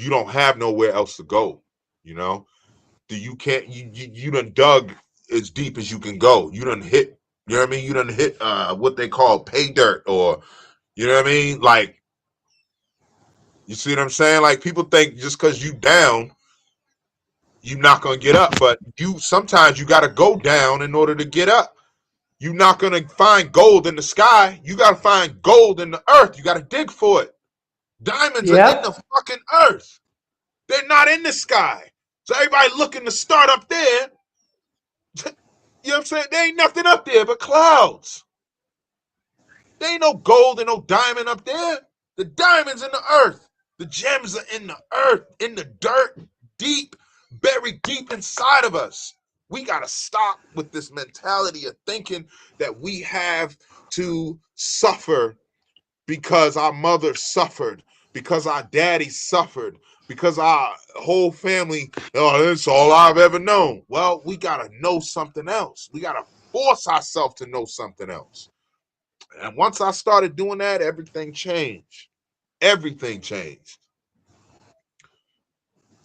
Speaker 2: don't have nowhere else to go, you know. You can't you done dug as deep as you can go. You done hit, you know what I mean? You done hit what they call pay dirt, or you know what I mean? Like, you see what I'm saying? Like, people think just because you down, you're not gonna get up. But sometimes you gotta go down in order to get up. You're not gonna find gold in the sky. You gotta find gold in the earth. You gotta dig for it. Diamonds are in
Speaker 4: yep,
Speaker 2: the fucking earth. They're not in the sky. So everybody looking to start up there. You know what I'm saying? There ain't nothing up there but clouds. There ain't no gold and no diamond up there. The diamond's in the earth. The gems are in the earth, in the dirt, deep, buried deep inside of us. We got to stop with this mentality of thinking that we have to suffer because our mother suffered, because our daddy suffered, because our whole family, oh, that's all I've ever known. Well, we got to know something else. We got to force ourselves to know something else. And once I started doing that, everything changed. Everything changed.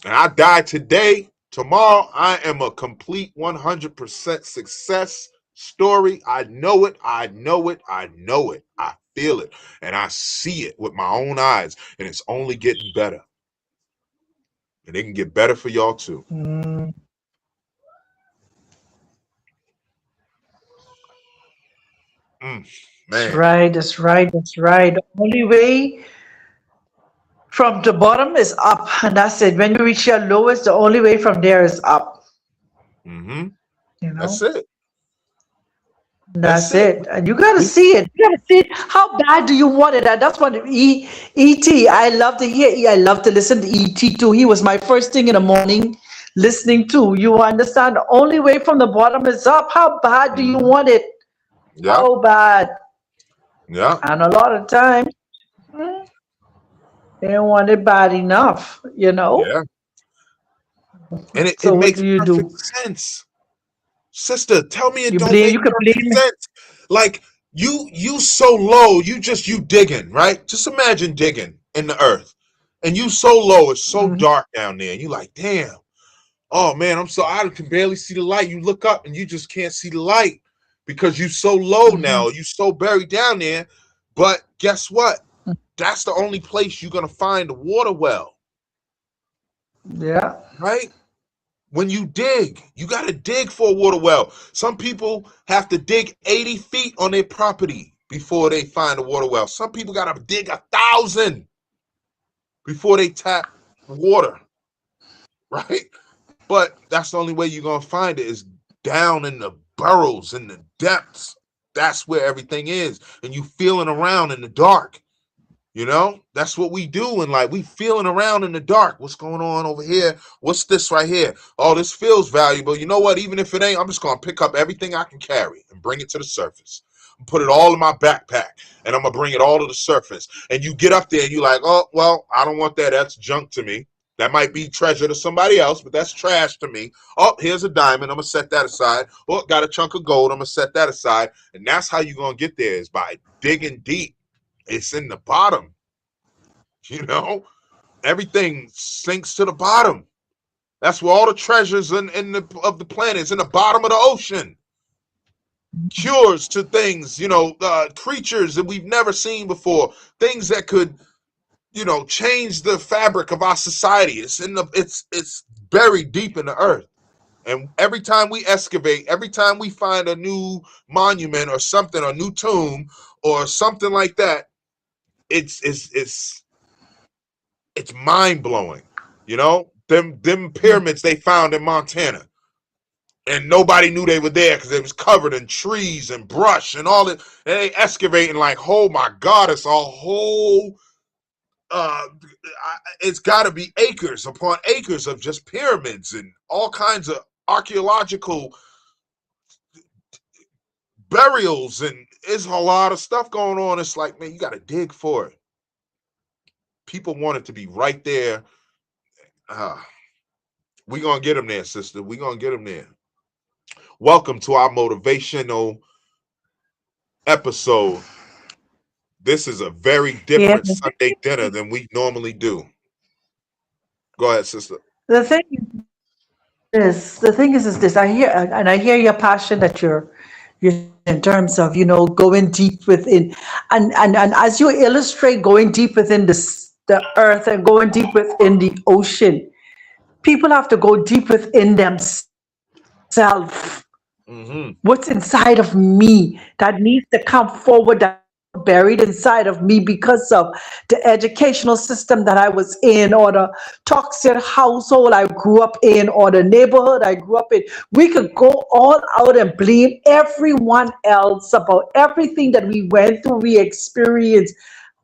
Speaker 2: And I died today Tomorrow, I am a complete 100% success story. I know it. I know it. I know it. I feel it. And I see it with my own eyes. And it's only getting better. And it can get better for y'all too.
Speaker 4: That's
Speaker 2: Man.
Speaker 4: right. That's right. That's right. The only way from the bottom is up, and that's it. When you reach your lowest, the only way from there is up.
Speaker 2: Mm-hmm.
Speaker 4: You
Speaker 2: That's
Speaker 4: know.
Speaker 2: it. That's
Speaker 4: That's
Speaker 2: it.
Speaker 4: it. And you gotta
Speaker 2: We,
Speaker 4: see it. You gotta see it. How bad do you want it? And that's what E.T. I love to hear. I love to listen to E.T. too. He was my first thing in the morning listening to. You understand? The only way from the bottom is up. How bad do you
Speaker 2: mm-hmm.
Speaker 4: want it?
Speaker 2: Yeah.
Speaker 4: How bad?
Speaker 2: Yeah.
Speaker 4: And a lot of times they don't want it bad enough, you know?
Speaker 2: Yeah. And it
Speaker 4: So what
Speaker 2: makes
Speaker 4: do you
Speaker 2: perfect
Speaker 4: do?
Speaker 2: sense. Sister, tell me it
Speaker 4: You
Speaker 2: don't
Speaker 4: blame,
Speaker 2: make
Speaker 4: you can
Speaker 2: perfect
Speaker 4: blame.
Speaker 2: sense. Like you so low, you digging, right? Just imagine digging in the earth. And you so low, it's so
Speaker 4: Mhm,
Speaker 2: dark down there. And you like, damn, oh man, I can barely see the light. You look up and you just can't see the light because you so low
Speaker 4: mhm.
Speaker 2: now. You so buried down there. But guess what? That's the only place you're gonna find a water well,
Speaker 4: Yeah.
Speaker 2: right? When you got to dig for a water well. Some people have to dig 80 feet on their property before they find a water well. Some people got to dig 1,000 before they tap water, right? But that's the only way you're going to find it is down in the burrows, in the depths. That's where everything is. And you feeling around in the dark. You know, that's what we do in life. We feeling around in the dark. What's going on over here? What's this right here? Oh, this feels valuable. You know what? Even if it ain't, I'm just gonna pick up everything I can carry and bring it to the surface. Put it all in my backpack, and I'm gonna bring it all to the surface. And you get up there, and you like, oh, well, I don't want that. That's junk to me. That might be treasure to somebody else, but that's trash to me. Oh, here's a diamond. I'm gonna set that aside. Oh, got a chunk of gold. I'm gonna set that aside. And that's how you're gonna get there is by digging deep. It's in the bottom. You know, everything sinks to the bottom. That's where all the treasures of the planet is in the bottom of the ocean. Cures to things, creatures that we've never seen before, things that could, change the fabric of our society. It's buried deep in the earth. And every time we excavate, every time we find a new monument or something, a new tomb or something like that, it's mind blowing. Them pyramids they found in Montana, and nobody knew they were there because it was covered in trees and brush and all that. And they excavating like, oh my God, it's a whole. It's got to be acres upon acres of just pyramids and all kinds of archaeological burials, and there's a lot of stuff going on. It's like, man, you got to dig for it. People want it to be right there. We gonna get them there, sister. We gonna get them there. Welcome to our motivational episode. This is a very
Speaker 4: Yeah.
Speaker 2: different Sunday dinner than we normally do. Go ahead, sister.
Speaker 4: The thing is this. I hear your passion that you're saying in terms of going deep within, and as you illustrate going deep within the earth and going deep within the ocean, people have to go deep within themselves.
Speaker 2: Mm-hmm.
Speaker 4: What's inside of me that needs to come forward, that buried inside of me because of the educational system that I was in, or the toxic household I grew up in, or the neighborhood I grew up in. We could go all out and blame everyone else about everything that we went through, we experienced.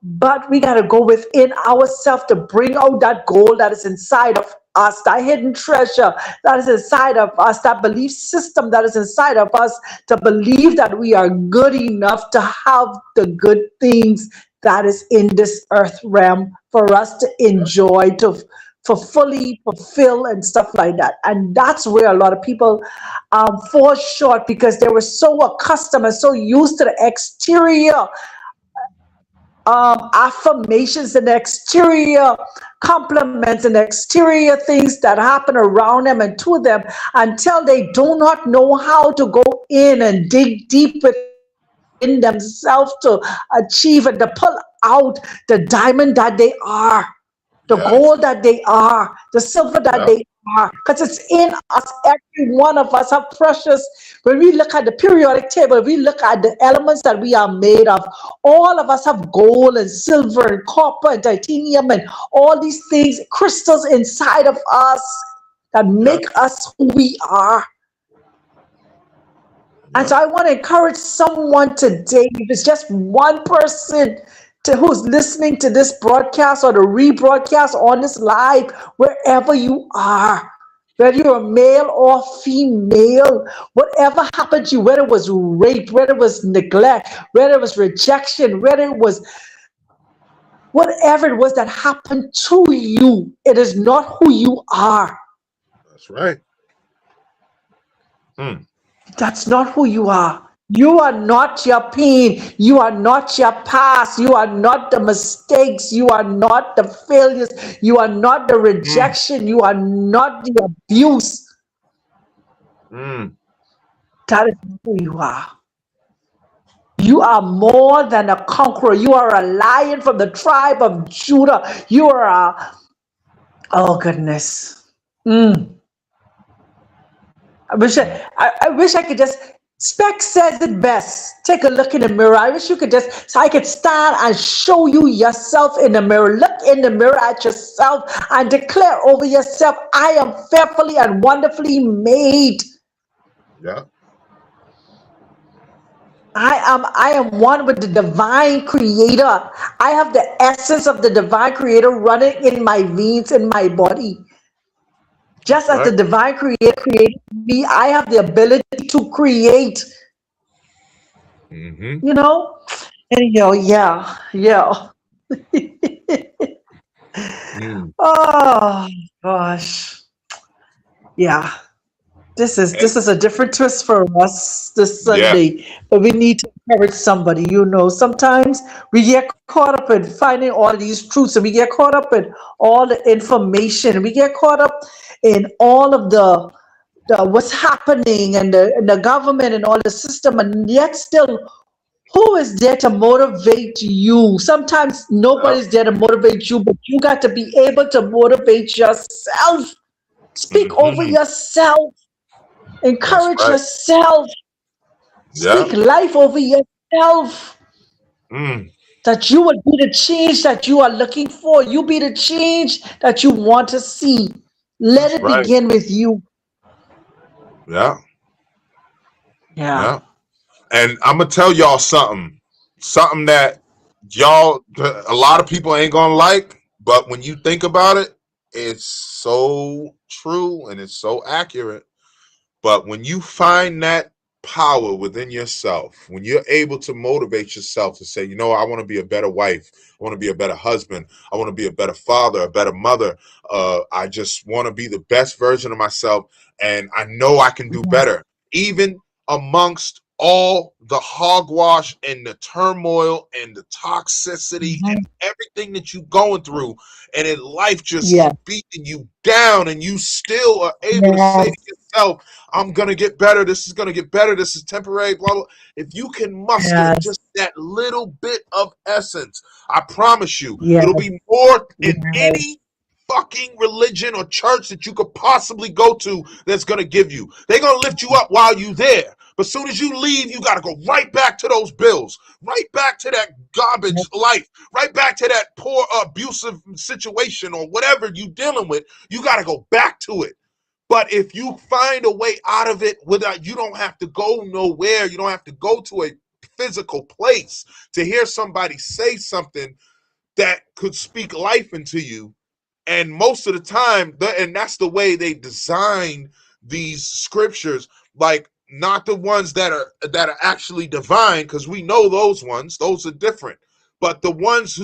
Speaker 4: But we got to go within ourselves to bring out that gold that is inside of us, that hidden treasure that is inside of us, that belief system that is inside of us, to believe that we are good enough to have the good things that is in this earth realm for us to enjoy, to for fully fulfill and stuff like that. And that's where a lot of people fall short because they were so accustomed and so used to the exterior affirmations and exterior compliments and exterior things that happen around them and to them until they do not know how to go in and dig deep within themselves to achieve and to pull out the diamond that they are, the gold
Speaker 2: Yes.
Speaker 4: that they are, the silver that they
Speaker 2: Yeah.
Speaker 4: are, because it's in us. Every one of us are precious. When we look at the periodic table, we look at the elements that we are made of. All of us have gold and silver and copper and titanium and all these things, crystals inside of us that
Speaker 2: Yeah.
Speaker 4: make us who we are. And
Speaker 2: Yeah.
Speaker 4: so I want to encourage someone today, if it's just one person who's listening to this broadcast or the rebroadcast on this live, wherever you are, whether you're a male or female, whatever happened to you, whether it was rape, whether it was neglect, whether it was rejection, whether it was whatever it was that happened to you, it is not who you are.
Speaker 2: That's right. Mm.
Speaker 4: That's not who you are. You are not your pain. You are not your past. You are not the mistakes. You are not the failures. You are not the
Speaker 2: Mm.
Speaker 4: rejection. You are not the abuse.
Speaker 2: Mm.
Speaker 4: That is not who you are. You are more than a conqueror. You are a lion from the tribe of Judah. You are a, oh goodness. Mm. I wish I could just. Spec says it best. Take a look in the mirror. I wish you could just, so I could stand and show you yourself in the mirror. Look in the mirror at yourself and declare over yourself, I am fearfully and wonderfully made.
Speaker 2: Yeah.
Speaker 4: I am one with the divine creator. I have the essence of the divine creator running in my veins, in my body.
Speaker 2: That's
Speaker 4: Just as the
Speaker 2: right.
Speaker 4: divine creator created me, I have the ability to create.
Speaker 2: Mm-hmm.
Speaker 4: You know? Anyhow, yeah, yeah.
Speaker 2: Mm.
Speaker 4: Oh gosh. Yeah. This
Speaker 2: And
Speaker 4: is a different twist for us this
Speaker 2: yeah.
Speaker 4: Sunday. But we need to encourage somebody, you know. Sometimes we get caught up in finding all of these truths and we get caught up in all the information. We get caught up in all of the what's happening and the government and all the system, and yet still who is there to motivate you? Sometimes
Speaker 2: Yeah.
Speaker 4: nobody's there to motivate you, but you got to be able to motivate yourself. Speak over
Speaker 2: Mm-hmm.
Speaker 4: yourself,
Speaker 2: That's
Speaker 4: encourage
Speaker 2: right.
Speaker 4: yourself,
Speaker 2: Yeah.
Speaker 4: speak life over yourself.
Speaker 2: Mm.
Speaker 4: That you will be the change that you are looking for. You be the change that you want to see. Let
Speaker 2: That's
Speaker 4: it
Speaker 2: right.
Speaker 4: begin with you.
Speaker 2: Yeah.
Speaker 4: Yeah.
Speaker 2: Yeah. And I'm gonna tell y'all something. Something that a lot of people ain't gonna like, but when you think about it, it's so true and it's so accurate. But when you find that power within yourself, when you're able to motivate yourself to say, you know, I want to be a better wife, I want to be a better husband, I want to be a better father, a better mother, I just want to be the best version of myself, and I know I can do better, even amongst all the hogwash and the turmoil and the toxicity and
Speaker 4: Mhm.
Speaker 2: everything that you're going through, and in life just
Speaker 4: Yes.
Speaker 2: beating you down, and you still are able to say to
Speaker 4: Yes.
Speaker 2: yourself, I'm gonna get better. This is gonna get better. This is temporary. Blah blah. If you can muster
Speaker 4: Yes.
Speaker 2: just that little bit of essence, I promise you,
Speaker 4: Yes.
Speaker 2: it'll be more in
Speaker 4: Yes.
Speaker 2: any fucking religion or church that you could possibly go to that's gonna give you. They're gonna lift you up while you there. But soon as you leave, you gotta go right back to those bills, right back to that garbage life, right back to that poor abusive situation or whatever you dealing with. You gotta go back to it. But if you find a way out of it without, you don't have to go nowhere. You don't have to go to a physical place to hear somebody say something that could speak life into you. And most of the time, and that's the way they design these scriptures, like not the ones that are actually divine, because we know those are different. But the ones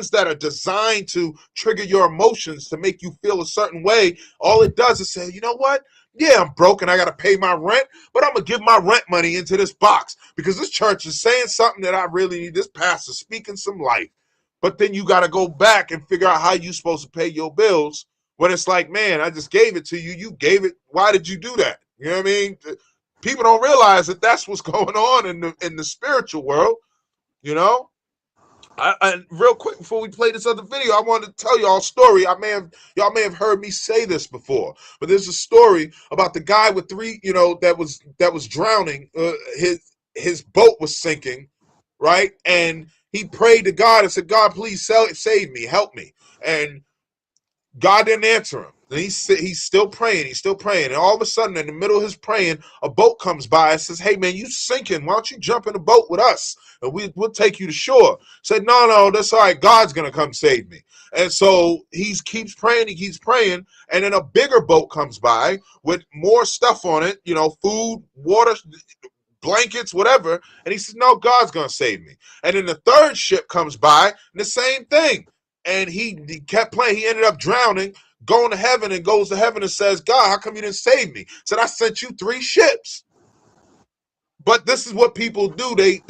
Speaker 2: that are designed to trigger your emotions to make you feel a certain way, all it does is say, you know what? Yeah, I'm broke and I gotta pay my rent, but I'm gonna give my rent money into this box because this church is saying something that I really need. This pastor speaking some life. but then you got to go back and figure out how you're supposed to pay your bills when it's like, man, I just gave it to you. You gave it. Why did you do that? You know what I mean? People don't realize that that's what's going on in the spiritual world, you know? And real quick before we play this other video, I wanted to tell y'all a story. Y'all may have heard me say this before, but there's a story about the guy with three, that was drowning. His boat was sinking, right? And he prayed to God and said, "God, please save me, help me." And God didn't answer him. And he's still praying. He's still praying. And all of a sudden, in the middle of his praying, a boat comes by and says, "Hey, man, you sinking. Why don't you jump in the boat with us? And we'll take you to shore." Said, "No, that's all right. God's going to come save me." And so he keeps praying. He keeps praying. And then a bigger boat comes by with more stuff on it, food, water, blankets, whatever. And he says, "No, God's going to save me." And then the third ship comes by and the same thing. And he kept playing. He ended up drowning, going to heaven, and goes to heaven and says, "God, how come you didn't save me?" Said, "I sent you 3 ships." But this is what people do. They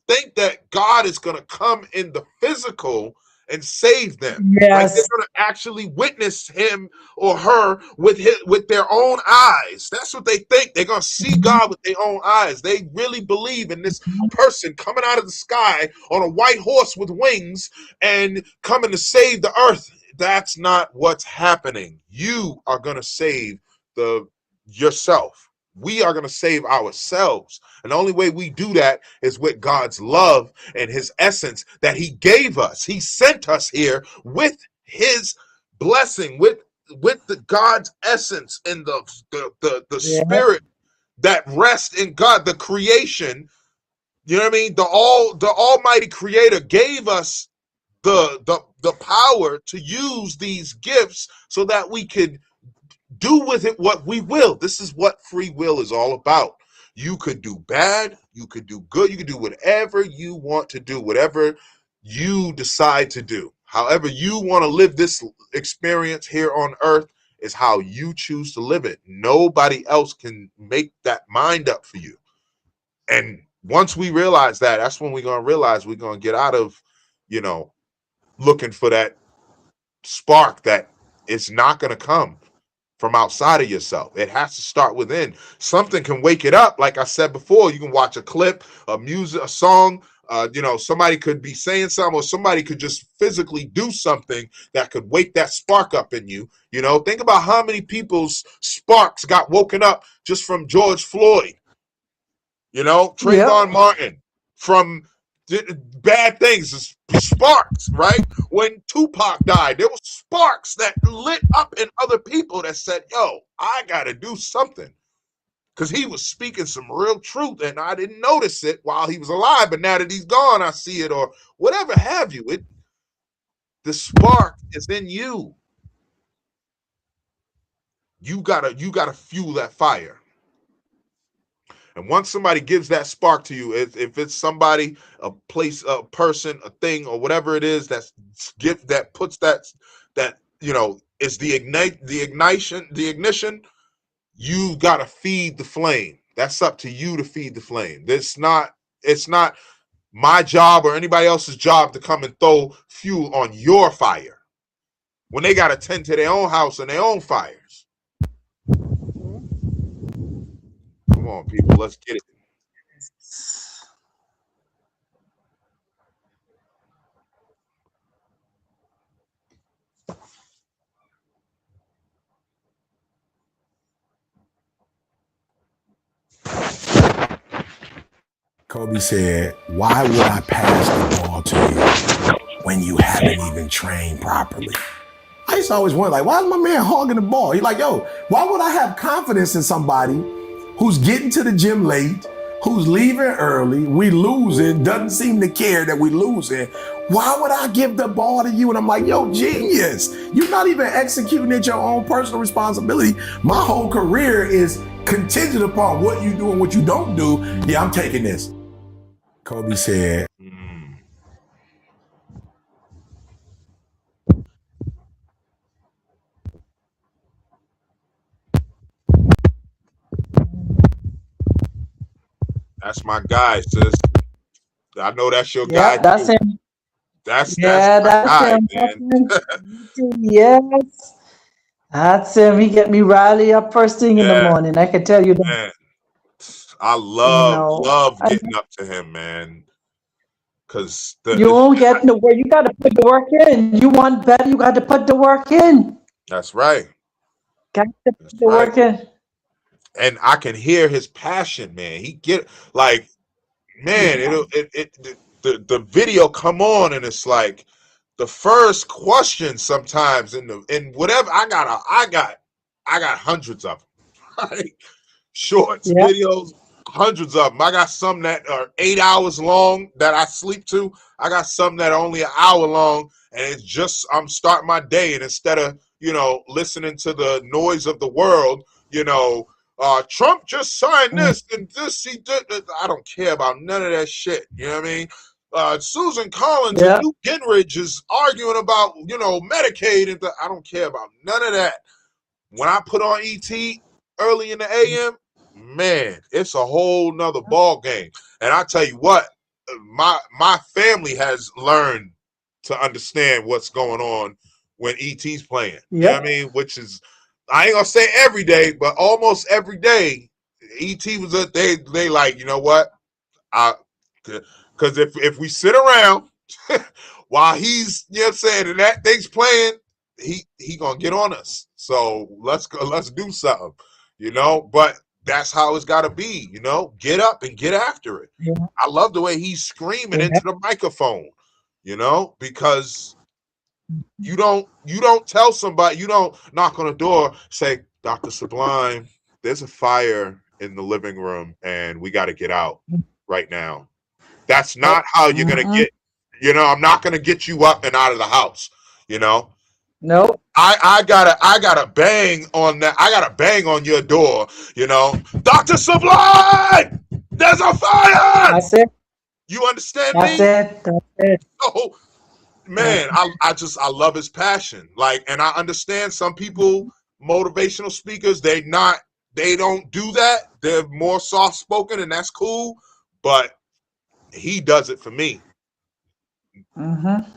Speaker 2: think that God is going to come in the physical and save them. Like they're
Speaker 4: Yes.
Speaker 2: going to actually witness him or her with their own eyes. That's what they think. They're going to see God with their own eyes. They really believe in this person coming out of the sky on a white horse with wings and coming to save the earth. That's not what's happening. You are going to save yourself. We are going to save ourselves. And the only way we do that is with God's love and his essence that he gave us. He sent us here with his blessing, with the God's essence and the
Speaker 4: Yeah.
Speaker 2: spirit that rests in God, the creation. You know what I mean? The almighty creator gave us the power to use these gifts so that we could do with it what we will. This is what free will is all about. You could do bad, you could do good, you could do whatever you want to do, whatever you decide to do. However you want to live this experience here on earth is how you choose to live it. Nobody else can make that mind up for you. And once we realize that, that's when we're going to realize we're going to get out of, looking for that spark that it's not going to come from outside of yourself. It has to start within. Something can wake it up. Like I said before, you can watch a clip, a music, a song. Somebody could be saying something, or somebody could just physically do something that could wake that spark up in you. Think about how many people's sparks got woken up just from George Floyd. Trayvon
Speaker 4: Yep.
Speaker 2: Martin, from bad things, sparks, right? When Tupac died, there were sparks that lit up in other people that said, "Yo, I got to do something." Because he was speaking some real truth, and I didn't notice it while he was alive, but now that he's gone, I see it, or whatever have you. The spark is in you. You gotta fuel that fire. And once somebody gives that spark to you, if it's somebody, a place, a person, a thing, or whatever it is that puts that is the ignition, you gotta feed the flame. That's up to you to feed the flame. It's not my job or anybody else's job to come and throw fuel on your fire when they gotta tend to their own house and their own fires. Come on, people, let's get it.
Speaker 8: Kobe said, "Why would I pass the ball to you when you haven't even trained properly?" I used to always wonder, like, why is my man hogging the ball? He's like, yo, why would I have confidence in somebody who's getting to the gym late, who's leaving early, we losing, doesn't seem to care that we losing? Why would I give the ball to you? And I'm like, yo, genius. You're not even executing at your own personal responsibility. My whole career is contingent upon what you do and what you don't do. Yeah, I'm taking this. Kobe said,
Speaker 2: That's my guy, sis. I know that's your guy
Speaker 4: Yep. That's
Speaker 2: too.
Speaker 4: him.
Speaker 2: That's
Speaker 4: Yeah,
Speaker 2: my
Speaker 4: that's
Speaker 2: guy,
Speaker 4: him. That's
Speaker 2: man.
Speaker 4: him. Yes, that's him. He get me rally up first thing in the
Speaker 2: Yeah,
Speaker 4: morning. I can tell you that.
Speaker 2: man. I
Speaker 4: You
Speaker 2: love
Speaker 4: know,
Speaker 2: love
Speaker 4: and
Speaker 2: getting up to him, man. Cause
Speaker 4: you
Speaker 2: it's
Speaker 4: won't get nowhere. You got to put the work in. You want better, you got to put the work in.
Speaker 2: that's right.
Speaker 4: Got to put
Speaker 2: That's
Speaker 4: the
Speaker 2: right.
Speaker 4: work in.
Speaker 2: And I can hear his passion, man. He get like, man, the video come on and it's like the first question sometimes in whatever I got hundreds of them. Right? Shorts,
Speaker 4: Yeah,
Speaker 2: videos, hundreds of them. I got some that are 8 hours long that I sleep to. I got some that are only an hour long, and it's just I'm starting my day, and instead of listening to the noise of the world, Trump just signed
Speaker 4: mm,
Speaker 2: this and this he did. I don't care about none of that shit. You know what I mean? Susan Collins and
Speaker 4: yeah,
Speaker 2: Newt Gingrich is arguing about Medicaid, and I don't care about none of that. When I put on ET early in the AM, man, it's a whole nother ball game. And I tell you what, my family has learned to understand what's going on when ET's playing. You know what I
Speaker 4: yep,
Speaker 2: mean? Which is, I ain't gonna say every day, but almost every day. ET was they like, you know what? I because if we sit around while he's what I'm saying and that thing's playing, he gonna get on us. So let's go, let's do something, But that's how it's gotta be, Get up and get after it.
Speaker 4: yeah,
Speaker 2: I love the way he's screaming
Speaker 4: yeah.
Speaker 2: into the microphone, because you don't tell somebody, you don't knock on the door, say, Dr. Sublime, there's a fire in the living room and we gotta get out right now. That's not
Speaker 4: Nope.
Speaker 2: how you're gonna
Speaker 4: Mm-mm.
Speaker 2: get. I'm not gonna get you up and out of the house. You know,
Speaker 4: Nope.
Speaker 2: I gotta bang on that. I gotta bang on your door. Doctor Sublime, there's a fire.
Speaker 4: That's it.
Speaker 2: You understand
Speaker 4: That's
Speaker 2: me?
Speaker 4: it. That's it.
Speaker 2: Oh
Speaker 4: That's
Speaker 2: man, I love his passion. Like, and I understand some people, motivational speakers, they don't do that. They're more soft spoken, and that's cool. But he does it for me.
Speaker 4: mm-hmm.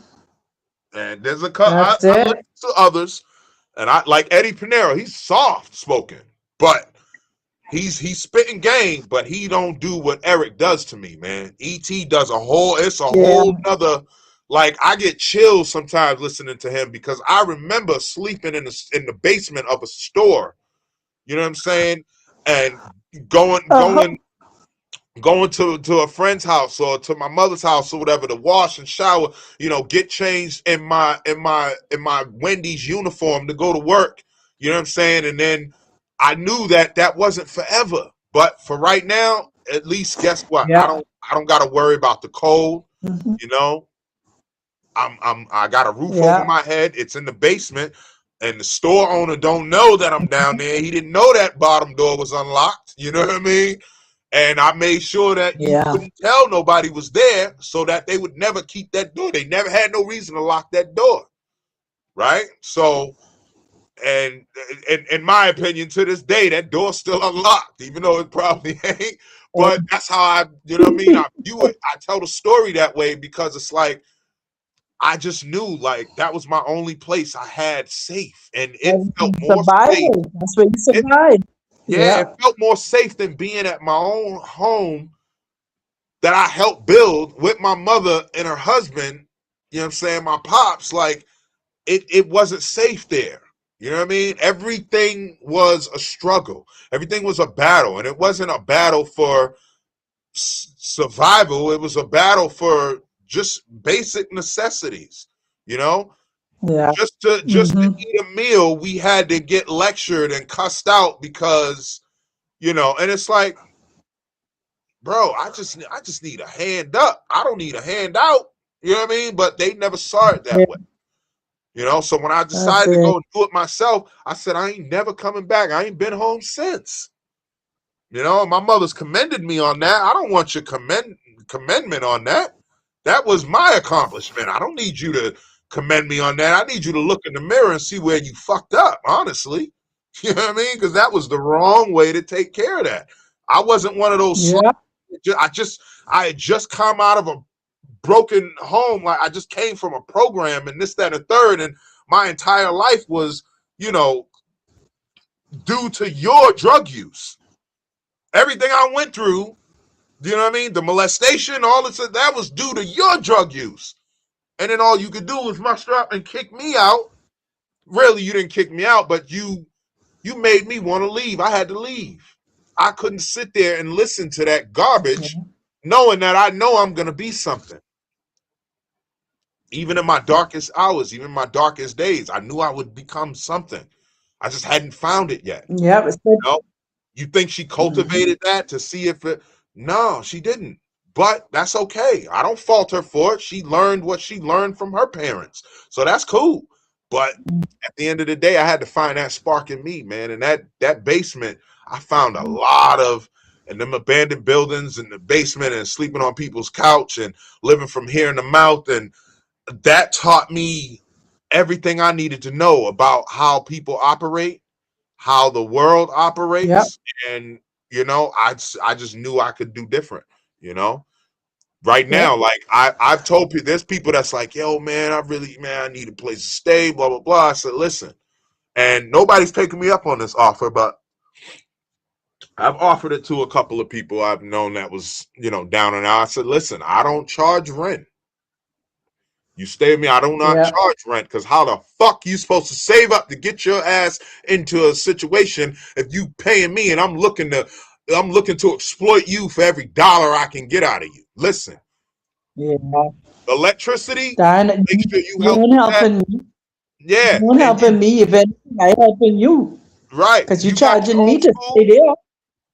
Speaker 2: And there's
Speaker 4: That's
Speaker 2: I listen
Speaker 4: it.
Speaker 2: to others, and I like Eddie Pinero. He's soft spoken, but he's spitting game, but he don't do what Eric does to me, man. ET does it's a
Speaker 4: Yeah.
Speaker 2: whole nother. Like, I get chills sometimes listening to him because I remember sleeping in the basement of a store. You know what I'm saying? And
Speaker 4: Uh-huh.
Speaker 2: going to a friend's house or to my mother's house or whatever to wash and shower, get changed in my Wendy's uniform to go to work. You know what I'm saying? And then I knew that wasn't forever, but for right now, at least guess what? I
Speaker 4: Yeah.
Speaker 2: don't got to worry about the cold.
Speaker 4: Mm-hmm.
Speaker 2: You know, I got a roof over
Speaker 4: Yeah.
Speaker 2: my head. It's in the basement. And the store owner don't know that I'm down there. He didn't know that bottom door was unlocked. You know what I mean? And I made sure that you
Speaker 4: Yeah.
Speaker 2: couldn't tell nobody was there so that they would never keep that door. They never had no reason to lock that door. Right? So, and in my opinion, to this day, that door's still unlocked, even though it probably ain't. But that's how you know what I mean? I view it. I tell the story that way because it's like, I just knew like that was my only place I had safe. And it felt more safe.
Speaker 4: Survival. That's where you
Speaker 2: It,
Speaker 4: survive.
Speaker 2: yeah, it
Speaker 4: Yeah.
Speaker 2: felt more safe than being at my own home that I helped build with my mother and her husband, you know what I'm saying, my pops. Like, it wasn't safe there. You know what I mean? Everything was a struggle. Everything was a battle. And it wasn't a battle for survival. It was a battle for just basic necessities, you know?
Speaker 4: Yeah.
Speaker 2: Just to
Speaker 4: Mm-hmm.
Speaker 2: eat a meal, we had to get lectured and cussed out because, and it's like, bro, I just need a hand up. I don't need a handout. You know what I mean? But they never saw it that
Speaker 4: Yeah.
Speaker 2: way. So when I
Speaker 4: That's
Speaker 2: decided to
Speaker 4: it.
Speaker 2: go and do it myself, I said, I ain't never coming back. I ain't been home since. My mother's commended me on that. I don't want your commendment on that. That was my accomplishment. I don't need you to commend me on that. I need you to look in the mirror and see where you fucked up, honestly. You know what I mean? Because that was the wrong way to take care of that. I wasn't one of those.
Speaker 4: Yeah.
Speaker 2: I had just come out of a broken home. Like I just came from a program and this, that, and third, and my entire life was, you know, due to your drug use. Everything I went through, you know what I mean? The molestation, all this, that was due to your drug use. And then all you could do was muster up and kick me out. Really, you didn't kick me out, but you made me want to leave. I had to leave. I couldn't sit there and listen to that garbage, knowing that I know I'm going to be something. Even in my darkest hours, even my darkest days, I knew I would become something. I just hadn't found it yet.
Speaker 4: Yeah.
Speaker 2: You know? You think she cultivated that to see if it? No, she didn't. But that's okay. I don't fault her for it. She learned what she learned from her parents. So that's cool. But at the end of the day, I had to find that spark in me, man. And that basement, I found a lot of, and them abandoned buildings in the basement and sleeping on people's couch and living from here in the mouth. And that taught me everything I needed to know about how people operate, how the world operates. And, you know, I just knew I could do different, you know. Right now, like I've told people, there's people that's like, yo, man, I need a place to stay, blah, blah, blah. I said, listen, and nobody's taking me up on this offer, but I've offered it to a couple of people I've known that was, you know, down and out. I said, listen, I don't charge rent. You stay with me, I do not charge rent, because how the fuck you supposed to save up to get your ass into a situation if you paying me and I'm looking to exploit you for every dollar I can get out of you. Listen.
Speaker 4: Yeah.
Speaker 2: Electricity,
Speaker 4: Diana,
Speaker 2: make sure you
Speaker 4: you
Speaker 2: help
Speaker 4: ain't
Speaker 2: with
Speaker 4: helping
Speaker 2: that.
Speaker 4: me.
Speaker 2: Yeah.
Speaker 4: You ain't helping me. If anything, I helping you.
Speaker 2: Right.
Speaker 4: Because you
Speaker 2: got your
Speaker 4: charging me
Speaker 2: own
Speaker 4: to stay
Speaker 2: food.
Speaker 4: there.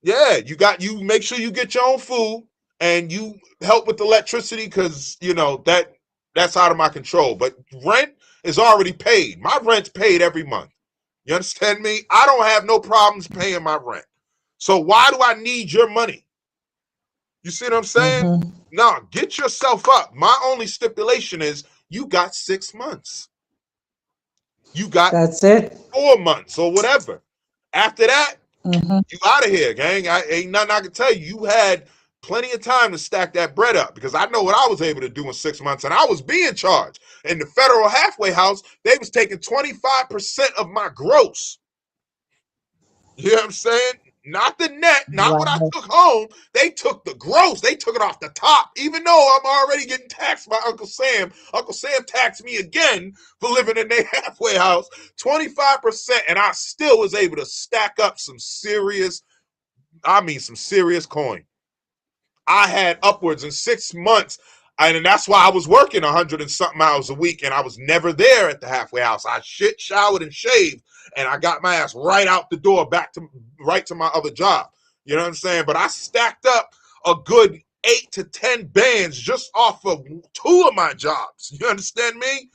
Speaker 2: Yeah, you make sure you get your own food and you help with electricity, because you know that's out of my control. But rent is already paid. My rent's paid every month. You understand me? I don't have no problems paying my rent. So why do I need your money? You see what I'm saying? No, get yourself up. My only stipulation is you got 6 months. You got
Speaker 4: That's it.
Speaker 2: 4 months or whatever. After that, you out of here, gang. Ain't nothing I can tell you. You had plenty of time to stack that bread up, because I know what I was able to do in 6 months, and I was being charged. In the federal halfway house, they was taking 25% of my gross. You know what I'm saying? Not the net, not what I took home. They took the gross. They took it off the top. Even though I'm already getting taxed by Uncle Sam. Uncle Sam taxed me again for living in their halfway house. 25%, and I still was able to stack up some serious coin. I had upwards in 6 months, and that's why I was working 100 and something hours a week, and I was never there at the halfway house. I shit, showered, and shaved, and I got my ass right out the door, right to my other job. You know what I'm saying? But I stacked up a good 8 to 10 bands just off of 2 of my jobs. You understand me?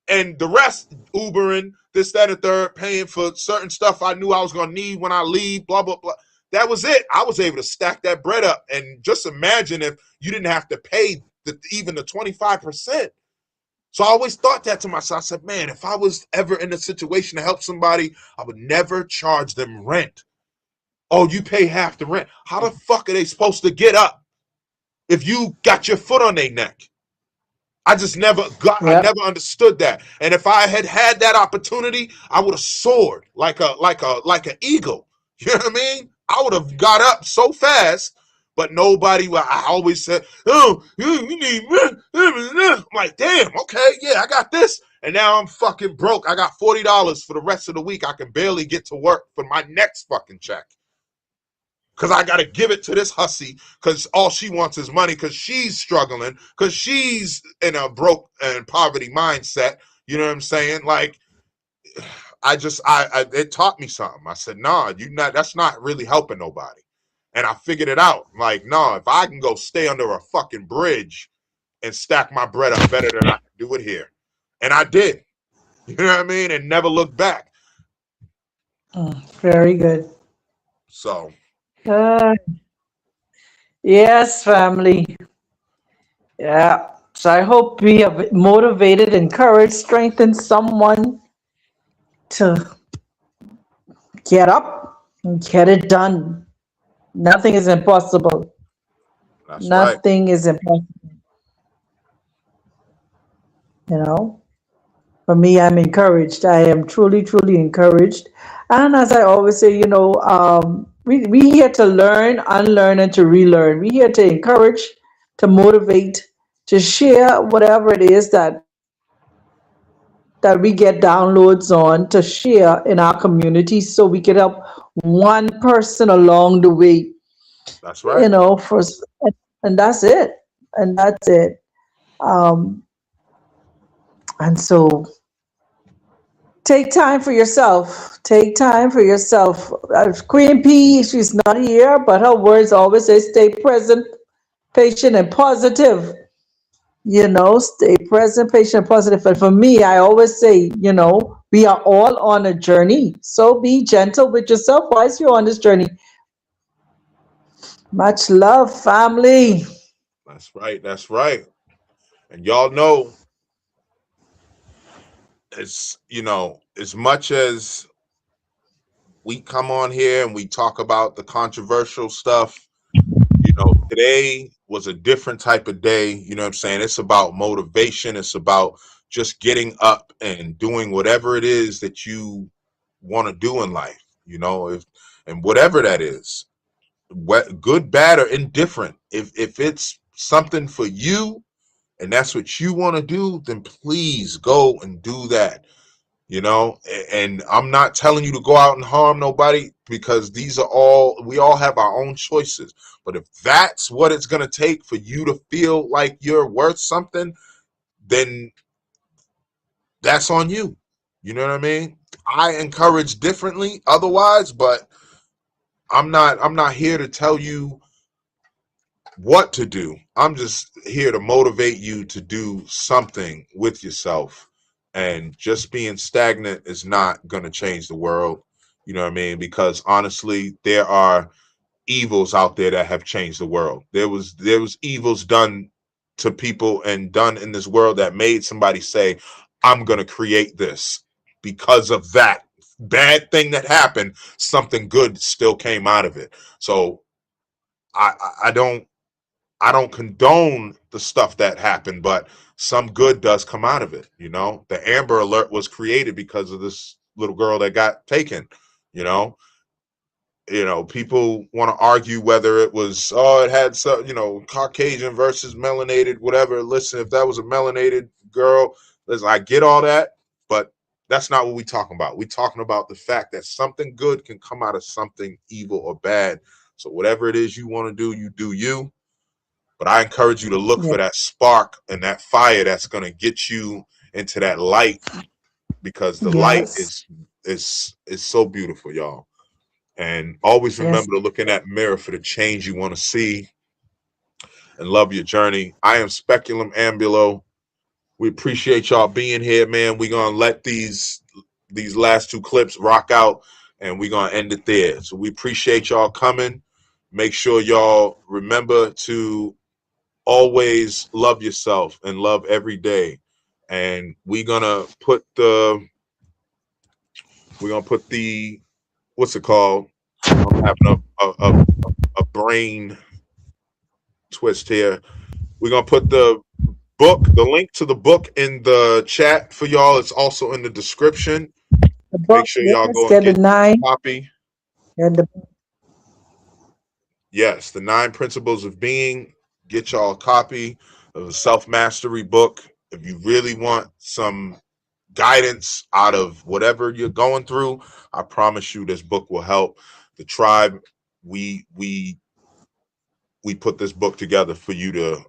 Speaker 2: And the rest, Ubering, this, that, and third, paying for certain stuff I knew I was going to need when I leave, blah, blah, blah. That was it. I was able to stack that bread up. And just imagine if you didn't have to pay even the 25%. So I always thought that to myself. I said, man, if I was ever in a situation to help somebody, I would never charge them rent. Oh, you pay half the rent. How the fuck are they supposed to get up if you got your foot on their neck? I just never understood that. And if I had had that opportunity, I would have soared like an eagle. You know what I mean? I would have got up so fast, but nobody. I always said, "Oh, you need rent." I'm like, damn, okay, yeah, I got this, and now I'm fucking broke. I got $40 for the rest of the week. I can barely get to work for my next fucking check, because I got to give it to this hussy, because all she wants is money, because she's struggling, because she's in a broke and poverty mindset. You know what I'm saying? Like, it taught me something. I said, nah, that's not really helping nobody. And I figured it out. Like, no, if I can go stay under a fucking bridge and stack my bread up better than I can do it here. And I did. You know what I mean? And never looked back.
Speaker 4: Very good.
Speaker 2: So.
Speaker 4: Yes, family. Yeah. So I hope we have motivated, encouraged, strengthened someone to get up and get it done. Nothing is impossible.
Speaker 2: That's
Speaker 4: Nothing
Speaker 2: right.
Speaker 4: is impossible. you know. For me, I'm encouraged. I am truly, truly encouraged. And as I always say, we here to learn, unlearn, and to relearn. We here to encourage, to motivate, to share whatever it is that we get downloads on, to share in our community so we can help one person along the way,
Speaker 2: That's right.
Speaker 4: for, and that's it. And that's it. Um, and so take time for yourself. Take time for yourself. Queen P, she's not here, but her words always say stay present, patient, and positive. Stay present, patient, and positive. And for me, I always say, we are all on a journey. So be gentle with yourself whilst you're on this journey. Much love, family.
Speaker 2: That's right. That's right. And y'all know, as much as we come on here and we talk about the controversial stuff, today was a different type of day. You know what I'm saying? It's about motivation. It's about just getting up and doing whatever it is that you want to do in life, and whatever that is, good, bad, or indifferent. If it's something for you and that's what you want to do, then please go and do that. And I'm not telling you to go out and harm nobody, because we all have our own choices. But if that's what it's going to take for you to feel like you're worth something, then that's on you. You know what I mean? I encourage differently otherwise, but I'm not here to tell you what to do. I'm just here to motivate you to do something with yourself. And just being stagnant is not going to change the world. You know what I mean? Because honestly, there are evils out there that have changed the world. There was evils done to people and done in this world that made somebody say, I'm going to create this. Because of that bad thing that happened, something good still came out of it. So I don't condone the stuff that happened, but some good does come out of it. The Amber Alert was created because of this little girl that got taken. You know, people want to argue whether it was, it had some, Caucasian versus melanated, whatever. Listen, if that was a melanated girl, listen, I get all that, but that's not what we're talking about. We're talking about the fact that something good can come out of something evil or bad. So whatever it is you want to do, you do you. But I encourage you to look for that spark and that fire that's going to get you into that light, because the light
Speaker 4: Yes.
Speaker 2: is so beautiful, y'all. And always
Speaker 4: Yes.
Speaker 2: remember to look in that mirror for the change you want to see, and love your journey. I am Speculum Ambulo. We appreciate y'all being here, man. We're going to let these last two clips rock out, and we're going to end it there. So we appreciate y'all coming. Make sure y'all remember to always love yourself and love every day. And we're gonna put the what's it called? I'm having a brain twist here. We're gonna put the link to the book in the chat for y'all. It's also in the description.
Speaker 4: The
Speaker 2: Make
Speaker 4: book,
Speaker 2: sure y'all
Speaker 4: yes,
Speaker 2: go and
Speaker 4: get the
Speaker 2: get
Speaker 4: nine.
Speaker 2: a copy.
Speaker 4: Get the
Speaker 2: Yes, the 9 Principles of Being. Get y'all a copy of the self mastery book. If you really want some guidance out of whatever you're going through, I promise you this book will help. The tribe, we put this book together for you to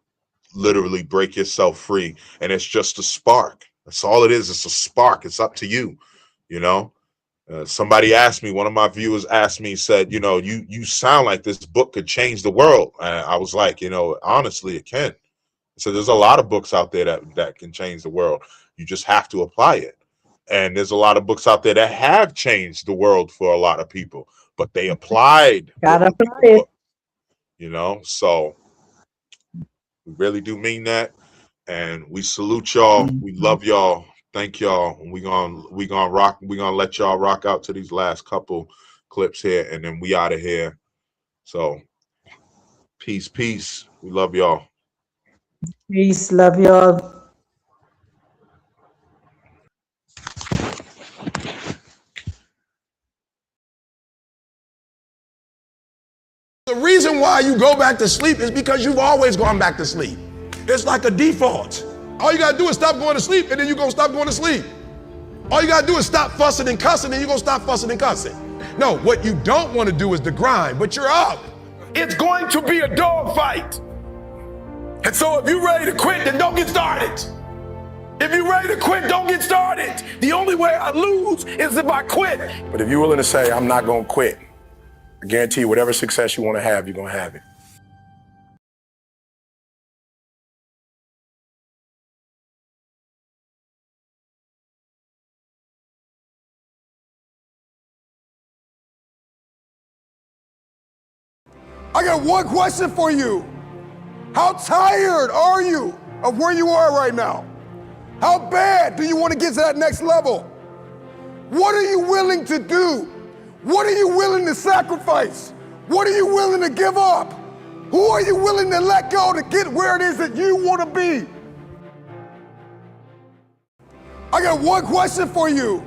Speaker 2: literally break yourself free, and it's just a spark. That's all it is. It's a spark. It's up to you. You know. Somebody asked me, one of my viewers asked me, said, you sound like this book could change the world. And I was like, honestly, it can. So there's a lot of books out there that can change the world. You just have to apply it. And there's a lot of books out there that have changed the world for a lot of people, but they applied what
Speaker 4: gotta
Speaker 2: was in
Speaker 4: apply
Speaker 2: the
Speaker 4: it.
Speaker 2: book, So we really do mean that. And we salute y'all. We love y'all. Thank y'all. And we gonna let y'all rock out to these last couple clips here, and then we out of here. So peace, peace. We love y'all.
Speaker 4: Peace. Love y'all.
Speaker 8: The reason why you go back to sleep is because you've always gone back to sleep. It's like a default. All you gotta do is stop going to sleep, and then you're gonna stop going to sleep. All you gotta do is stop fussing and cussing, and you're gonna stop fussing and cussing. No, what you don't wanna do is the grind, but you're up. It's going to be a dog fight. And so if you're ready to quit, then don't get started. If you're ready to quit, don't get started. The only way I lose is if I quit. But if you're willing to say, I'm not gonna quit, I guarantee you whatever success you wanna have, you're gonna have it.
Speaker 9: I got one question for you. How tired are you of where you are right now? How bad do you want to get to that next level? What are you willing to do? What are you willing to sacrifice? What are you willing to give up? Who are you willing to let go to get where it is that you want to be? I got one question for you.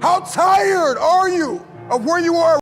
Speaker 9: How tired are you of where you are?